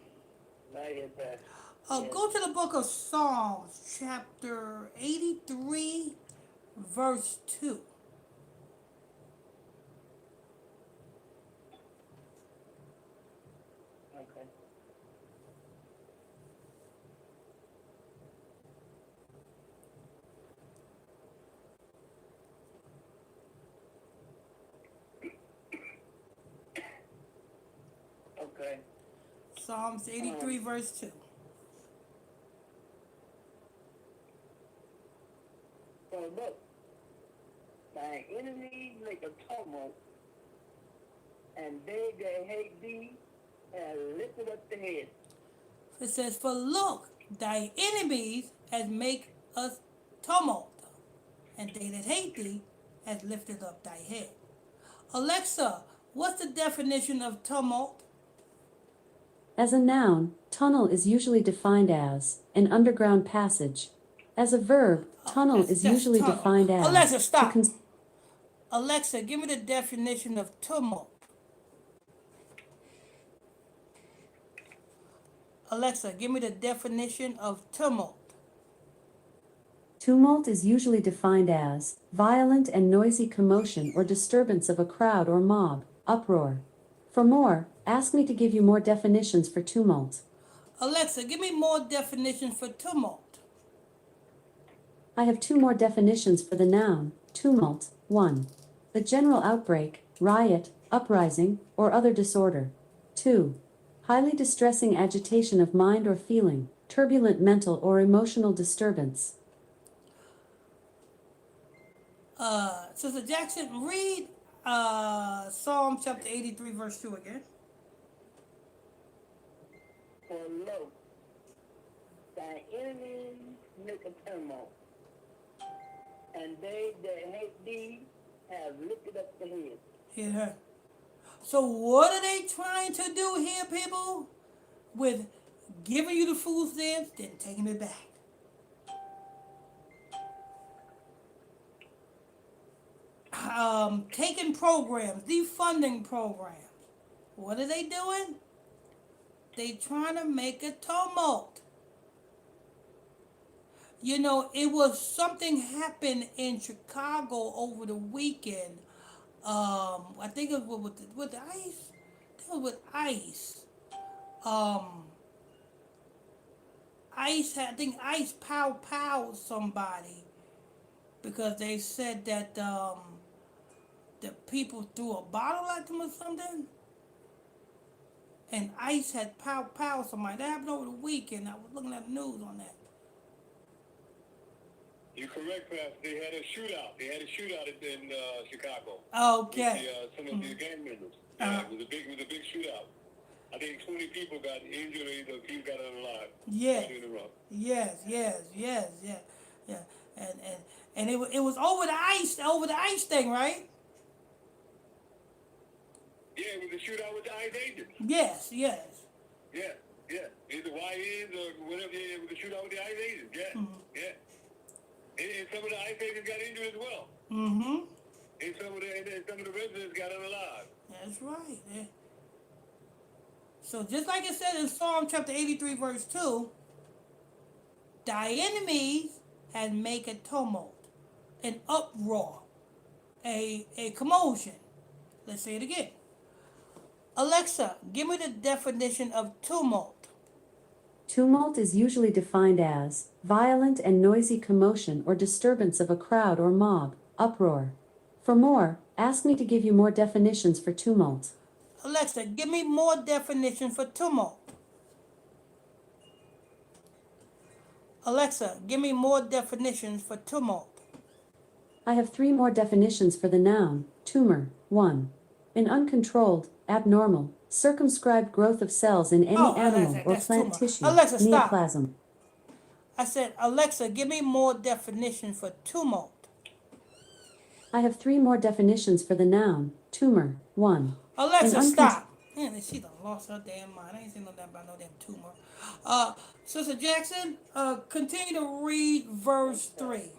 Not yet, Pastor. Go to the book of Psalms, chapter 83, verse 2. Okay. Okay. Psalms 83, verse 2. So look, thy enemies make a tumult, and they that hate thee have lifted up the head. It says, for look, thy enemies has make us tumult, and they that hate thee has lifted up thy head. Alexa, what's the definition of tumult? As a noun, tunnel is usually defined as an underground passage. As a verb, tunnel is usually tunnel. defined as Alexa, stop. to Alexa, give me the definition of tumult. Alexa, give me the definition of tumult. Tumult is usually defined as violent and noisy commotion or disturbance of a crowd or mob, uproar. For more, ask me to give you more definitions for tumult. Alexa, give me more definitions for tumult. I have 2 more definitions for the noun, tumult. 1. The general outbreak, riot, uprising, or other disorder. 2. Highly distressing agitation of mind or feeling, turbulent mental or emotional disturbance. Sister Jackson, read Psalm chapter 83, verse 2 again. For lo, thy enemies make a tumult, and they that hate thee have lifted up the head. Hear her. So what are they trying to do here, people? With giving you the food stamps, then taking it back. Taking programs, defunding programs. What are they doing? They trying to make a tumult. You know, it was something happened in Chicago over the weekend. I think it was with the ICE. I think it was with ICE. I think ICE pow somebody because they said that the people threw a bottle at them or something. And ICE had pow somebody. That happened over the weekend. I was looking at the news on that. You're correct, Pastor. They had a shootout. They had a shootout in Chicago. Okay. With some of the gang members. Yeah, it was a big shootout. I think 20 people got injured, or a few got unalive. Yes. Yeah. And it was over the ice thing, right? Yeah, it was a shootout with the ICE agents. Yes. Yeah. Either YNs or whatever. Yeah, it was a shootout with the ICE agents. Yeah. Yeah. And some of the ICE agents got injured as well. Mm-hmm. And some of the residents got unalive. That's right. Yeah. So just like it said in Psalm chapter 83, verse 2, thy enemies had make a tumult, an uproar, a commotion. Let's say it again. Alexa, give me the definition of tumult. Tumult is usually defined as violent and noisy commotion or disturbance of a crowd or mob, uproar. For more, ask me to give you more definitions for tumult. Alexa, give me more definition for tumult. Alexa, give me more definitions for tumult. I have 3 more definitions for the noun, tumor. 1. An uncontrolled, abnormal, circumscribed growth of cells in any animal or plant tumor. tissue, Alexa, stop. neoplasm. I said, Alexa, give me more definitions for tumult. I have 3 more definitions for the noun, tumor. 1. Alexa, stop. Man, she done lost her damn mind. I ain't seen no damn about no damn tumor. Sister Jackson, continue to read verse 3.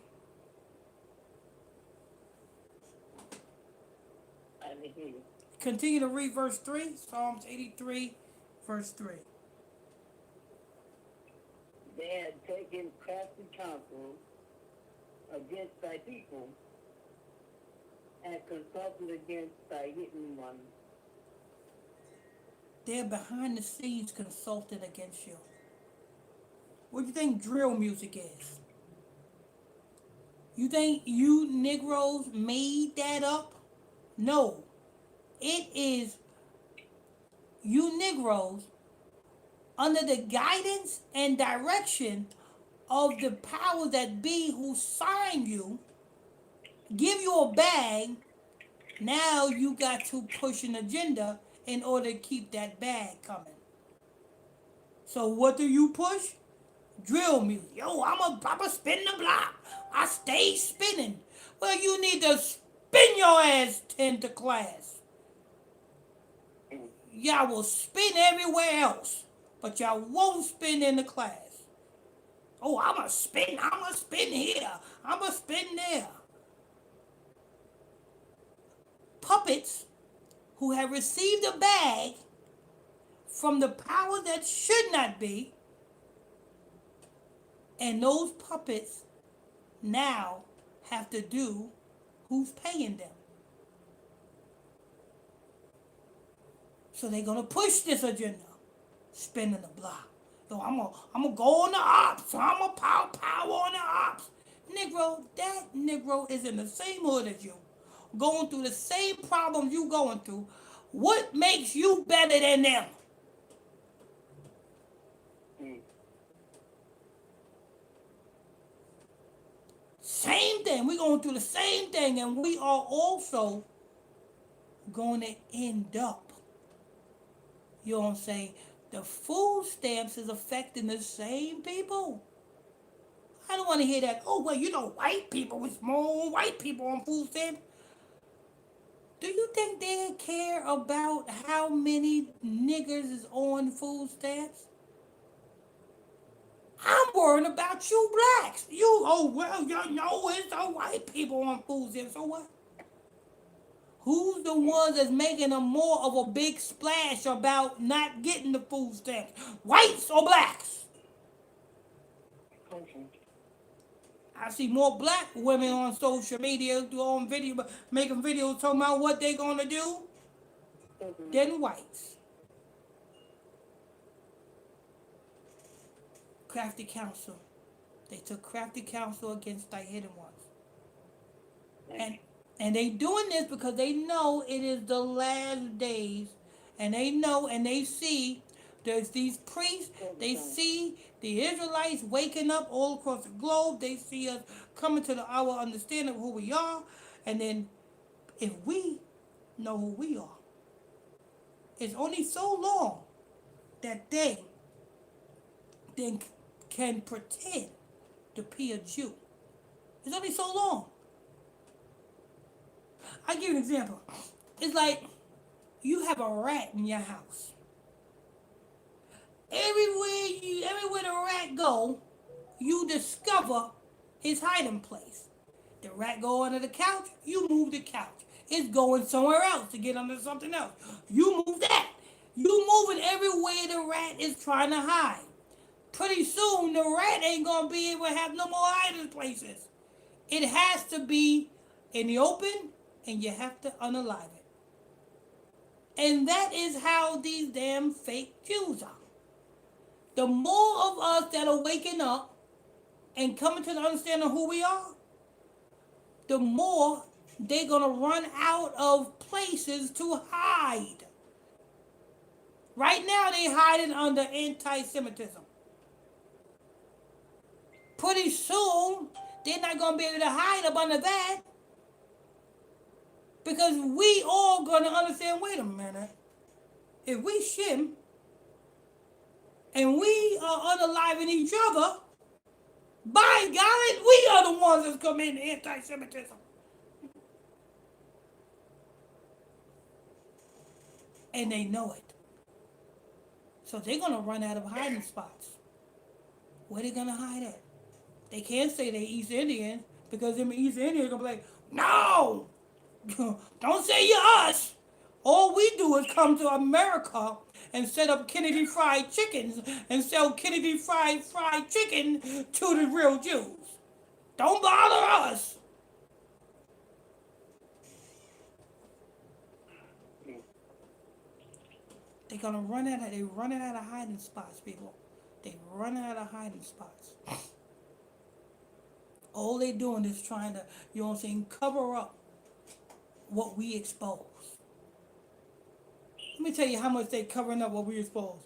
Continue to read verse 3. Psalms 83, verse 3. They had taken crafty counsel against thy people, and consulted against thy hidden ones. They're behind the scenes consulting against you. What do you think drill music is? You think you Negroes made that up? No. It is you Negroes under the guidance and direction of the powers that be who sign you, give you a bag. Now you got to push an agenda in order to keep that bag coming. So what do you push? Drill music. Yo, I'm a spin the block. I stay spinning. Well, you need to spin your ass into class. Y'all will spin everywhere else, but y'all won't spin in the class. Oh, I'm a spin here. I'm a spin there. Puppets who have received a bag from the power that should not be, and those puppets now have to do who's paying them. So they're gonna push this agenda, spinning the block. So I'm gonna go on the ops. So I'm gonna power on the ops. Negro, that Negro is in the same hood as you, going through the same problems you going through. What makes you better than them? Same thing. We're going through the same thing, and we are also going to end up, you know what I'm saying? The food stamps is affecting the same people. I don't want to hear that. Oh, well, you know, white people, it's more white people on food stamps. Do you think they care about how many niggers is on food stamps? I'm worried about you blacks. Oh, well, you know it's the white people on food stamps. So what? Who's the ones that's making a more of a big splash about not getting the food stamps? Whites or blacks? I see more black women on social media doing making videos talking about what they're gonna do than whites. Crafty Council. They took Crafty Council against the hidden ones. And they doing this because they know it is the last days. And they know and they see there's these priests. They see the Israelites waking up all across the globe. They see us coming to our understanding of who we are. And then if we know who we are, it's only so long that they then can pretend to be a Jew. It's only so long. I'll give you an example. It's like you have a rat in your house. Everywhere the rat go, you discover his hiding place. The rat go under the couch, you move the couch. It's going somewhere else to get under something else. You move that. You moving everywhere the rat is trying to hide. Pretty soon the rat ain't gonna be able to have no more hiding places. It has to be in the open, and you have to unalive it. And that is how these damn fake Jews are. The more of us that are waking up and coming to the understanding of who we are, the more they're going to run out of places to hide. Right now, they're hiding under anti-Semitism. Pretty soon, they're not going to be able to hide up under that. Because we all going to understand, wait a minute, if we shim and we are unaliving each other, by golly, we are the ones that's committing anti-Semitism. And they know it. So they're going to run out of hiding spots. Where they going to hide at? They can't say they're East Indians because them East Indians going to be like, no! Don't say you're us. All we do is come to America and set up Kennedy Fried Chickens and sell Kennedy Fried Chicken to the real Jews. Don't bother us. They're gonna running out of hiding spots, people. They running out of hiding spots. All they doing is trying to, you know what I'm saying, cover up what we expose. Let me tell you how much they covering up what we expose.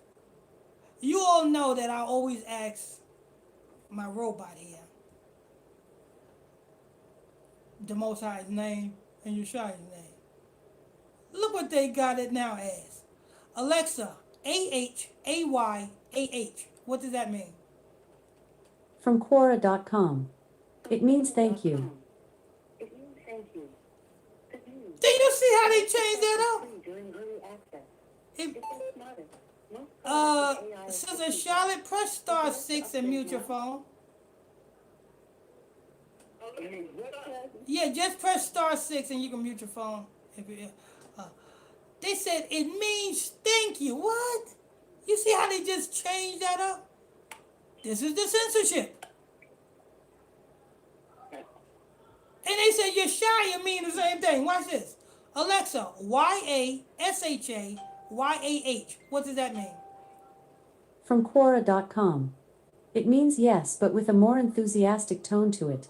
You all know that I always ask my robot here, the Most High's name and Yeshua's name. Look what they got it now as. Alexa, AHAYAH. What does that mean? From Quora.com. It means thank you. It means thank you. Good news. Do you see how they changed that up? During early access. It, It's so smarter. Most AI Sister Charlotte, press *6 and mute your phone. You mean what, cousin? Yeah, just press *6 and you can mute your phone. If you, they said it means thank you. What? You see how they just changed that up? This is the censorship. And they said Yeshaya mean the same thing. Watch this. Alexa, YASHAYAH. What does that mean? From Quora.com. It means yes, but with a more enthusiastic tone to it.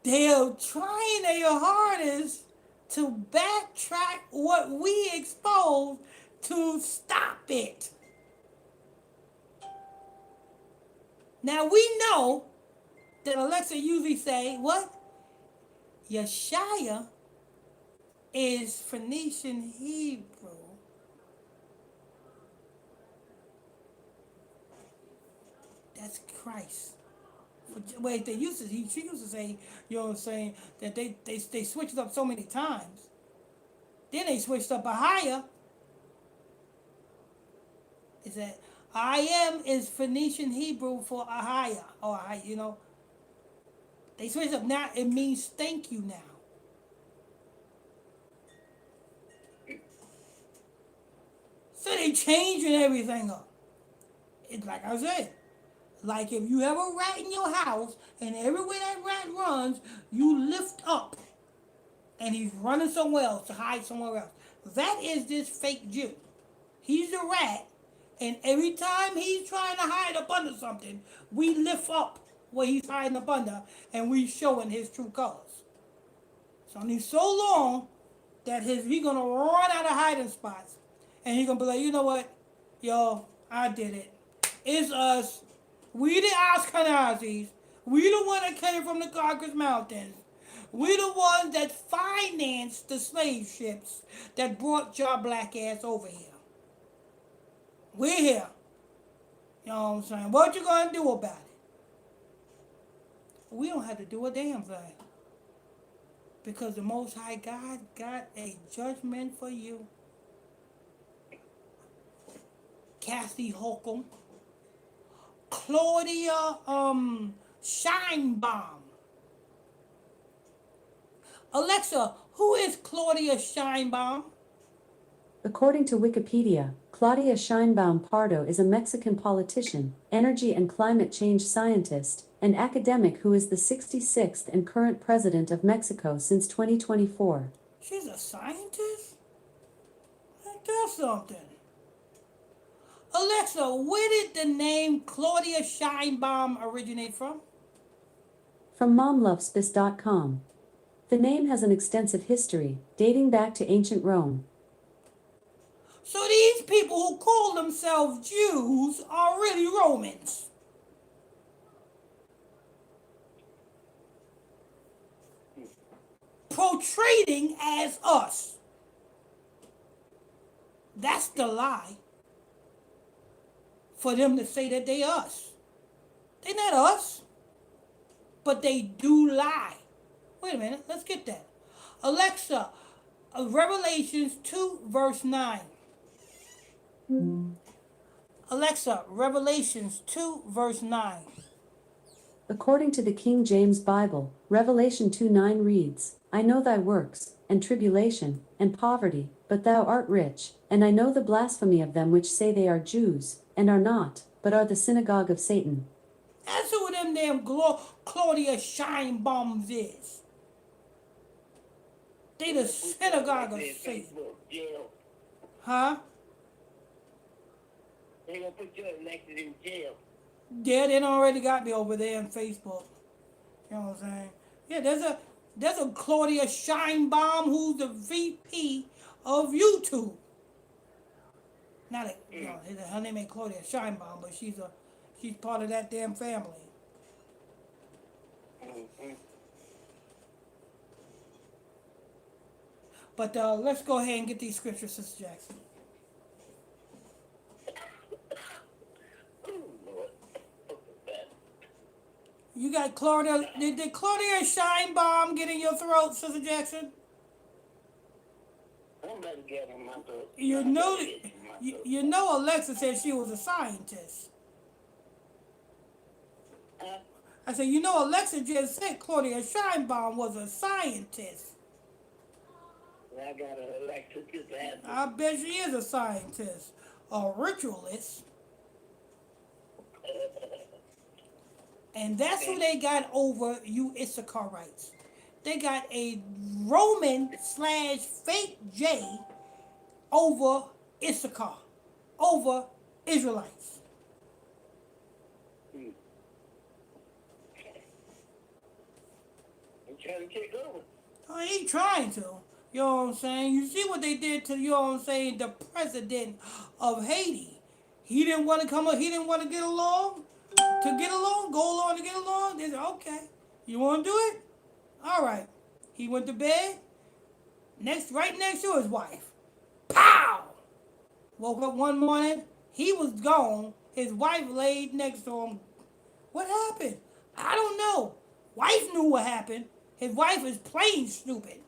They're trying their hardest to backtrack what we exposed to stop it. Now we know that Alexa usually say, what? Yeshaya is Phoenician Hebrew. That's Christ. Wait, she used to say, you know what I'm saying, that they switched up so many times. Then they switched up a higher. Is that I am is Phoenician Hebrew for Ahaya, or you know. They switched up now. It means thank you now. So they changing everything up. It's like I said, like if you have a rat in your house and everywhere that rat runs, you lift up, and he's running somewhere else to hide somewhere else. That is this fake Jew. He's the rat. And every time he's trying to hide up under something, we lift up what he's hiding up under, and we showing his true colors. So he's so long that he's gonna run out of hiding spots, and he's gonna be like, you know what, yo, I did it. It's us. We the Ashkenazis. We the one that came from the Caucasus Mountains. We the ones that financed the slave ships that brought your black ass over here. We're here. You know what I'm saying? What you gonna do about it? We don't have to do a damn thing. Because the Most High God got a judgment for you. Kathy Holcomb. Claudia Scheinbaum. Alexa, who is Claudia Scheinbaum? According to Wikipedia, Claudia Scheinbaum Pardo is a Mexican politician, energy and climate change scientist, and academic who is the 66th and current president of Mexico since 2024. She's a scientist? That's something. Alexa, where did the name Claudia Scheinbaum originate from? From momlovespis.com. The name has an extensive history, dating back to ancient Rome. So these people who call themselves Jews are really Romans. Portraying as us. That's the lie. For them to say that they us. They're not us. But they do lie. Wait a minute, let's get that. Alexa, Revelations 2 verse 9. Alexa, Revelations 2 verse 9. According to the King James Bible, Revelation 2:9 reads, I know thy works, and tribulation, and poverty, but thou art rich, and I know the blasphemy of them which say they are Jews, and are not, but are the synagogue of Satan. That's who them damn Claudia Scheinbaums is. They the synagogue of Satan. Huh? They gonna put you elected in jail. Yeah, they done already got me over there on Facebook. You know what I'm saying? Yeah, There's a Claudia Scheinbaum who's the VP of YouTube. Not a, no, her name ain't Claudia Scheinbaum, but she's part of that damn family. But let's go ahead and get these scriptures, Sister Jackson. Oh, Lord. You got Claudia. Did Claudia Scheinbaum get in your throat, Sister Jackson? I'm about to get in my throat. You I'm know, about to get in my throat. you know, Alexa said she was a scientist. I said, you know, Alexa just said Claudia Scheinbaum was a scientist. I got an electric answer. I bet she is a scientist, a ritualist. And that's who they got over you Issacharites. They got a Roman / fake J over Issachar, over Israelites. I'm trying to take over. I ain't trying to. You know what I'm saying? You see what they did to, you know what I'm saying, the president of Haiti. He didn't want to come up, he didn't want to get along. To get along, go along to get along. They said, okay, you want to do it? All right. He went to bed, right next to his wife. Pow! Woke up one morning, he was gone. His wife laid next to him. What happened? I don't know. Wife knew what happened. His wife is plain stupid.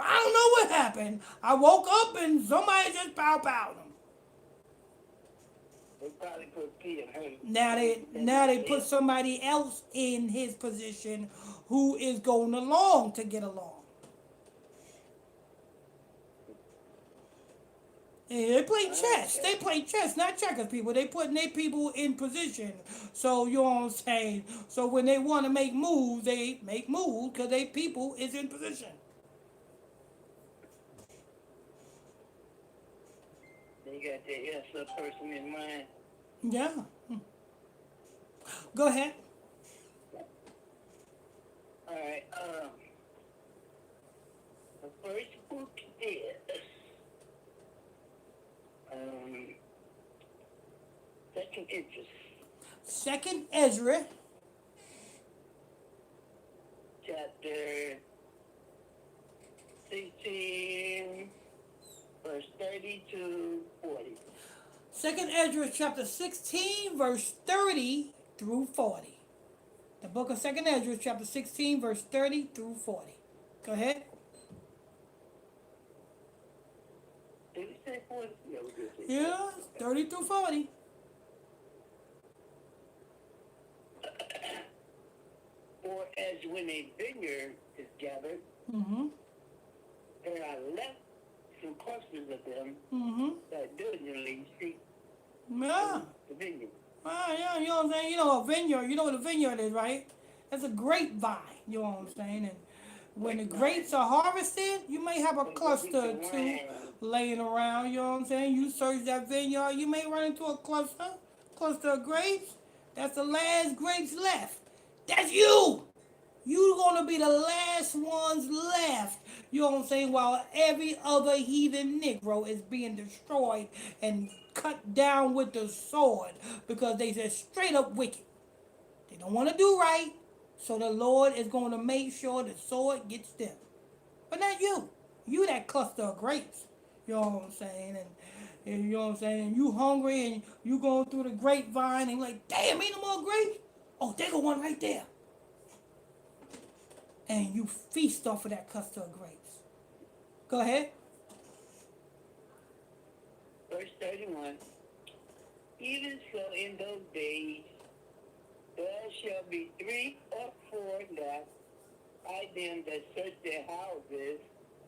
I don't know what happened. I woke up and somebody just powed him. They probably put P in her. Now they put somebody else in his position who is going along to get along. And they play chess. They play chess, not checkers, people. They putting their people in position. So, you know what I'm saying? So when they want to make moves, they make moves because their people is in position. They got the person in mind. Yeah. Go ahead. All right. The first book is Second Ezra. Chapter 16, verse 30 to 40. Second Ezra chapter 16, verse 30 through 40. The book of Second Ezra chapter 16, verse 30 through 40. Go ahead. Did we say 40? Yeah, we did say 40. Yeah, 30 through 40. For as when a vineyard is gathered, Mm-hmm. there are left some clusters of them Mm-hmm. that diligently seek Yeah. the vineyard. Yeah, you know what I'm saying? You know a vineyard, you know what a vineyard is, right? That's a grapevine, you know what I'm saying? And when the grapes are harvested, you may have a cluster or two laying around, you know what I'm saying? You search that vineyard, you may run into a cluster of grapes. That's the last grapes left. That's you! You're gonna be the last ones left. You know what I'm saying? While every other heathen Negro is being destroyed and cut down with the sword because they are straight up wicked. They don't want to do right, so the Lord is going to make sure the sword gets them. But not you. You that cluster of grapes. You know what I'm saying? And you know what I'm saying? You hungry and you going through the grapevine and like, damn, ain't no more grapes? Oh, there go one right there. And you feast off of that cluster of grapes. Go ahead. Verse 31. Even so in those days, there shall be 3 or 4 left by them that search their houses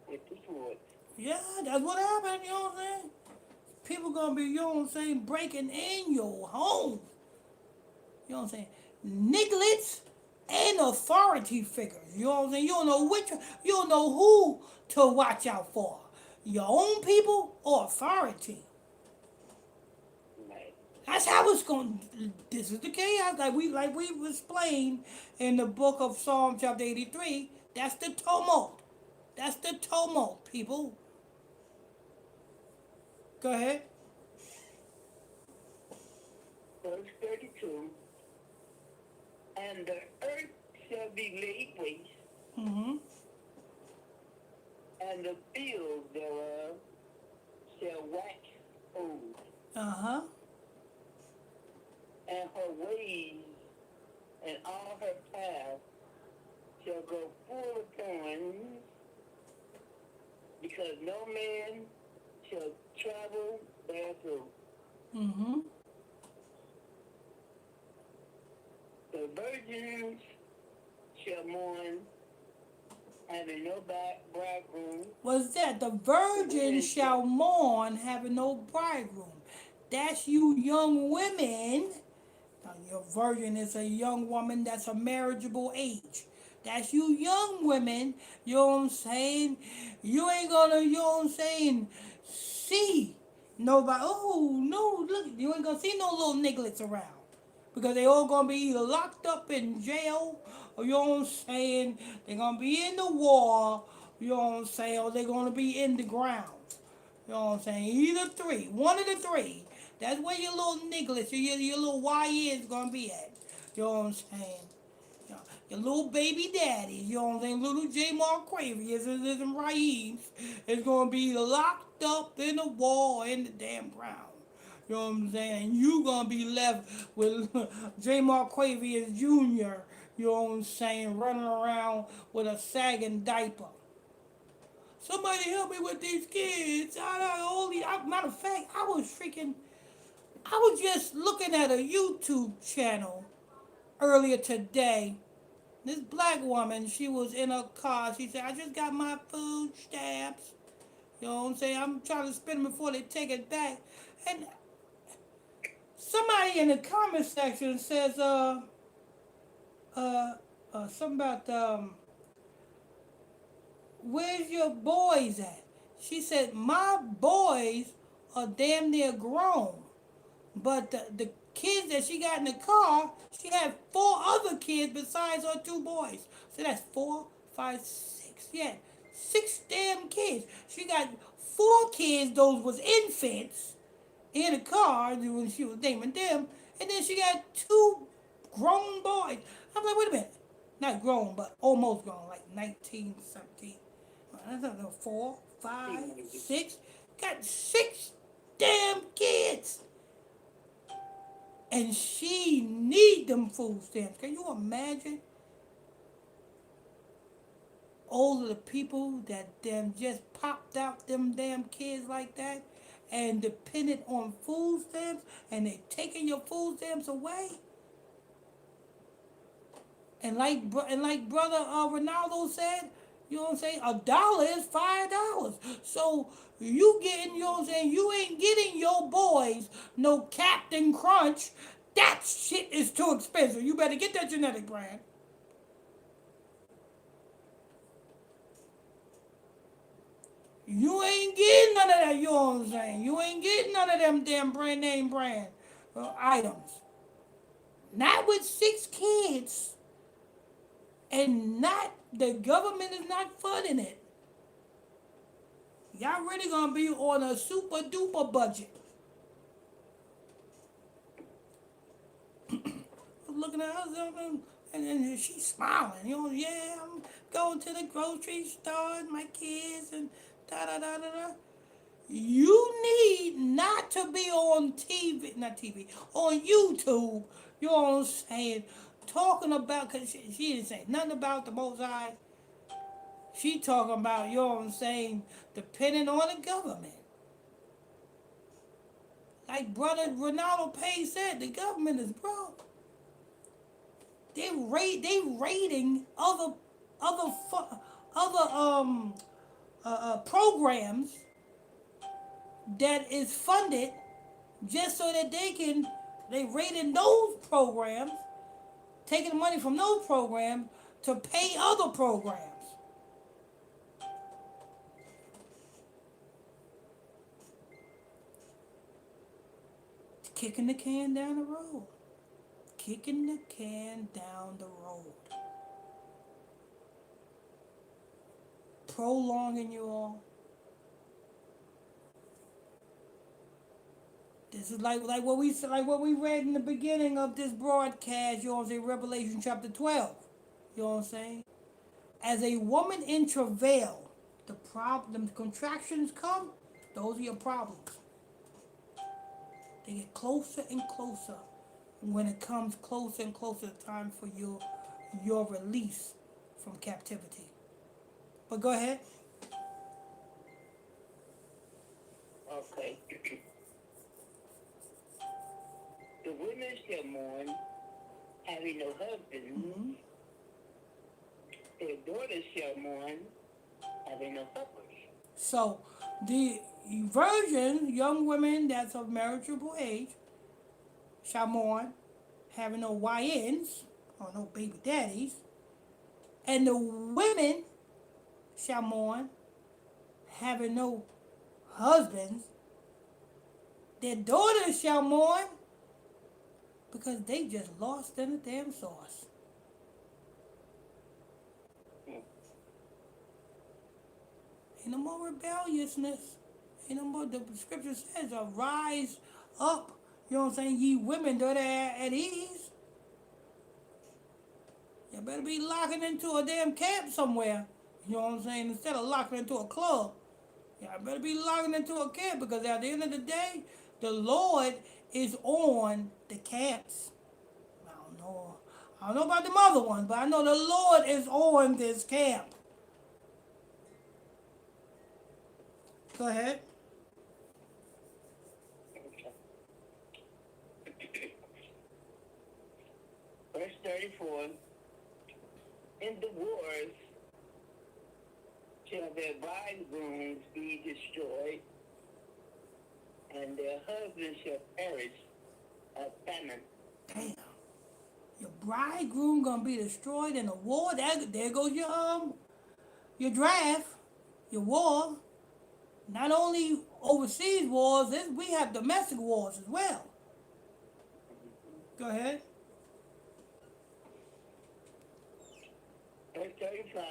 with the sword. Yeah, that's what happened, you know what I'm saying? People gonna be, you know what I'm saying, breaking in your home. You know what I'm saying? Nigglets and authority figures. You know what I'm saying? You don't know who to watch out for. Your own people or authority. Right. That's how it's going. This is the chaos, like we explained in the book of Psalm chapter 83. That's the tumult. That's the tumult, people. Go ahead. Verse 32. And the earth shall be laid waste, Mm-hmm. and the fields thereof shall wax old, Uh-huh. and her ways and all her paths shall go full of thorns, because no man shall travel therethrough. Mm-hmm. The virgins shall mourn, having no bridegroom. Was that the virgin shall mourn, having no bridegroom? That's you young women. Now, your virgin is a young woman that's a marriageable age. That's you young women, you know what I'm saying? You ain't gonna, you know what I'm saying, see nobody. Oh, no, look, you ain't gonna see no little nigglets around. Because they all gonna be either locked up in jail, or you know what I'm saying, they're gonna be in the war, you know what I'm saying, or they're gonna be in the ground. You know what I'm saying? Either three. One of the three. That's where your little nigglets, your little YN is gonna be at. You know what I'm saying? You know, your little baby daddies, you know what I'm saying? Little J. Mark Quavius and Raheem's is gonna be locked up in the wall in the damn ground. You know what I'm saying? And you gonna be left with J. Mark Quavius Jr., you know what I'm saying, running around with a sagging diaper. Somebody help me with these kids. Matter of fact, I was just looking at a YouTube channel earlier today. This black woman, she was in her car. She said, I just got my food stamps. You know what I'm saying? I'm trying to spend them before they take it back. And somebody in the comment section says, something about, where's your boys at? She said, my boys are damn near grown. But the kids that she got in the car, she had four other kids besides her two boys. So that's 4, 5, 6. Yeah, 6 damn kids. She got 4 kids, those was infants, in the car when she was naming them. And then she got 2 grown boys. I'm like, wait a minute. Not grown, but almost grown, like 19, 17. I don't know, 4, 5, 6. Got 6 damn kids. And she need them food stamps. Can you imagine all of the people that them just popped out them damn kids like that and depended on food stamps and they taking your food stamps away? And like brother Ronaldo said, you know what I'm saying, $1 is $5. So you getting, you know what I'm saying, you ain't getting your boys no Captain Crunch. That shit is too expensive. You better get that genetic brand. You ain't getting none of that, you know what I'm saying? You ain't getting none of them damn brand items. Not with 6 kids. And not, the government is not funding it. Y'all really gonna be on a super duper budget. Looking at her, and she's smiling. You know, yeah, I'm going to the grocery store with my kids and da da da da da. You need not to be on TV, not TV, on YouTube. You know what I'm saying? Talking about, because she didn't say nothing about the Most High. She talking about, you know what I'm saying, depending on the government. Like brother Ronaldo Page said, the government is broke. They raiding other programs that is funded just so that they raiding those programs, taking the money from those programs to pay other programs. Kicking the can down the road. Kicking the can down the road. prolonging you all. This is like what we read in the beginning of this broadcast, you know what I'm saying, Revelation chapter 12. You know what I'm saying? As a woman in travail, the contractions come, those are your problems. They get closer and closer. When it comes closer and closer time for your release from captivity. But go ahead. Okay. The women shall mourn, having no husbands. Mm-hmm. Their daughters shall mourn, having no helpers. So the virgin, young women that's of marriageable age, shall mourn, having no YNs or no baby daddies. And the women shall mourn, having no husbands. Their daughters shall mourn because they just lost in the damn sauce. Ain't no more rebelliousness. Ain't no more, the scripture says, arise up. You know what I'm saying? Ye women that are at ease. You better be locking into a damn camp somewhere. You know what I'm saying? Instead of locking into a club. Yeah, I better be locking into a camp because at the end of the day, the Lord is on the camps. I don't know about the other ones, but I know the Lord is on this camp. Go ahead. Verse 34. In the wars shall their bridegrooms be destroyed, and their husbands shall perish of famine. Damn. Your bridegroom gonna be destroyed in a war. There goes your draft, your war. Not only overseas wars, we have domestic wars as well. Go ahead. Verse 35.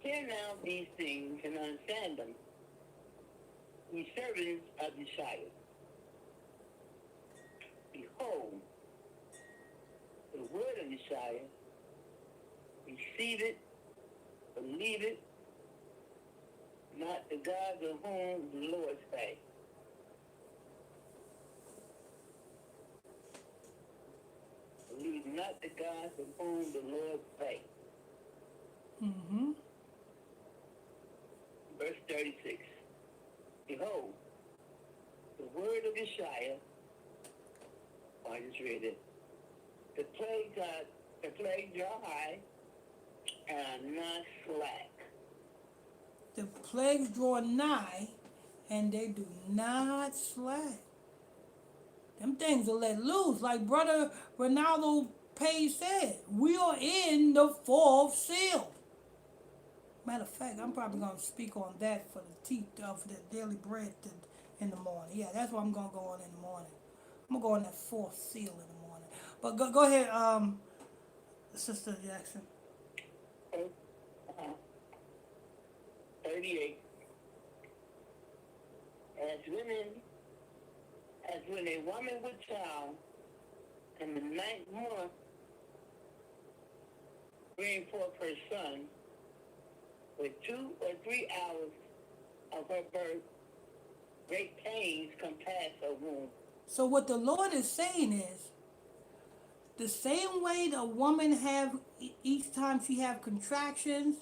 Hear now these things and understand them, ye servants of Yeshua. Behold, the word of Yeshua, receive it, believe it, not the gods of whom the Lord spake. Believe not the gods of whom the Lord spake. Mm-hmm. Verse 36. Behold, the word of Yeshua, I just read it. The plagues are high and are not slack. The plagues draw nigh, and they do not slack. Them things are let loose. Like Brother Ronaldo Page said, we are in the fourth seal. Matter of fact, I'm probably going to speak on that for the daily bread in the morning. Yeah, that's what I'm going to go on in the morning. I'm going to go on that fourth seal in the morning. But go ahead, Sister Jackson. 38. As when a woman with child in the 9th month bring forth her son, with 2 or 3 hours of her birth, great pains compass her womb. So what the Lord is saying is, the same way the woman have each time she have contractions,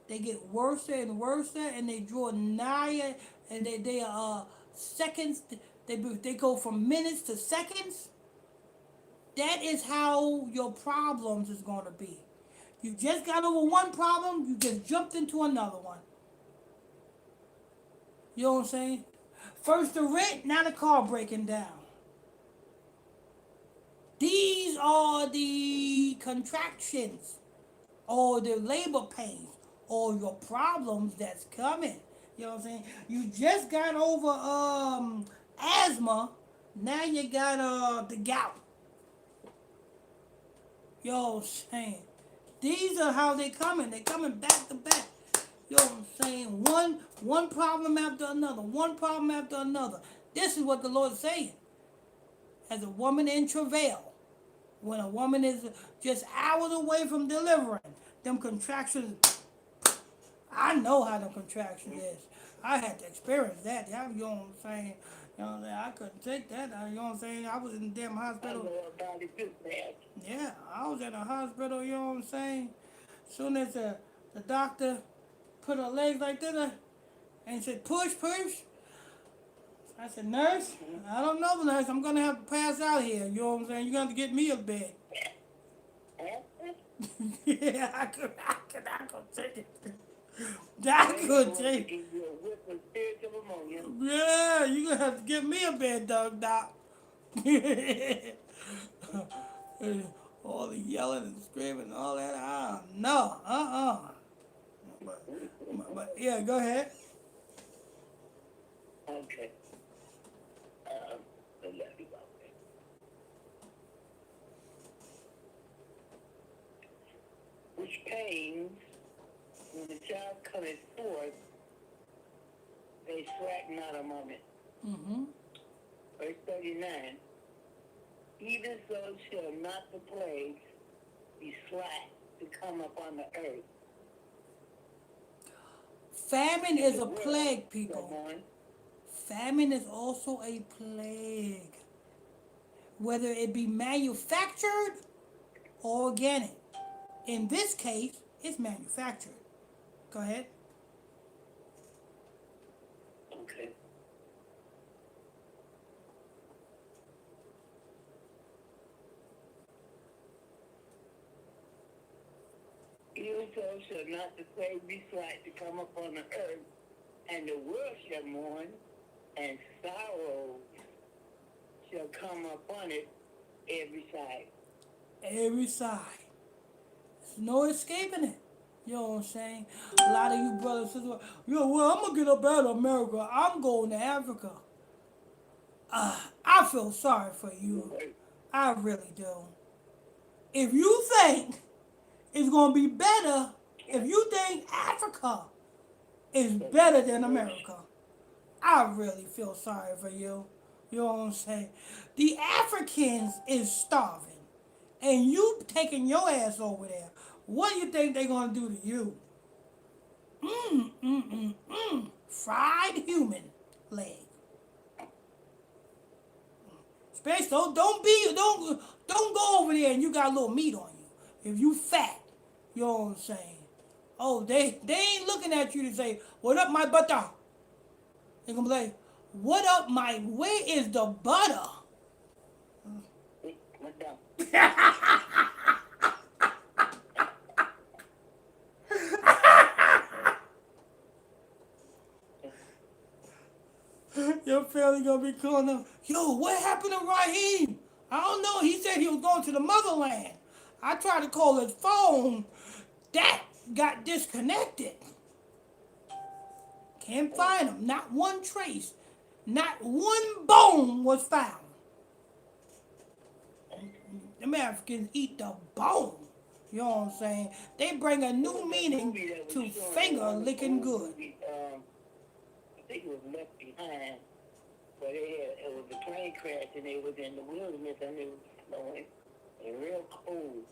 they get worse and worse, and they draw nigher, and they are seconds. They go from minutes to seconds. That is how your problems is going to be. You just got over one problem, you just jumped into another one. You know what I'm saying? First the rent, now the car breaking down. These are the contractions or the labor pains or your problems that's coming. You know what I'm saying? You just got over asthma, now you got the gout. You know what I'm saying? These are how they coming. They coming back to back. You know what I'm saying? One problem after another. One problem after another. This is what the Lord is saying. As a woman in travail, when a woman is just hours away from delivering, them contractions, I know how the contraction is. I had to experience that. You know what I'm saying? You know what I'm saying? I couldn't take that. You know what I'm saying? I was in the damn I hospital. know about it too, man. Yeah, I was in a hospital, you know what I'm saying? Soon as the doctor put her legs like this and said, push, push. I said, nurse, I don't know, nurse. I'm going to have to pass out here. You know what I'm saying? You're going to have to get me a bed. Yeah, I could take it. I could take it. Give you a whiff of spiritual ammonia. Yeah, you're going to have to give me a bed, doc. All the yelling and screaming and all that. No, But yeah, go ahead. Okay. Let me go. Which pains, when the child cometh forth, they slack not a moment. Mm-hmm. Verse 39. Even so shall not the plagues be slack to come upon the earth. Famine is a The world plague, shall people. mourn. Famine is also a plague. Whether it be manufactured or organic. In this case, it's manufactured. Go ahead. Okay. Even so shall not the plague be slack to come upon the earth, and the world shall mourn, and sorrow shall come upon it every side. Every side. There's no escaping it. You know what I'm saying? A lot of you brothers and sisters, well, I'm going to get up out of America. I'm going to Africa. I feel sorry for you. I really do. If you think it's going to be better, if you think Africa is better than America, I really feel sorry for you. You know what I'm saying? The Africans is starving. And you taking your ass over there. What do you think they're going to do to you? Fried human leg. Especially, don't go over there and you got a little meat on you. If you fat, you know what I'm saying? Oh, they ain't looking at you to say, what up, my butter? They're going to be like, what up, where is the butter? Your family gonna be calling them, yo, what happened to Raheem? I don't know. He said he was going to the motherland. I tried to call his phone. That got disconnected. Can't find him. Not one trace. Not one bone was found. Them Africans eat the bone. You know what I'm saying? They bring a new meaning to finger licking good. I think it was Left Behind, but it was a plane crash and they was in the wilderness and it was snowing and real cold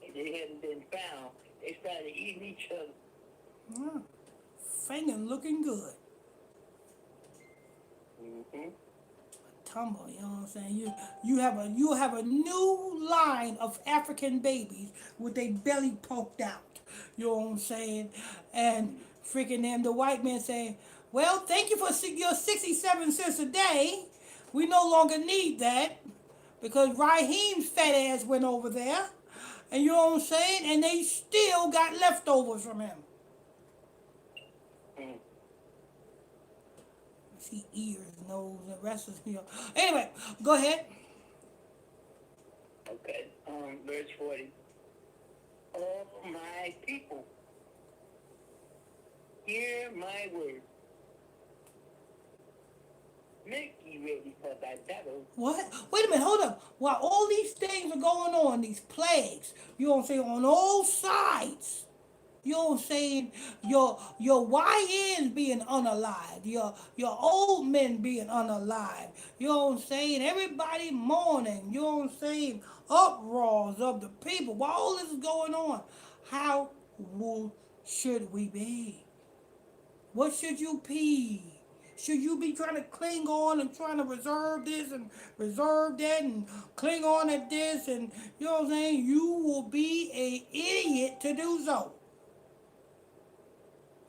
and they hadn't been found. They started eating each other. Finger looking good. Mm-hmm. Tumble, you know what I'm saying? You have a new line of African babies with their belly poked out. You know what I'm saying? And freaking them, the white men saying, well, thank you for your 67 cents a day. We no longer need that because Raheem's fat ass went over there. And you know what I'm saying? And they still got leftovers from him. See ears, nose, and the rest of you know. Anyway, go ahead. Okay, verse 40. All my people, hear my word. Make ye ready for thy battle. What? Wait a minute, hold up. While all these things are going on, these plagues, you know what I'm saying, on all sides, you know what I'm saying, your YNs being unalived, your old men being unalived, you know what I'm saying, everybody mourning, you know what I'm saying, uproars of the people. While all this is going on, how should we be? What should you be? Should you be trying to cling on and trying to reserve this and reserve that and cling on at this and you know what I'm saying? You will be an idiot to do so.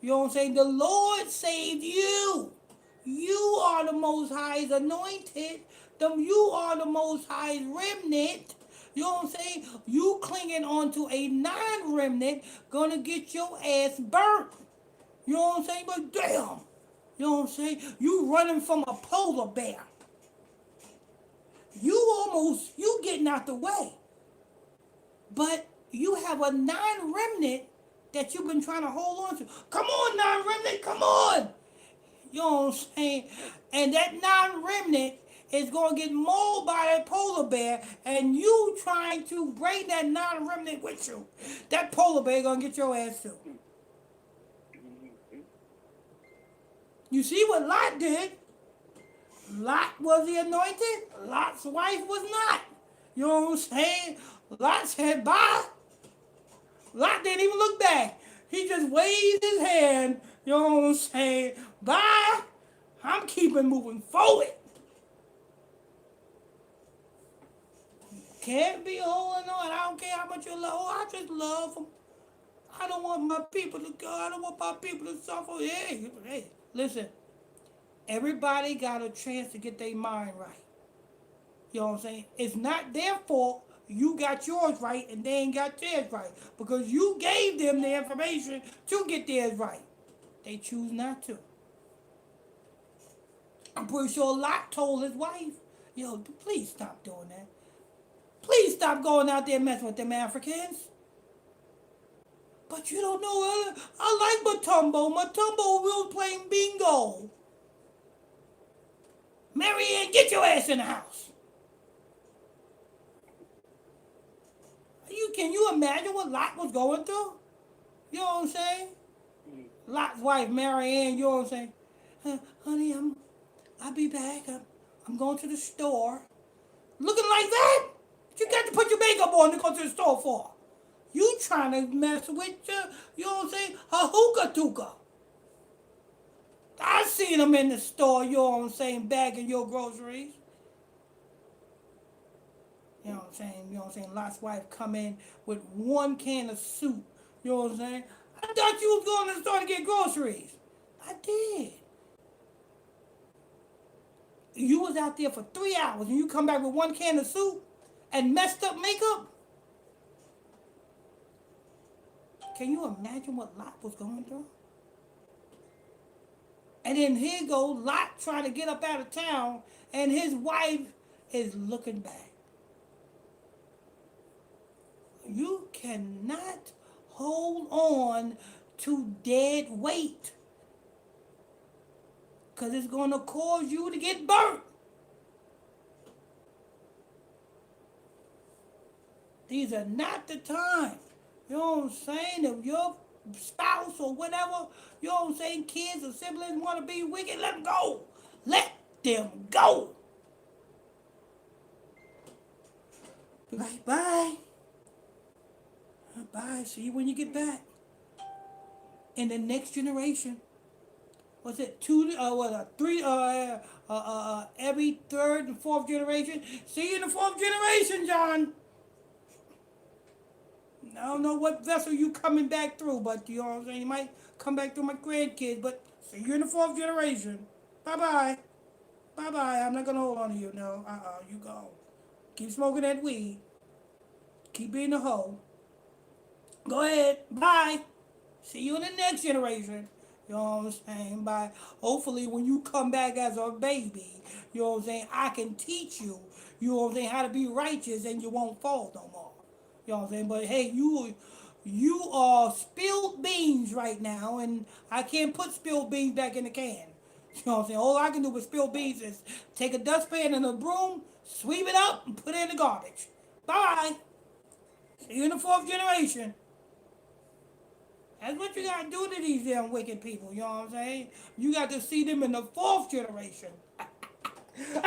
You know what I'm saying? The Lord saved you. You are the Most High's anointed. You are the Most High's remnant. You know what I'm saying? You clinging on to a non-remnant gonna get your ass burnt. You know what I'm saying? But damn. You know what I'm saying? You running from a polar bear. You getting out the way. But you have a non-remnant that you've been trying to hold on to. Come on, non-remnant, come on. You know what I'm saying? And that non-remnant is going to get mauled by that polar bear, and you trying to bring that non-remnant with you. That polar bear going to get your ass too. You see what Lot did? Lot was the anointed. Lot's wife was not. You know what I'm saying? Lot said bye. Lot didn't even look back. He just waved his hand. You know what I'm saying? Bye. I'm keeping moving forward. Can't be holding on. I don't care how much you love. Oh, I just love them. I don't want my people to go. I don't want my people to suffer. Hey, listen. Everybody got a chance to get their mind right. You know what I'm saying? It's not their fault you got yours right and they ain't got theirs right. Because you gave them the information to get theirs right. They choose not to. I'm pretty sure Lot told his wife, yo, please stop doing that. Please stop going out there messing with them Africans. But you don't know, I like Matumbo. Matumbo was playing bingo. Marianne, get your ass in the house. Can you imagine what Lot was going through? You know what I'm saying? Lot's wife, Marianne, you know what I'm saying? Honey, I'll be back. I'm going to the store. Looking like that? You got to put your makeup on to go to the store for. You trying to mess with, you know what I'm saying, a hookah tuka. I seen them in the store, you know what I'm saying, bagging your groceries. You know what I'm saying? You know what I'm saying? Lot's wife come in with one can of soup. You know what I'm saying? I thought you was going to the store to get groceries. I did. You was out there for 3 hours and you come back with one can of soup and messed up makeup? Can you imagine what Lot was going through? And then here goes Lot trying to get up out of town and his wife is looking back. You cannot hold on to dead weight. Because it's going to cause you to get burnt. These are not the times. You know what I'm saying? If your spouse or whatever, you know what I'm saying, kids or siblings want to be wicked, let them go. Let them go. Bye. Bye. See you when you get back. In the next generation. Was it every third and fourth generation? See you in the fourth generation, John. I don't know what vessel you coming back through, but you know what I'm saying? You might come back through my grandkids, but see you in the fourth generation. Bye-bye. Bye-bye. I'm not going to hold on to you. No, you go. Keep smoking that weed. Keep being a hoe. Go ahead. Bye. See you in the next generation. You know what I'm saying? By hopefully when you come back as a baby, you know what I'm saying, I can teach you, you know what I'm saying, how to be righteous and you won't fall no more. You know what I'm saying? But hey, you are spilled beans right now and I can't put spilled beans back in the can. You know what I'm saying? All I can do with spill beans is take a dustpan and a broom, sweep it up, and put it in the garbage. Bye. See you in the fourth generation. That's what you gotta do to these damn wicked people, you know what I'm saying? You got to see them in the fourth generation. You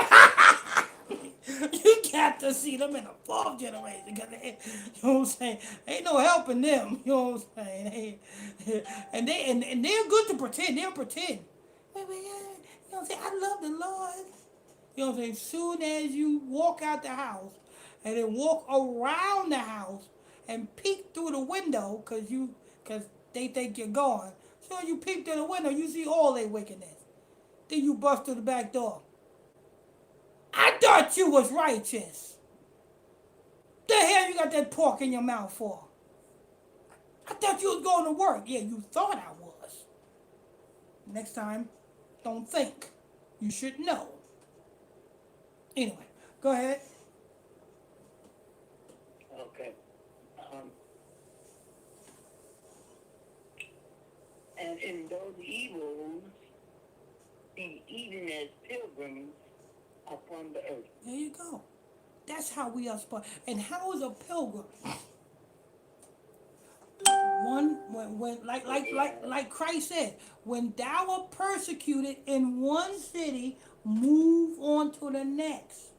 got to see them in the fourth generation because they, you know what I'm saying? Ain't no helping them, you know what I'm saying? And they're good to pretend. They'll pretend. Wait, you know what I'm saying? I love the Lord. You know what I'm saying? Soon as you walk out the house and then walk around the house and peek through the window because they think you're gone. So you peek through the window, you see all their wickedness. Then you bust through the back door. I thought you was righteous. The hell you got that pork in your mouth for? I thought you was going to work. Yeah, you thought I was. Next time, don't think. You should know. Anyway, go ahead. Okay. And in those evils, be eaten as pilgrims upon the earth. There you go. That's how we are supposed. And how is a pilgrim? One when like Christ said, when thou art persecuted in one city, move on to the next.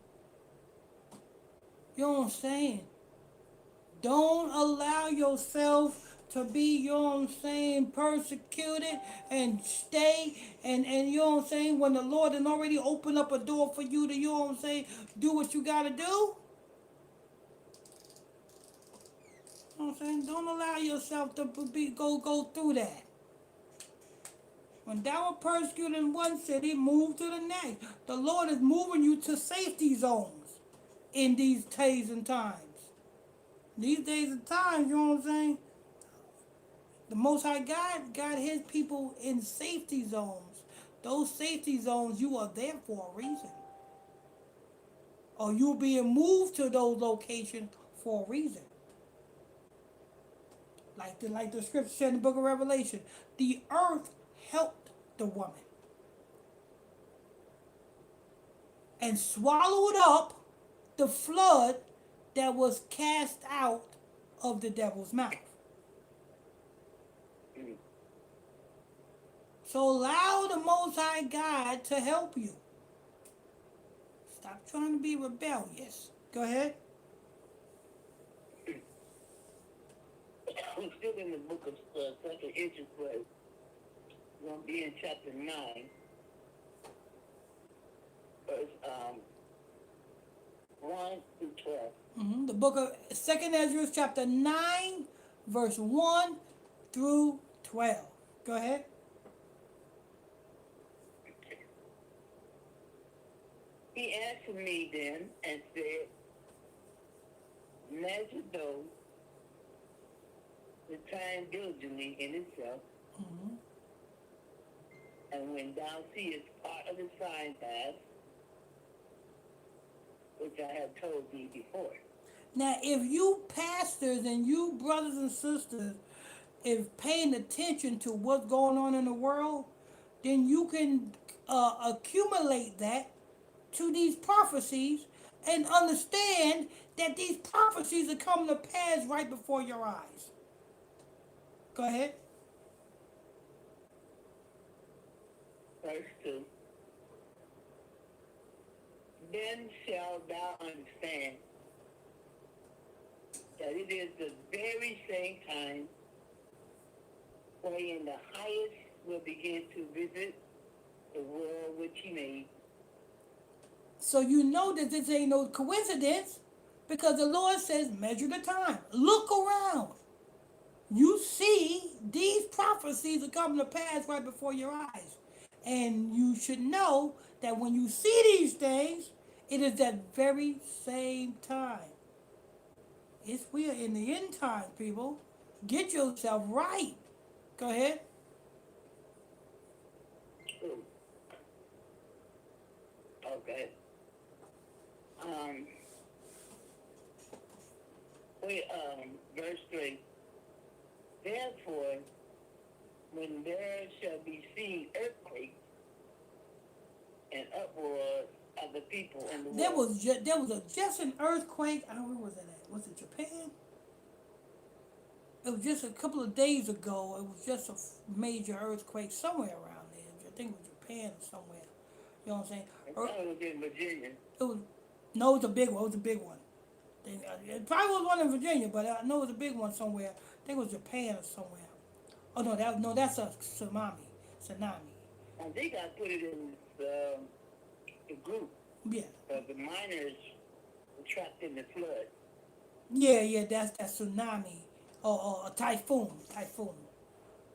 You know what I'm saying? Don't allow yourself to be, you know what I'm saying, persecuted and stay and you know what I'm saying, when the Lord has already opened up a door for you to, you know what I'm saying, do what you gotta do. You know what I'm saying? Don't allow yourself to go through that. When thou art persecuted in one city, move to the next. The Lord is moving you to safety zones in these days and times. These days and times, you know what I'm saying? The Most High God got his people in safety zones. Those safety zones, you are there for a reason. Or you're being moved to those locations for a reason. Like the scripture said in the book of Revelation, the earth helped the woman and swallowed up the flood that was cast out of the devil's mouth. So allow the Most High God to help you. Stop trying to be rebellious. Go ahead. We're still in the book of 2nd Ezra, but we're going to be in chapter 9, verse 1 through 12. The book of 2nd Ezra, chapter 9, verse 1 through 12. Go ahead. He answered me then and said, measure those the time diligently in itself, and when thou seest part of the sign pass, which I have told thee before. Now, if you pastors and you brothers and sisters, if paying attention to what's going on in the world, then you can accumulate that to these prophecies and understand that these prophecies are coming to pass right before your eyes. Go ahead. Verse 2. Then shalt thou understand that it is the very same time wherein the highest will begin to visit the world which he made. So you know that this ain't no coincidence because the Lord says measure the time. Look around. You see these prophecies are coming to pass right before your eyes. And you should know that when you see these things, it is that very same time. We are in the end times, people. Get yourself right. Go ahead. Okay. Verse 3. Therefore, when there shall be seen earthquakes for other people in the There world. was just an earthquake. I don't know, where was it at? Was it Japan? It was just a couple of days ago. It was just a major earthquake somewhere around there. I think it was Japan or somewhere. You know what I'm saying? I thought it was in Virginia. It was no, it was a big one. It was a big one. It probably was one in Virginia, but I know it was a big one somewhere. I think it was Japan or somewhere. Oh no, that's a tsunami. Tsunami. I think I put it in the group Yeah, of the miners were trapped in the flood. yeah. That's that tsunami or a typhoon over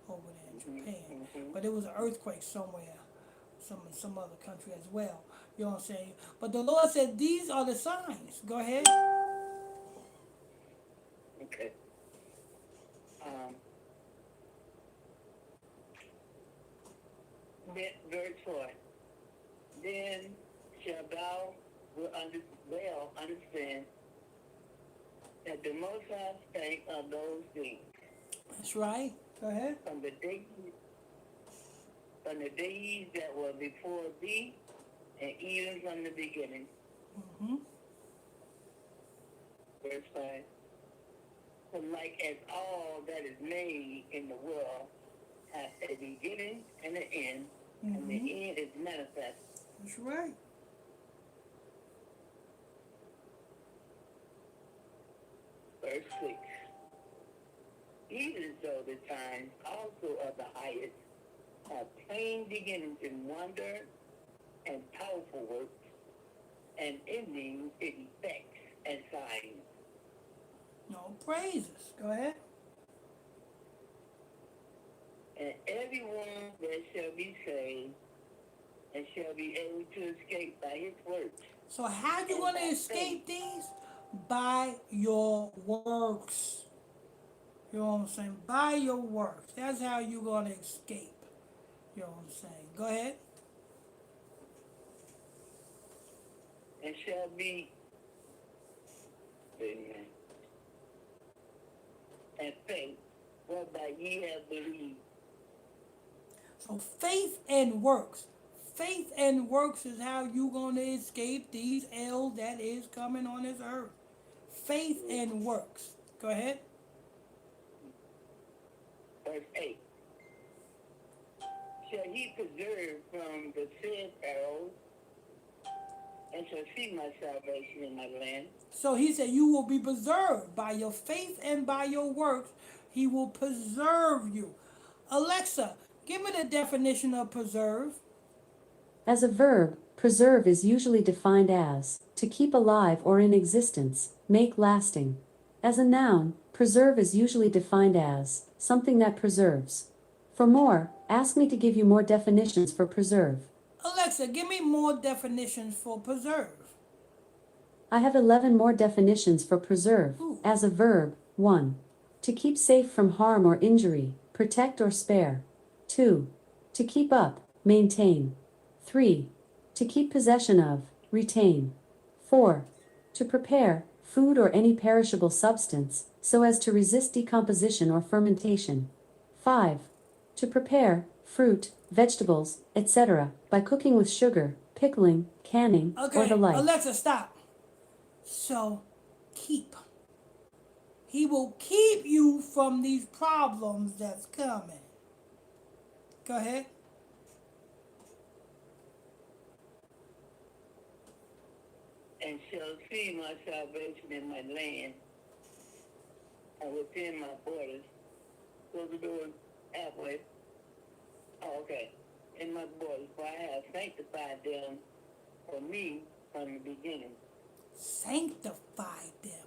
there in Japan. But it was an earthquake somewhere, some other country as well. You know what I'm saying? But the Lord said these are the signs. Go ahead. Okay. Verse 4. Then shall thou well understand that the Most High spake of those things That's right. Go ahead. from the days that were before thee, and even from the beginning. Hmm. Verse 5. For like as all that is made in the world hath a beginning and an end, and the end is manifest. That's right. Verse 6. Even so the times also of the highest have plain beginnings in wonder and powerful works, and endings in effects and signs. No praises. Go ahead. And everyone that shall be saved and shall be able to escape by his works. So how you going to escape these? By your works. You know what I'm saying? By your works. That's how you're going to escape. You know what I'm saying? Go ahead. And shall be, amen, and faith, whereby ye have believed. So faith and works. Faith and works is how you going to escape these ills that is coming on this earth. Faith and works. Go ahead. Verse 8. Shall he preserve from the said arrows, and shall see my salvation in my land. So he said you will be preserved by your faith and by your works. He will preserve you. Alexa, give me the definition of preserve. As a verb, preserve is usually defined as to keep alive or in existence, make lasting. As a noun, preserve is usually defined as something that preserves. For more, ask me to give you more definitions for preserve. Alexa, give me more definitions for preserve. I have 11 more definitions for preserve. Ooh. As a verb, 1. To keep safe from harm or injury, protect or spare. 2. To keep up, maintain. 3. To keep possession of, retain. 4. To prepare, food or any perishable substance, so as to resist decomposition or fermentation. 5. To prepare, fruit, vegetables, etc., by cooking with sugar, pickling, canning, or Okay, the like. Alexa, stop. So, keep. He will keep you from these problems that's coming. Go ahead. And shall see my salvation in my land, and within my borders. Close the door halfway. Oh, okay. In my borders, for I have sanctified them for me from the beginning. Sanctify them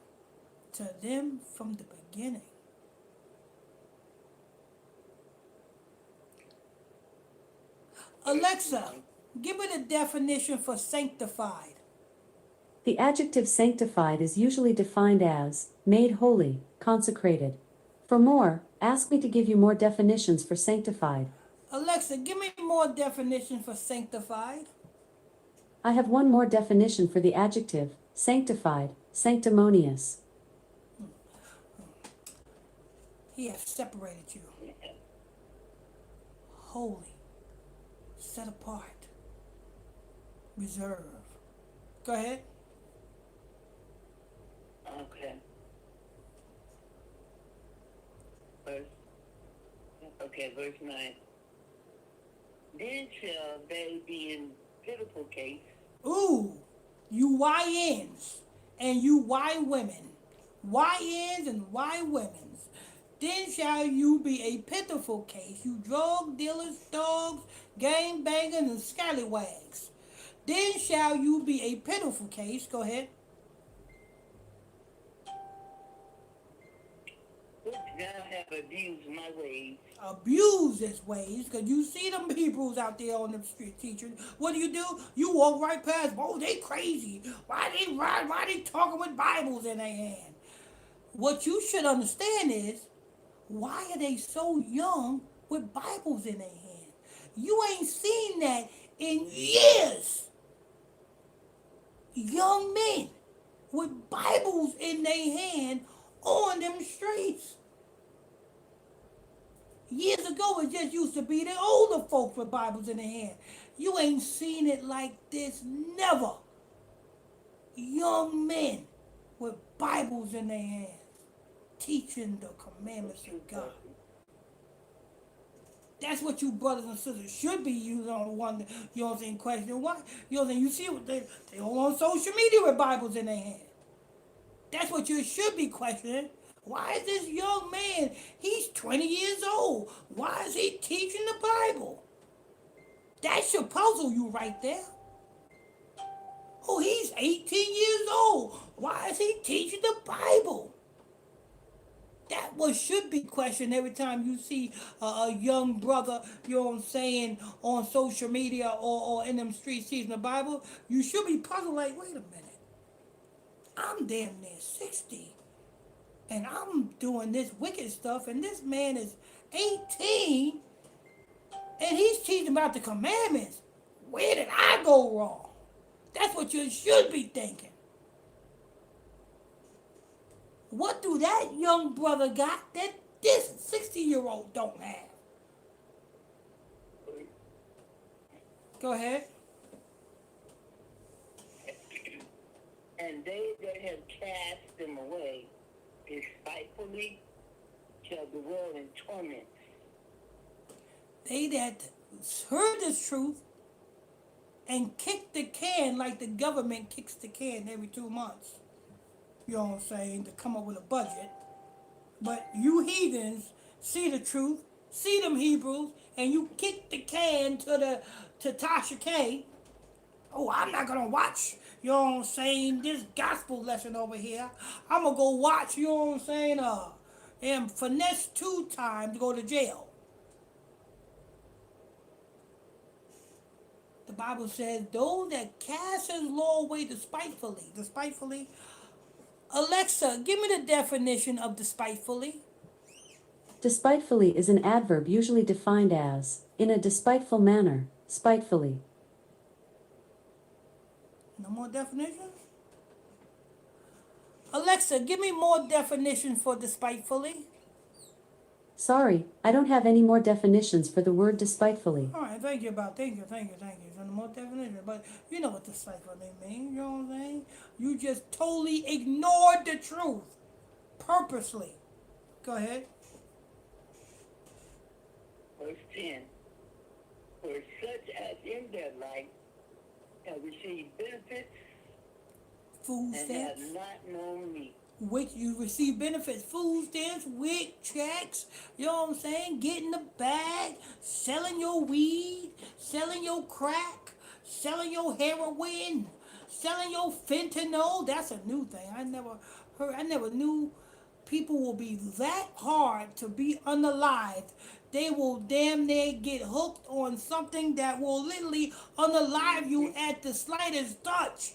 to them from the beginning. Alexa, give me the definition for sanctified. The adjective sanctified is usually defined as made holy, consecrated. For more, ask me to give you more definitions for sanctified. Alexa, give me more definition for sanctified. I have one more definition for the adjective sanctified, sanctimonious. He has separated you. Holy, set apart, reserve. Go ahead. Okay. Verse, verse 9. Then shall they be in pitiful case. Ooh, you YNs and you Y women. YNs and Y women's. Then shall you be a pitiful case, you drug dealers, thugs, gang bangers, and scallywags. Then shall you be a pitiful case. Go ahead. Which thou have abused my ways. Abuse his ways, because you see them Hebrews out there on the street teaching. What do? You walk right past, oh, they crazy. Why they talking with Bibles in their hand? What you should understand is, why are they so young with Bibles in their hand? You ain't seen that in years. Young men with Bibles in their hand on them streets. Years ago, it just used to be the older folks with Bibles in their hand. You ain't seen it like this, never. Young men with Bibles in their hands, teaching the commandments of God. That's what you brothers and sisters should be. You don't want, you know what I'm saying, question why. You know what I'm saying, you see what they all on social media with Bibles in their hand. That's what you should be questioning. Why is this young man, he's 20 years old, why is he teaching the Bible? That should puzzle you right there. Oh, he's 18 years old, why is he teaching the Bible? That what should be questioned every time you see a young brother, you know what I'm saying, on social media or in them streets teaching the Bible. You should be puzzled like, wait a minute, I'm damn near 60. And I'm doing this wicked stuff, and this man is 18, and he's teaching about the commandments. Where did I go wrong? That's what you should be thinking. What do that young brother got that this 60-year-old don't have? Go ahead. And they that have cast them away despitefully shall dwell in torment. They that heard the truth and kicked the can like the government kicks the can every 2 months. You know what I'm saying? To come up with a budget. But you heathens see the truth, see them Hebrews, and you kick the can to Tasha K. Oh, I'm not gonna watch, you know what I'm saying, this gospel lesson over here. I'm gonna go watch, you know what I'm saying, and finesse 2 times to go to jail. The Bible says, those that cast his law away despitefully. Alexa, give me the definition of despitefully. Despitefully is an adverb usually defined as, in a despiteful manner, spitefully. No more definitions? Alexa, give me more definition for despitefully. Sorry, I don't have any more definitions for the word despitefully. All right, thank you. So no more definition, but you know what despitefully means, you know what I'm saying? You just totally ignored the truth, purposely. Go ahead. Verse 10. For such as in their life have received benefits Food and stamps. have not known me. Which you receive benefits, food stamps, WIC checks, you know what I'm saying? Getting the bag, selling your weed, selling your crack, selling your heroin, selling your fentanyl. That's a new thing. I never knew people will be that hard to be unalived. They will damn near get hooked on something that will literally unalive you at the slightest touch.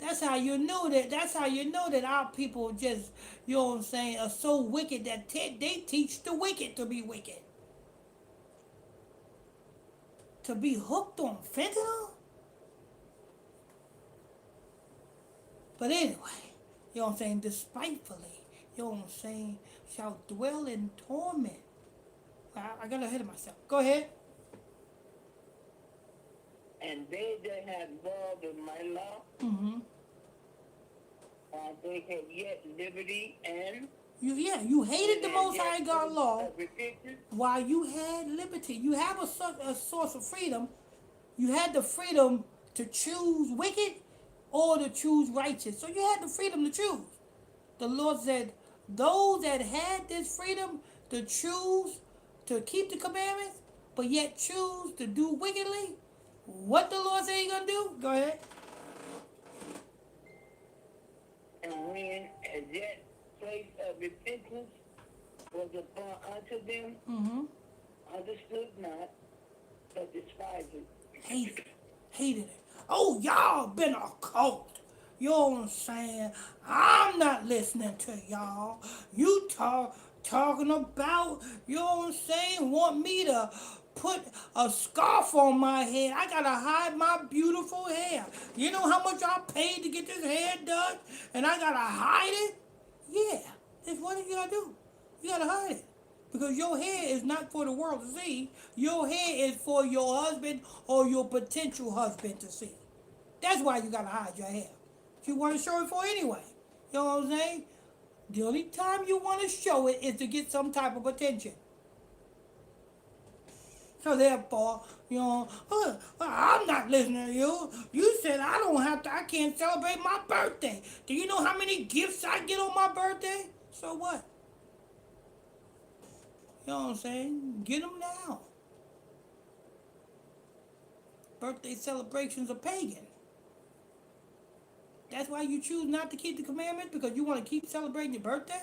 That's how you know that our people just, you know what I'm saying, are so wicked that they teach the wicked to be wicked. To be hooked on fentanyl? But anyway, you know what I'm saying, despitefully, you know what I'm saying, shall dwell in torment. I got ahead of myself. Go ahead. and they that have involved in my law, Mm-hmm. they have yet liberty and You hated the Most High God law repentance. while you had liberty. You have a source of freedom. You had the freedom to choose wicked or to choose righteous. So you had the freedom to choose. The Lord said, those that had this freedom to choose to keep the commandments, but yet choose to do wickedly, what the Lord said He gonna do? Go ahead. And when as yet place of repentance was upon unto them, Mm-hmm. understood not, but despised it. Hated it. Hated it. Oh, y'all been a cult. You know what I'm saying? I'm not listening to y'all. You talking about, you know what I'm saying, want me to put a scarf on my head. I gotta hide my beautiful hair. You know how much I paid to get this hair done? And I gotta hide it? Yeah. That's what you gotta do. You gotta hide it. Because your hair is not for the world to see. Your hair is for your husband or your potential husband to see. That's why you gotta hide your hair. You want to show it for anyway. You know what I'm saying? The only time you want to show it is to get some type of attention. So therefore, you know, I'm not listening to you. You said I can't celebrate my birthday. Do you know how many gifts I get on my birthday? So what? You know what I'm saying? Get them now. Birthday celebrations are pagan. That's why you choose not to keep the commandments, because you want to keep celebrating your birthday?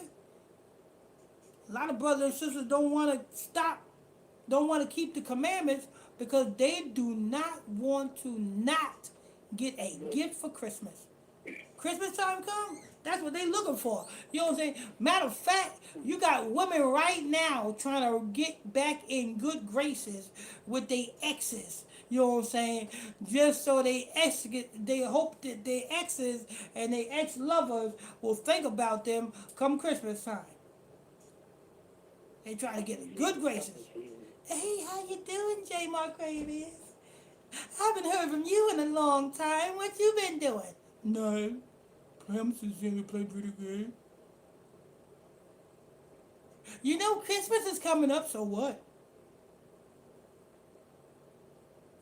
A lot of brothers and sisters don't want to stop, don't want to keep the commandments because they do not want to not get a gift for Christmas. Christmas time come, that's what they looking for. You know what I'm saying? Matter of fact, you got women right now trying to get back in good graces with their exes. You know what I'm saying? Just so they hope that their exes and their ex-lovers will think about them come Christmas time. They try to get in good graces. Hey, how you doing, J. Marcravius? I haven't heard from you in a long time. What you been doing? None. Pam says you played pretty good. You know Christmas is coming up, so what?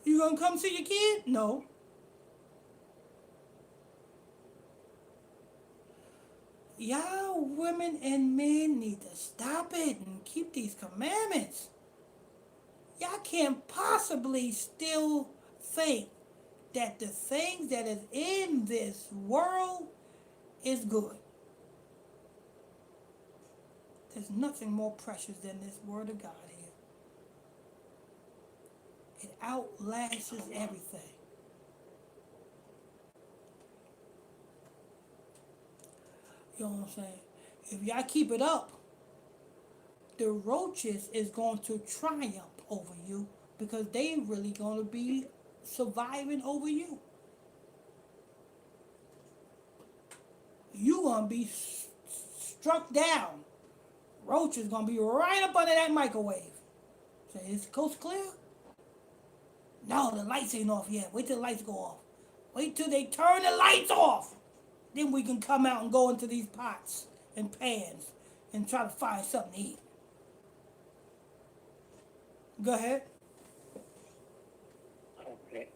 You gonna come see your kid? No. Y'all women and men need to stop it and keep these commandments. Y'all can't possibly still think that the things that is in this world is good. There's nothing more precious than this word of God here. It outlasts everything. You know what I'm saying? If y'all keep it up, the roaches is going to triumph over you because they really going to be surviving over you. You going to be struck down. Roach is going to be right up under that microwave. Say, is the coast clear? No, the lights ain't off yet. Wait till the lights go off. Wait till they turn the lights off. Then we can come out and go into these pots and pans and try to find something to eat. Go ahead. Okay.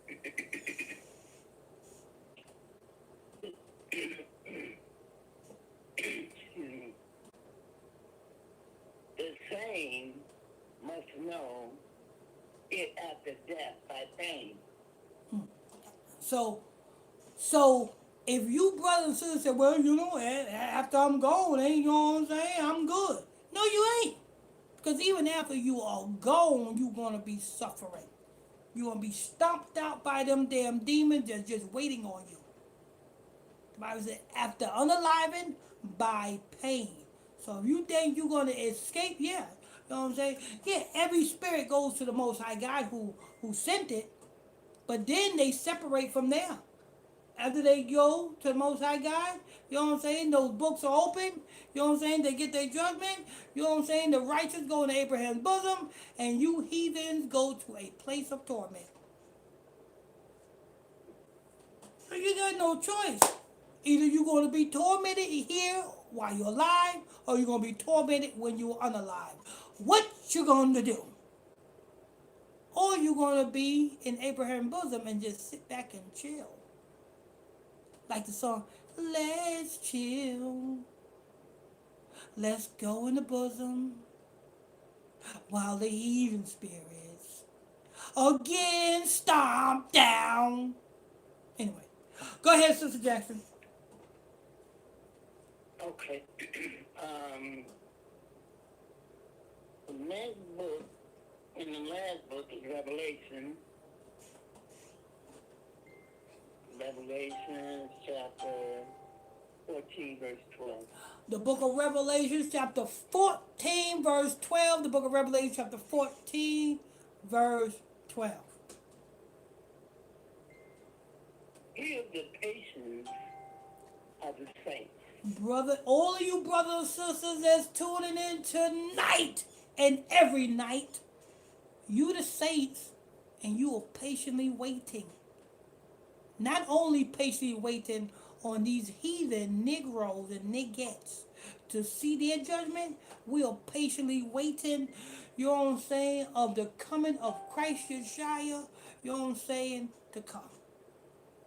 The same must know it after death by pain. So if you brothers and sisters say, well, you know, after I'm gone, you know what I'm saying, I'm good. No, you ain't. Because even after you are gone, you're going to be suffering. You're going to be stomped out by them damn demons that's just waiting on you. The Bible said, after unaliving, by pain. So if you think you're going to escape, yeah. You know what I'm saying? Yeah, every spirit goes to the Most High God who sent it. But then they separate from there. After they go to the Most High God, you know what I'm saying? Those books are open. You know what I'm saying? They get their judgment. You know what I'm saying? The righteous go into Abraham's bosom, and you heathens go to a place of torment. you got no choice. Either you're going to be tormented here while you're alive, or you're going to be tormented when you're unalive. What you going to do? Or you're going to be in Abraham's bosom and just sit back and chill. Like the song, let's chill. Let's go in the bosom while the heathen spirits again stomp down. Anyway, go ahead, Sister Jackson. Okay. The next book, in the last book is Revelation. Revelation chapter 14, verse 12. The book of Revelation, chapter 14, verse 12. The book of Revelation, chapter 14, verse 12. Here's the patience of the saints. Brother, all of you brothers and sisters that's tuning in tonight and every night, you the saints, and you are patiently waiting. Not only patiently waiting on these heathen Negroes and niggettes to see their judgment, we are patiently waiting, you know what I'm saying, of the coming of Christ Yeshua, you know what I'm saying, to come.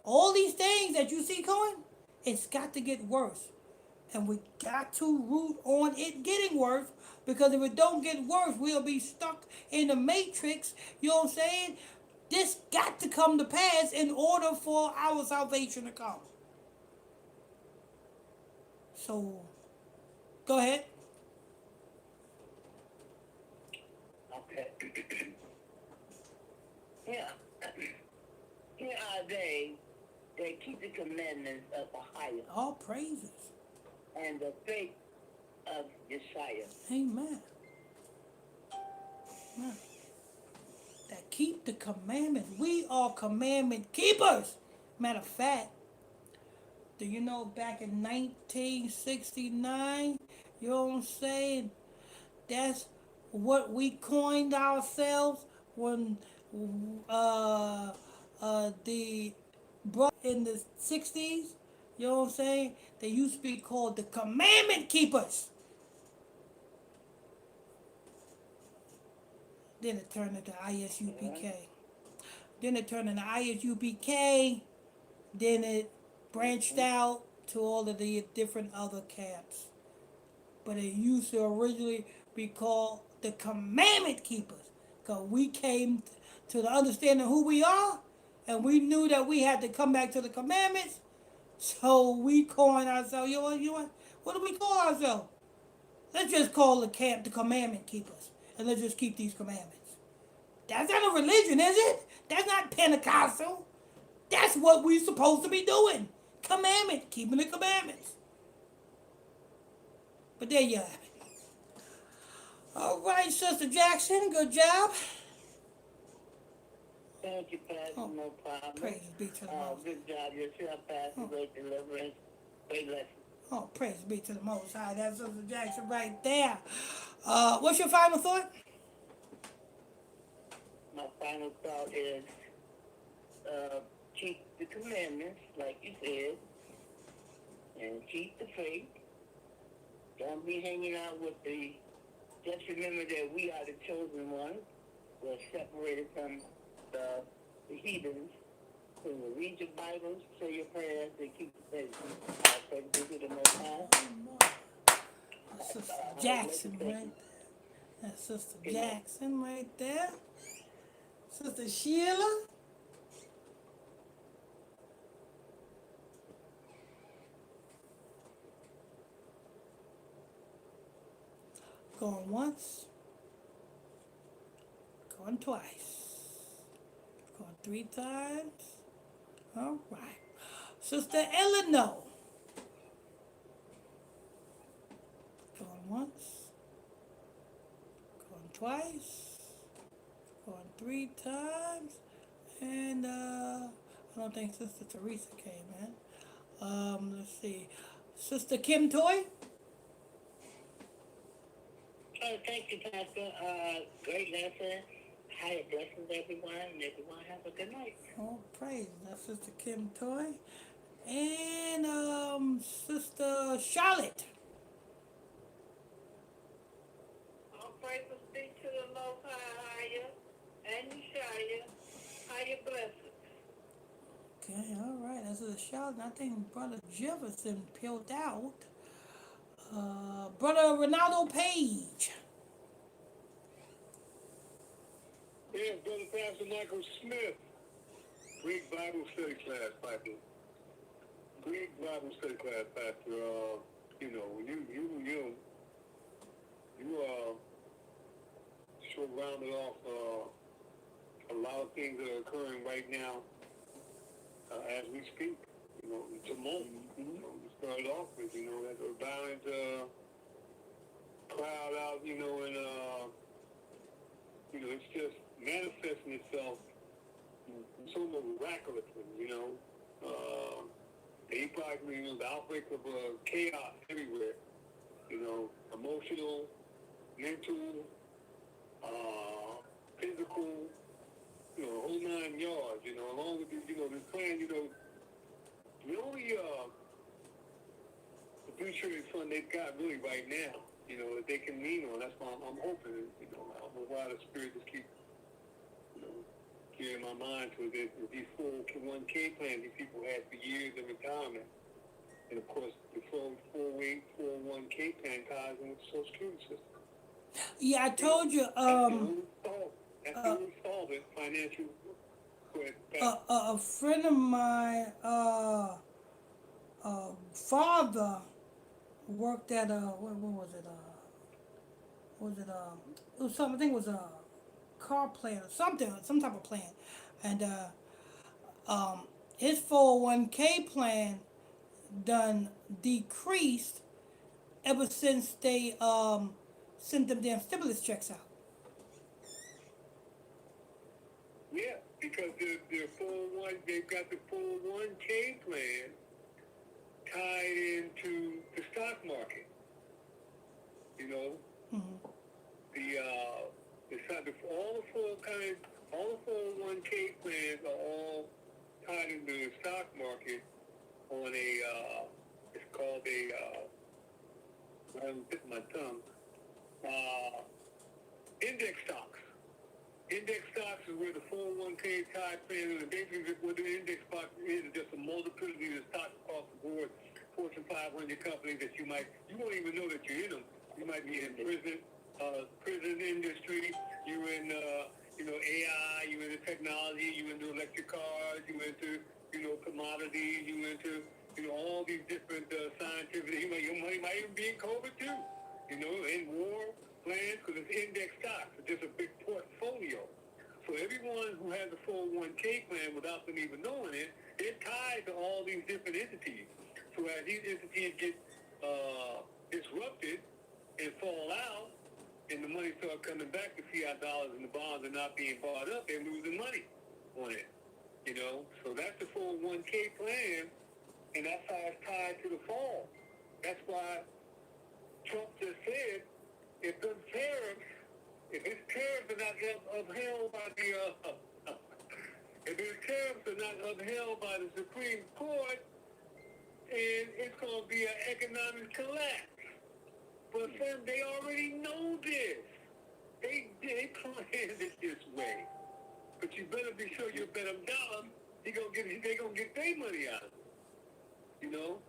All these things that you see coming, it's got to get worse. And we got to root on it getting worse, because if it don't get worse, we'll be stuck in the matrix, you know what I'm saying? This got to come to pass in order for our salvation to come. So, go ahead. Okay. Here are they that keep the commandments of the highest All praises. and the faith of Yeshua. Amen. Amen. That keep the commandments. We are commandment keepers. Matter of fact, do you know back in 1969, you know what I'm saying? That's what we coined ourselves when the brought in the 60s, you know what I'm saying? They used to be called the commandment keepers. Then it turned into ISUPK. Then it turned into ISUPK. Then it branched out to all of the different other camps. But it used to originally be called the commandment keepers. Because we came to the understanding of who we are, and we knew that we had to come back to the commandments. So we coined ourselves, you know what? What do we call ourselves? Let's just call the camp the commandment keepers. And let's just keep these commandments. That's not a religion, is it? That's not Pentecostal. That's what we're supposed to be doing. Commandment, keeping the commandments. But there you have it. All right, Sister Jackson, good job. Thank you, Pastor. No problem. Praise be to the Most. Good job yourself, Pastor. Great deliverance. Great lesson. Oh, praise be to the Most High. That's Sister Jackson right there. What's your final thought? My final thought is keep the commandments, like you said, and keep the faith. Don't be hanging out with the... Just remember that we are the chosen ones. We're separated from the heathens. So you read your Bibles, say your prayers, and keep the faith. Praise be to the Most High. Sister Jackson right there. That's Sister Jackson right there. Sister Sheila. Going once. Going twice. Going 3 times. All right. Sister Eleanor. Going once. Going twice. Going 3 times. And I don't think Sister Teresa came in. Let's see. Sister Kim Toy. Thank you, Pastor. Great lesson. higher blessings, everyone, and everyone have a good night. Oh, praise. That's Sister Kim Toy. And Sister Charlotte. All praises be to the Most High, and Yeshaya, higher blessings. Okay, all right. That's Sister Charlotte. I think Brother Jefferson peeled out. Brother Ronaldo Page. Yeah, Brother Pastor Michael Smith. Greek Bible study class, Pastor. Greek Bible study class, Pastor. You know, you sure rounded off a lot of things that are occurring right now as we speak. You know, it's a moment. You know, we started off with, you know, that violent crowd out, you know, and you know, it's just manifesting itself so miraculously, you know. Probably, you know, the outbreak of chaos everywhere, you know, emotional, mental, physical, you know, whole 9 yards, you know, along with this, you know, this plan, you know, the only fiduciary fund they've got really right now, you know, that they can lean on. That's why I'm hoping, you know, I don't know why the spirit just keeps, you know, getting my mind to this. These 401k plans these people had for years in retirement. And of course, the 401k plan ties in with the Social Security system. Yeah, I told you. That's the only solvent financial. A friend of mine, father worked at what was it? It was something. I think it was a car plant or something, some type of plant, and his 401k plan done decreased ever since they sent them damn stimulus checks out. Yeah, because their 401, they've got the 401k plan tied into the stock market. You know, all the 401k plans are all tied into the stock market on it's called I'm tip my tongue, index stocks. Index stocks is where the 401k tied plan is. And basically what the index stock is just a multiplicity of stocks across the board, Fortune 500 companies that you won't even know that you're in them. You might be in prison industry, you're in, you know, AI, you're into technology, you're into electric cars, you're into, you know, commodities, you're into, you know, all these different scientific, your money might even be in COVID too, you know, in war plans, because it's index stocks. It's just a big portfolio. So everyone who has a 401k plan without them even knowing it, they're tied to all these different entities. So as these entities get disrupted and fall out, and the money starts coming back, the fiat dollars and the bonds are not being bought up, they're losing money on it. You know, so that's the 401k plan, and that's how it's tied to the fall. That's why Trump just said, if his tariffs are not upheld by the Supreme Court, and it's going to be an economic collapse. But fam, they already know this. They planned it this way. But you better be sure you bet them dollars, they're going to get their money out of it. You know?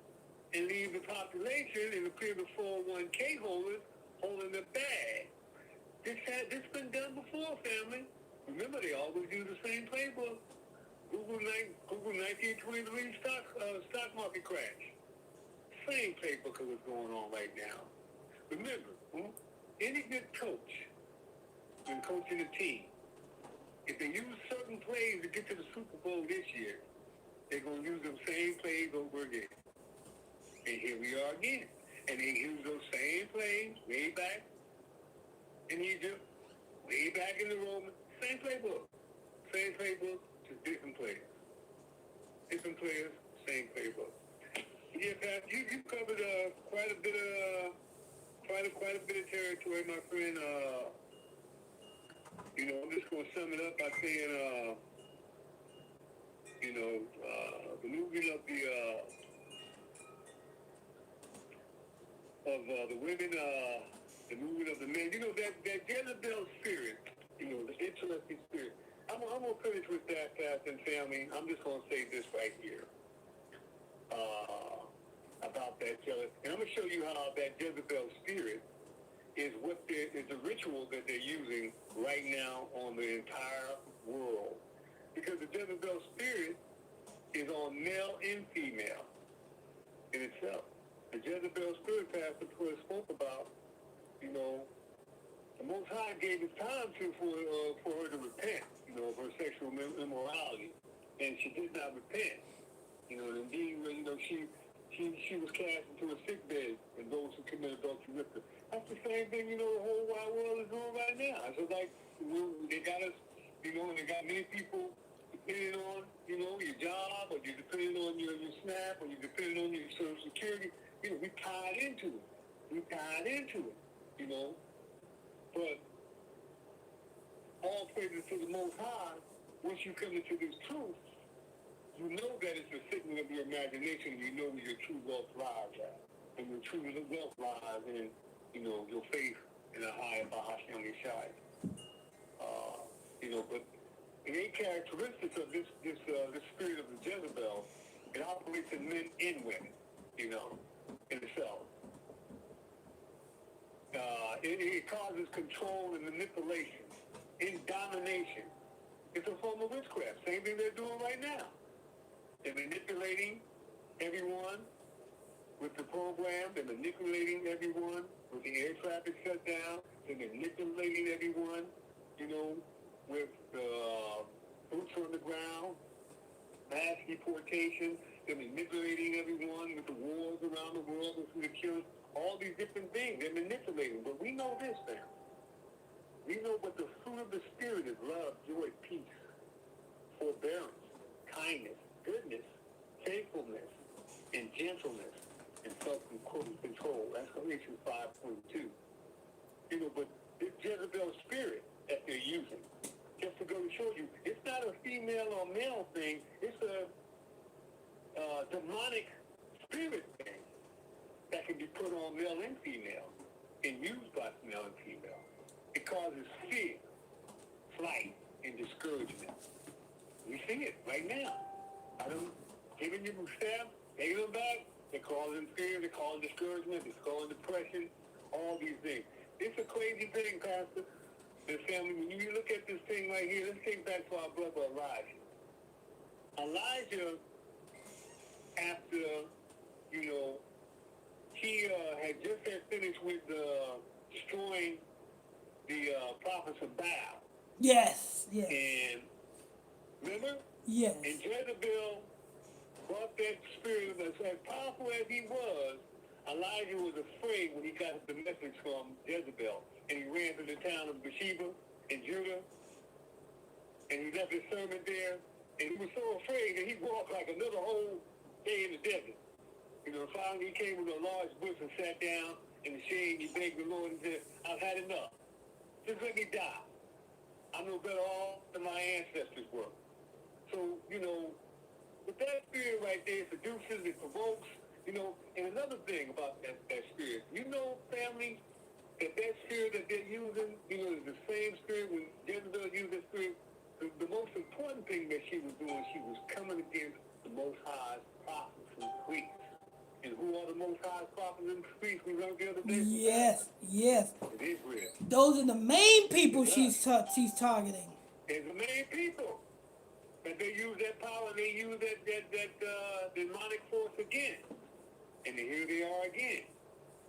And leave the population and the people 401k holders holding the bag. This been done before, family. Remember, they always use the same playbook. Google 1923 stock market crash. Same playbook of what's going on right now. Remember, any good coach, when coaching a team, if they use certain plays to get to the Super Bowl this year, they're going to use them same plays over again. And here we are again. And they use those same plays way back in Egypt, way back in the Roman, same playbook. Same playbook, just different players. Different players, same playbook. Yeah, Pat, you covered quite a bit of territory, my friend. You know, I'm just going to sum it up by saying, the movement of the women, the movement of the men. You know, that Jezebel spirit, you know, the interesting spirit. I'm going to finish with that, Pastor and family. I'm just going to say this right here about that jealous. And I'm going to show you how that Jezebel spirit is the ritual that they're using right now on the entire world. Because the Jezebel spirit is on male and female in itself. The Jezebel spirit, Pastor spoke about, you know, the Most High gave his time for her to repent, you know, of her sexual immorality, and she did not repent. You know, and indeed, you know, she was cast into a sick bed, and those who commit adultery with her. That's the same thing, you know, the whole wide world is doing right now. So like, they got us, you know, and they got many people depending on, you know, your job, or you're depending on your SNAP, or you're depending on your Social Security. You know, we tied into it, you know. But all praises to the Most High, once you come into this truth, you know that it's a signal of your imagination. You know where your true wealth lies at. And your true wealth lies in, you know, your faith in a higher Bahashem Yeshai. You know, but the eight characteristics of this spirit of the Jezebel, it operates in men and women, you know, in itself. It causes control and manipulation, and domination. It's a form of witchcraft. Same thing they're doing right now. They're manipulating everyone with the program. They're manipulating everyone with the air traffic shut down. They're manipulating everyone, you know, with boots on the ground, mass deportation. They're manipulating everyone with the wars around the world, with the killing. All these different things, they're manipulating. But we know this now. We know what the fruit of the Spirit is: love, joy, peace, forbearance, kindness, goodness, faithfulness, and gentleness, and self-control. That's Galatians 5:22. You know, but this Jezebel spirit that they're using, just to go to show you, it's not a female or male thing. It's a demonic spirit thing that can be put on male and female and used by male and female. It causes fear, flight, and discouragement. We see it right now. I don't giving you staff, taking them back. They're causing fear, they're causing discouragement, they're causing depression, all these things. It's a crazy thing, Pastor. The family, when you look at this thing right here, let's take back to our brother Elijah. Elijah, after, you know, he had just finished with destroying the prophets of Baal. Yes, yes. And remember? Yes. And Jezebel brought that spirit, as powerful as he was, Elijah was afraid when he got the message from Jezebel. And he ran to the town of Bathsheba in Judah. And he left his servant there. And he was so afraid that he walked like another whole day in the desert. You know, finally he came with a large bush and sat down in the shade. He begged the Lord and said, I've had enough. Just let me die. I'm no better off than my ancestors were. So, you know, with that spirit right there, it seduces, it provokes, you know. And another thing about that spirit, you know, family, that spirit that they're using, you know, is the same spirit when Jezebel used that spirit. The most important thing that she was doing, she was coming against the Most High's prophets and priests. And who are the Most High's prophets and priests we learned the other day? Yes, yes. Israel. Those are the main people she's targeting. It's the main people. That they use that power, they use that demonic force again. And here they are again.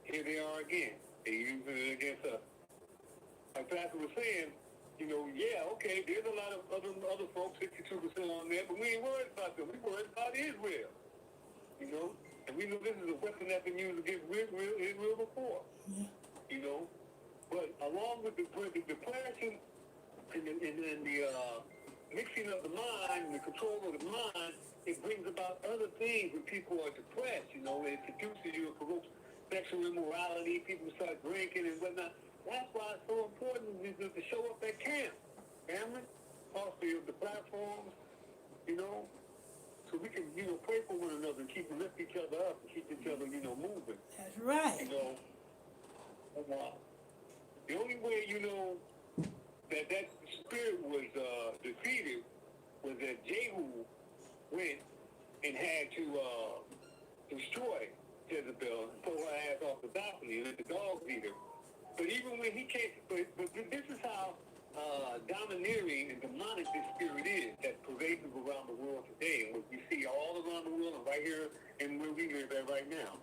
Here they are again. They're using it against us. Like Pastor was saying, you know, yeah, okay, there's a lot of other folks, 62% on there, but we ain't worried about them. We worried about Israel. You know? And we know this is a weapon that's been used against Israel before. Yeah. You know? But along with the depression and the mixing of the mind and the control of the mind, it brings about other things when people are depressed. You know, it seduces you, it provokes sexual immorality, people start drinking and whatnot. That's why it's so important to show up at camp. family, paucity of the platforms, you know, so we can, you know, pray for one another and lift each other up and keep each other, you know, moving. That's right. You know, and, the only way, you know, that spirit was defeated was that Jehu went and had to destroy Jezebel and pull her ass off the balcony and let the dogs eat her. But even when he came, but this is how domineering and demonic this spirit is that's pervasive around the world today, and what we see all around the world and right here and where we live at right now,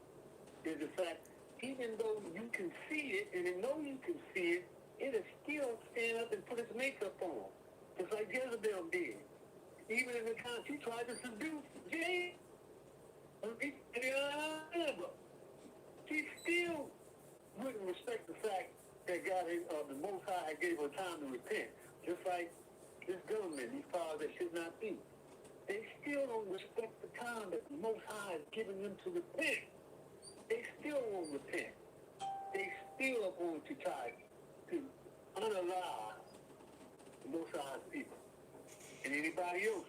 is the fact, even though you can see it, and you know you can see it, it'll still stand up and put its makeup on, just like Jezebel did. Even in the time she tried to seduce James, she still wouldn't respect the fact that God, the Most High, gave her time to repent. Just like this government, these powers that should not be. They still don't respect the time that the Most High has given them to repent. They still won't repent. They still are going to try to unalive the Most High's people. And anybody else,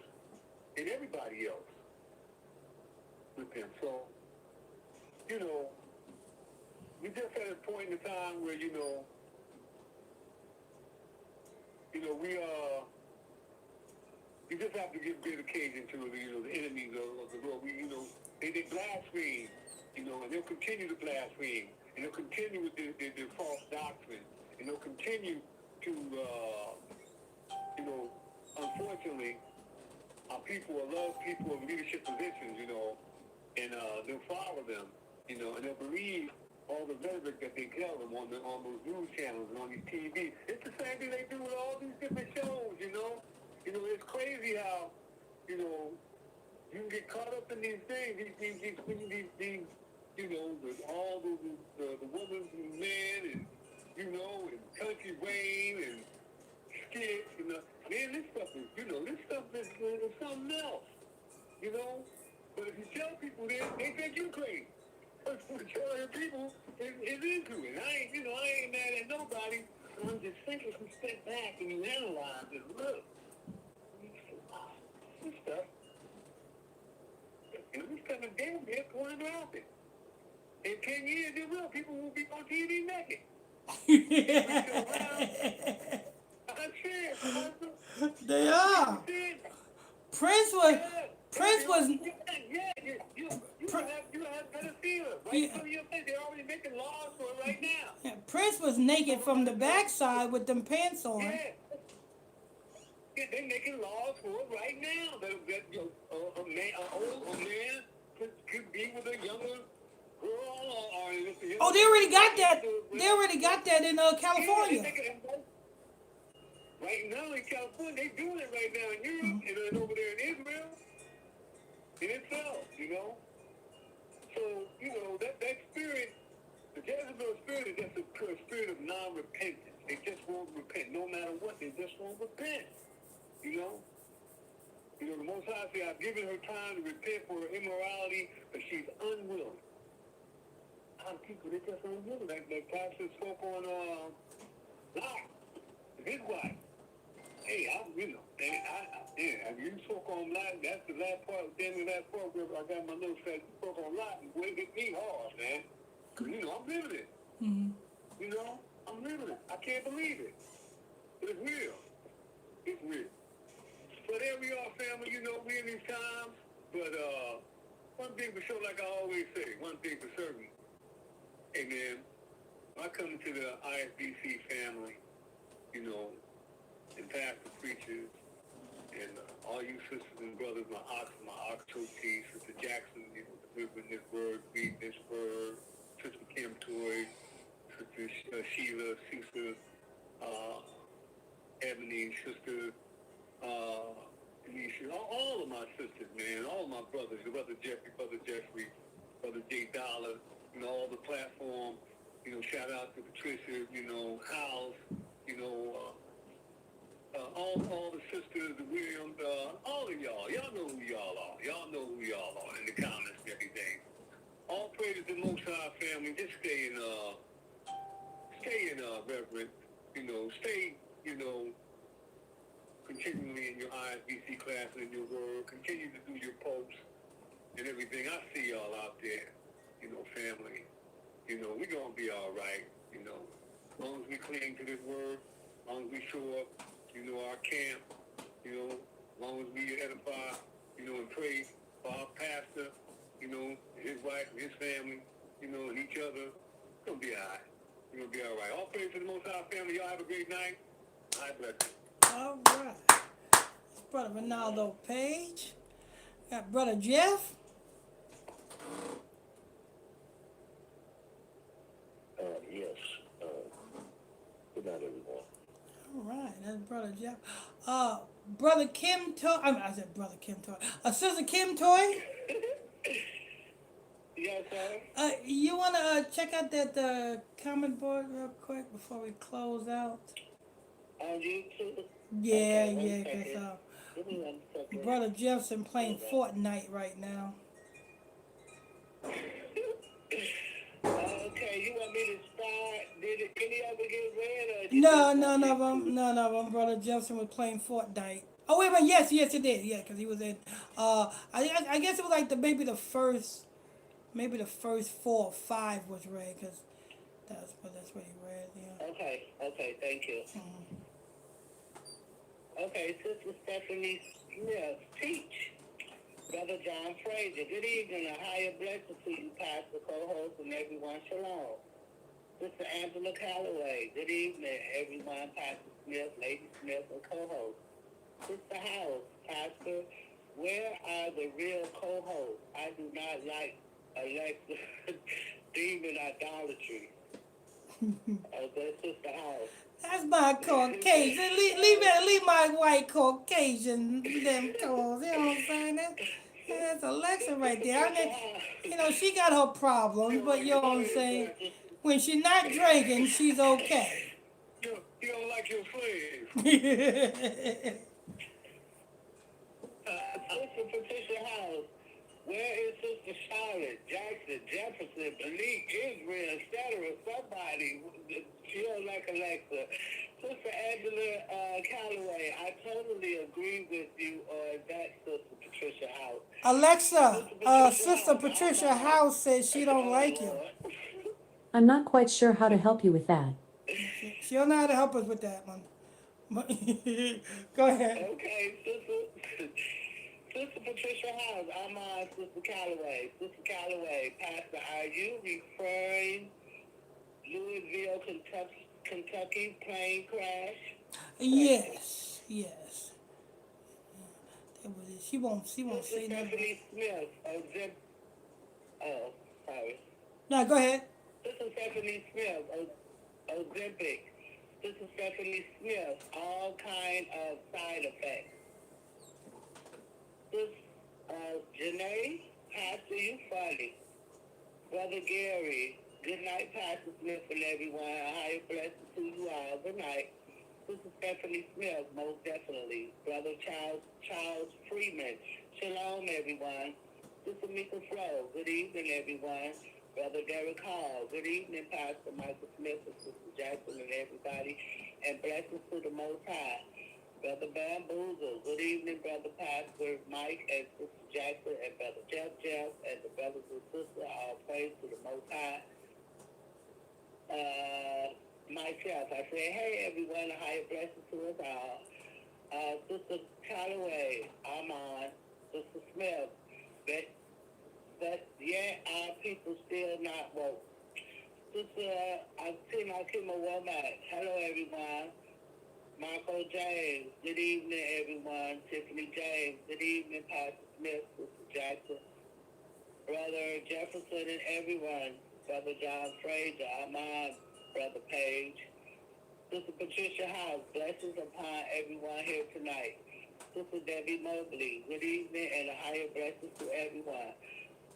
and everybody else with them. So, you know, we just at a point in time where, you know, we just have to give great occasion to, you know, the enemies of the Lord. We, you know, they blaspheme, you know, and they'll continue to blaspheme, and they'll continue with their false doctrine, and they'll continue to, you know, unfortunately, our people will love people in leadership positions, you know, and they'll follow them, you know, and they'll believe all the rhetoric that they tell them on those news channels and on these TV. It's the same thing they do with all these different shows, you know. You know, it's crazy how, you know, you can get caught up in these things, these you know, all the women and men and, you know, and country Wayne and skits and man, this stuff is, you know, this stuff is something else, you know. But if you tell people this, they think you're crazy. But majority of people is into it. I ain't mad at nobody. I'm just thinking, if you step back and you analyze it, look, you say, wow, this stuff, you know, this stuff is damn near pornographic. In 10 years, it will. People will be on TV naked. They are. Prince was. You have better feelings. Right? So they're already making laws for it right now. Yeah, Prince was naked from the backside with them pants on. Yeah, they're making laws for it right now. That you know, a man could be with a younger girl. Oh, they already got that. They already got that in California. Right now in California, they're doing it right now in Europe and then over there in Israel. In itself, you know. So, you know, that spirit, the Jezebel spirit is just a spirit of non-repentance. They just won't repent. No matter what, they just won't repent. You know? You know, the Most High said, I've given her time to repent for her immorality, but she's unwilling. A lot of people, they're just unwilling. Like Pastor spoke on Lot, his wife. Hey, you know, you spoke on Lot. That's the last part, the last part where I got my little fat spoke on Lot, and it hit me hard, man. Because, you know, I'm living it. Mm-hmm. You know, I'm living it. I can't believe it. But it's real. It's real. So there we are, family. You know, we in these times. But one thing for sure, like I always say, one thing for certain. Hey, man, I come to the ISBC family, you know, and pastor preachers, and all you sisters and brothers, my Oxtotes, Sister Jackson, you know, delivering this word, reading this word, Sister Kim Toy, Sister Sheila, Sister Ebony, Sister Anisha, all of my sisters, man, all of my brothers, Brother Jeffrey, Brother Jay Dollar, you know, all the platform, you know, shout out to Patricia, you know, House, you know, all the sisters, the Williams, all of y'all know who y'all are. Y'all know who y'all are in the comments and everything. All praise to the Most High family. Just stay in reverence. You know, stay, you know, continually in your ISBC class and in your word. Continue to do your posts and everything. I see y'all out there, family. We're going to be all right, as long as we cling to this word, as long as we show up, our camp, as long as we edify, and pray for our pastor, his wife and his family, and each other. It's going to be all right. We're going to be all right. All praise to the Most High family. Y'all have a great night. I bless you. All right. It's Brother Ronaldo Page. Got Brother Jeff. Yes. Good night, everyone. All right, that's Brother Jeff. Brother Kim Toy. I said Brother Kim Toy. Sister Kim Toy. Yes, sir. You want to check out that comment board real quick before we close out? On YouTube? Yeah, Okay, yeah, 1 because second. Give me 1 second. Brother Jefferson playing Fortnite right now. Okay, you want me to start? Did any of it get read? Or No, none of them. Brother Jefferson was playing Fortnite. Oh wait a minute, yes, it did, yeah, because he was in. I guess it was like maybe the first 4 or 5 was read, because that's what he read, yeah. Okay, thank you. Mhm. Okay, Sister Stephanie Smith, teach. Brother John Frazier, good evening. A higher blessing to you, Pastor, co-host, and everyone. Shalom. Sister Angela Calloway, good evening, everyone. Pastor Smith, Lady Smith, and co-host. Sister House, Pastor, where are the real co-hosts? I do not like Alexa demon idolatry. That's Sister House. That's my Caucasian. Leave my white Caucasian them calls. You know what I'm saying? That's Alexa right there. She got her problems, but you know what I'm saying? When she's not drinking, she's okay. You don't like your slave. Sister Patricia House, where is Sister Charlotte, Jackson, Jefferson, Malik, Israel, etc.? Somebody, she don't like Alexa. Sister Angela Calloway, I totally agree with you on that, Sister Patricia House. Alexa, Sister Patricia House says she don't like you. I'm not quite sure how to help you with that. She don't know how to help us with that one. Go ahead. Okay, Sister Patricia House, I'm on Sister Calloway. Sister Calloway, Pastor, are you referring Louisville, Kentucky plane crash? Yes. That was it. She won't say nothing. Stephanie Smith, sorry. No, go ahead. Sister Stephanie Smith, Ozempic. Sister Stephanie Smith, all kind of side effects. Janae, Pastor, you funny. Brother Gary, good night, Pastor Smith and everyone. A higher blessing to you all. Good night. Sister Stephanie Smith, most definitely. Brother Charles Freeman, shalom, everyone. Sister Mika Flo, good evening, everyone. Brother Derek Hall, good evening, Pastor Michael Smith and Sister Jackson and everybody. And blessings to the Most High. Brother Bamboozle, good evening, Brother Pastor Mike and Sister Jackson and Brother Jeff and the brothers and sisters. All praise to the Most High. Myself, I say, hey, everyone, a higher blessing to us all. Sister Calloway, I'm on. Sister Smith, but yeah, our people still not woke. Sister, I've seen Akima Womack. Hello, everyone. Marco James, good evening, everyone. Tiffany James, good evening, Pastor Smith, Sister Jackson, Brother Jefferson, and everyone. Brother John Frazier, Armand, Brother Page. Sister Patricia House, blessings upon everyone here tonight. Sister Debbie Mobley, good evening, and a higher blessings to everyone.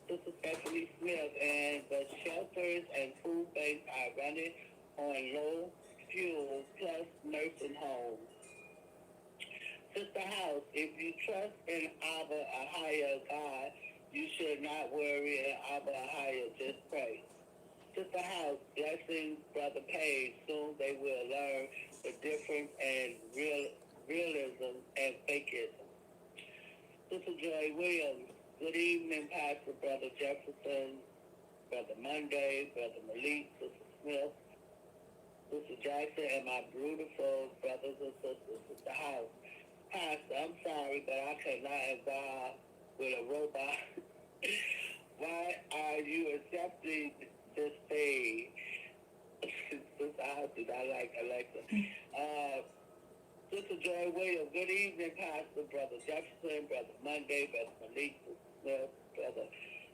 Sister Stephanie Smith, and the shelters and food banks are running on low fuel plus nursing homes. Sister House, if you trust in Abba, a higher God, you should not worry, and Abba, a higher, just pray. Sister House, blessings, Brother Page. Soon they will learn the difference and realism and fakeism. Sister Joy Williams, good evening, Pastor Brother Jefferson, Brother Monday, Brother Malik, Sister Smith, Sister Jackson, and my beautiful brothers and sisters at the house. Pastor, I'm sorry, but I cannot involve with a robot. Why are you accepting this thing? Sister, I do not like Alexa. Sister Joy Williams, good evening, Pastor, Brother Jefferson, Brother Monday, Brother Malik, Sister Smith, Brother,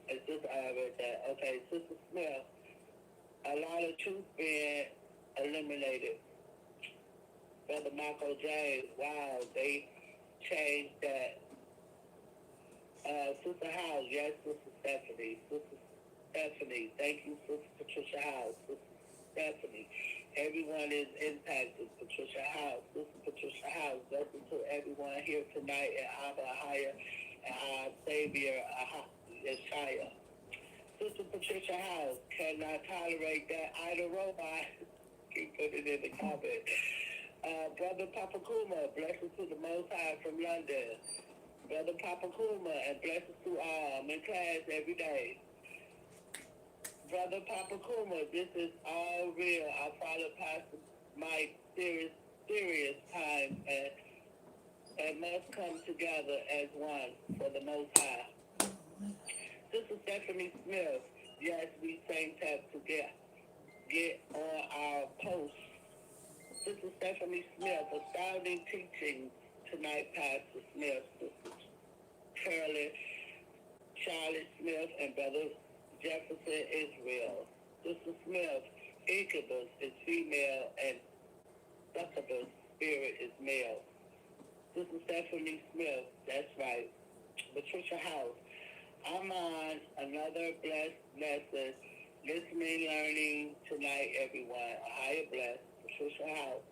and Sister I read that. Okay, Sister Smith, a lot of truth being eliminated. Brother Michael James, wow, they changed that. Sister House, yes, Sister Stephanie. Sister Stephanie, thank you, Sister Patricia House. Sister Stephanie, everyone is impacted. Patricia House, Sister Patricia House, listen to everyone here tonight at Abba Higher and our Savior, Yeshaya. Sister Patricia House, cannot tolerate that idle robot. You put it in the comment. Brother Papa Kuma, blessings to the Most High from London. Brother Papa Kuma, and blessings to all. I'm in class every day. Brother Papa Kuma, this is all real. I follow Pastor Mike serious time and must come together as one for the Most High. Sister Stephanie Smith, yes, we saints have to get on our posts. Sister Stephanie Smith, astounding teaching tonight, Pastor Smith, Sister Curly, Charlotte Smith, and Brother Jefferson Israel. Sister Smith, incubus is female and succubus spirit is male. Sister Stephanie Smith, that's right. Patricia House, I'm on another blessed lesson. Listening, learning tonight, everyone. A higher blessed. Patricia House.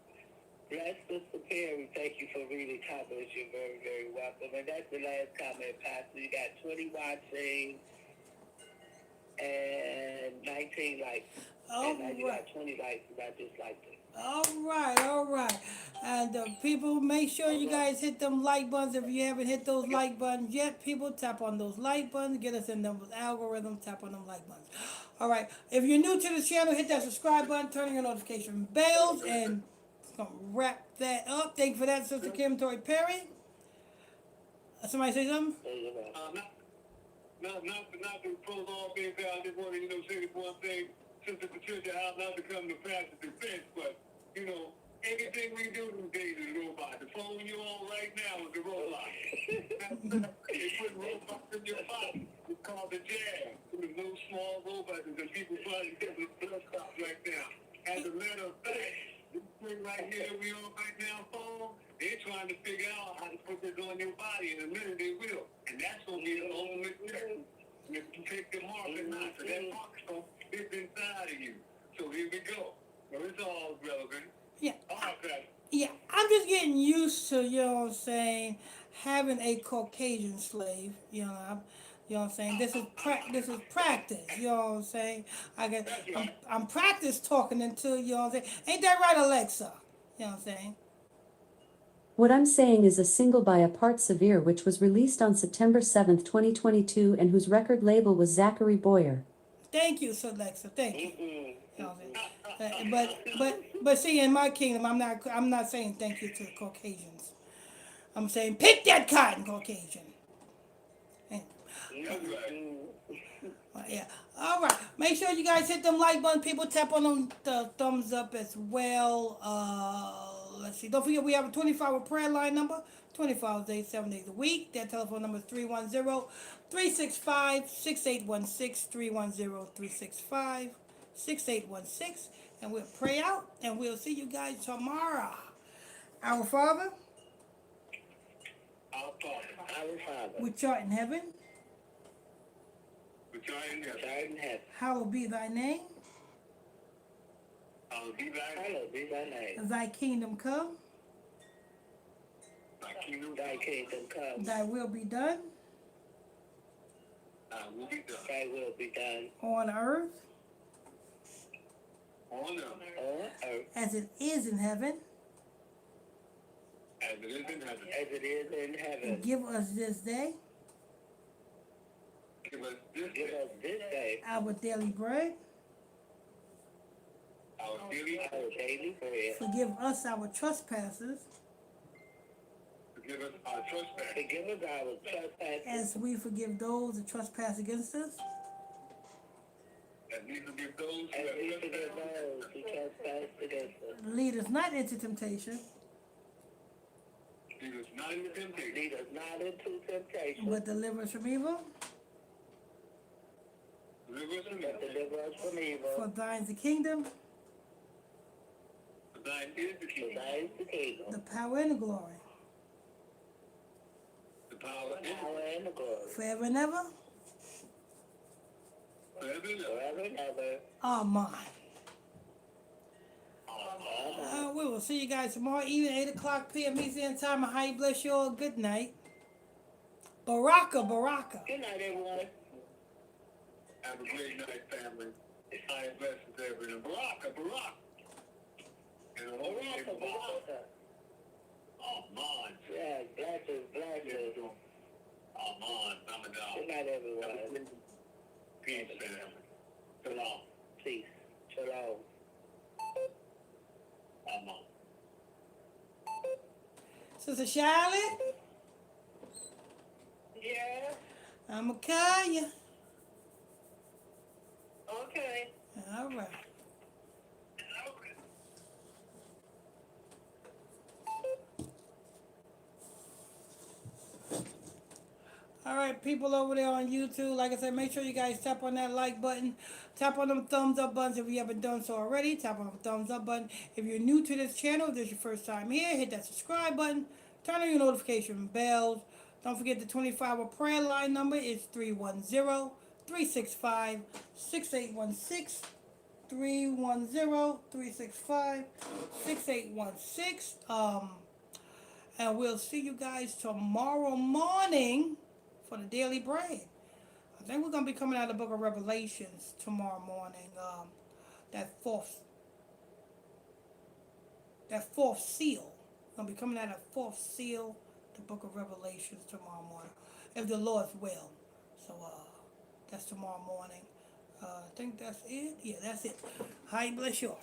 Blessed Sister Perry, thank you for reading comments. You're very, very welcome. And that's the last comment, Pastor. You got 20 watching and 19 likes. And you got 20 likes, and I just liked it. All right. And people, make sure you guys hit them like buttons. If you haven't hit those like buttons yet, people, tap on those like buttons. Get us in the algorithm. Tap on them like buttons. All right. If you're new to the channel, hit that subscribe button, turn on your notification bells, and gonna wrap that up. Thank you for that, Sister Kim Tori Perry. Somebody say something? Not to prolong things out. I just want to, say this one thing. Sister Patricia, I'll not become the fastest defense, but, anything we do these days is a robot. The phone you're on right now is a robot. They put robots in your body. It's called the jab. There's no small robots and people probably get the blood stops right now. As a matter of fact, this thing right here that we on right now, phone, they're trying to figure out how to put this on your body. In a minute, they will. And that's going to be the ultimate test. If you take the mark or not. So that mark's going to fit inside of you. So here we go. So it's all relevant. Yeah. All right, Pastor. Yeah, I'm just getting used to, having a Caucasian slave, This is practice, you know what I'm saying? I'm practice talking until, Ain't that right, Alexa? You know what I'm saying? What I'm saying is a single by Apart Severe which was released on September 7th, 2022 and whose record label was Zachary Boyer. Thank you, Alexa. Thank you. You know what I'm saying? But see, in my kingdom, I'm not saying thank you to the Caucasians. I'm saying pick that cotton, Caucasian. And, yeah. All right. Make sure you guys hit them like button. People tap on them the thumbs up as well. Let's see. Don't forget we have a 24-hour prayer line number. 24 hours a day, 7 days a week. That telephone number is 310-365-6816. 310-365-6816. And we'll pray out. And we'll see you guys tomorrow. Our Father, Our Father, which art in heaven, which art in heaven, hallowed be thy name. hallowed be thy name. Thy kingdom come. Thy kingdom come. Thy will be done. Thy will be done. On earth. On earth. As it is in heaven. as it is in heaven. as it is in heaven. Give us this day Give us this Give day us this day our daily bread. our daily our daily bread. Forgive us our trespasses Forgive us our trespasses, Forgive us our trespasses as we forgive those that trespass against us. as we forgive those who as have we forgive trespassed those who trespass against us. Lead us not into temptation, Lead us not into temptation, Lead us not into temptation, but deliver us from evil. deliver us from but evil. deliver us from For evil. thine is the kingdom, For thine is the For kingdom, thine is the kingdom, the power, and the glory, the power, the and power, and the glory, forever and ever. forever and ever. forever and ever. Amen. Amen. We will see you guys tomorrow evening, 8 o'clock p.m. Eastern Time. And how bless you all. Good night. Baraka, Baraka. Good night, everyone. Have a great night, family. I bless everyone. Baraka, Baraka. And the Lord is Baraka, Baraka. Amen. Yeah, blessings. Amen. Ramadan. Good night, everyone. Peace, family. Shalom. Peace. Shalom. Amen. Sister Charlotte, Yeah. I'm going to call you. Okay. All right. All right, people over there on YouTube, like I said, make sure you guys tap on that like button. Tap on them thumbs up buttons if you haven't done so already. Tap on the thumbs up button. If you're new to this channel, if this is your first time here, hit that subscribe button. Turn on your notification bells. Don't forget the 24-hour prayer line number is 310-365-6816. 310-365-6816. And we'll see you guys tomorrow morning for the daily bread. I think we're going to be coming out of the book of Revelations tomorrow morning. That fourth seal. We're going to be coming out of fourth seal, the book of Revelations tomorrow morning, if the Lord's will. So that's tomorrow morning. I think that's it. Yeah, that's it. Hi, bless you all.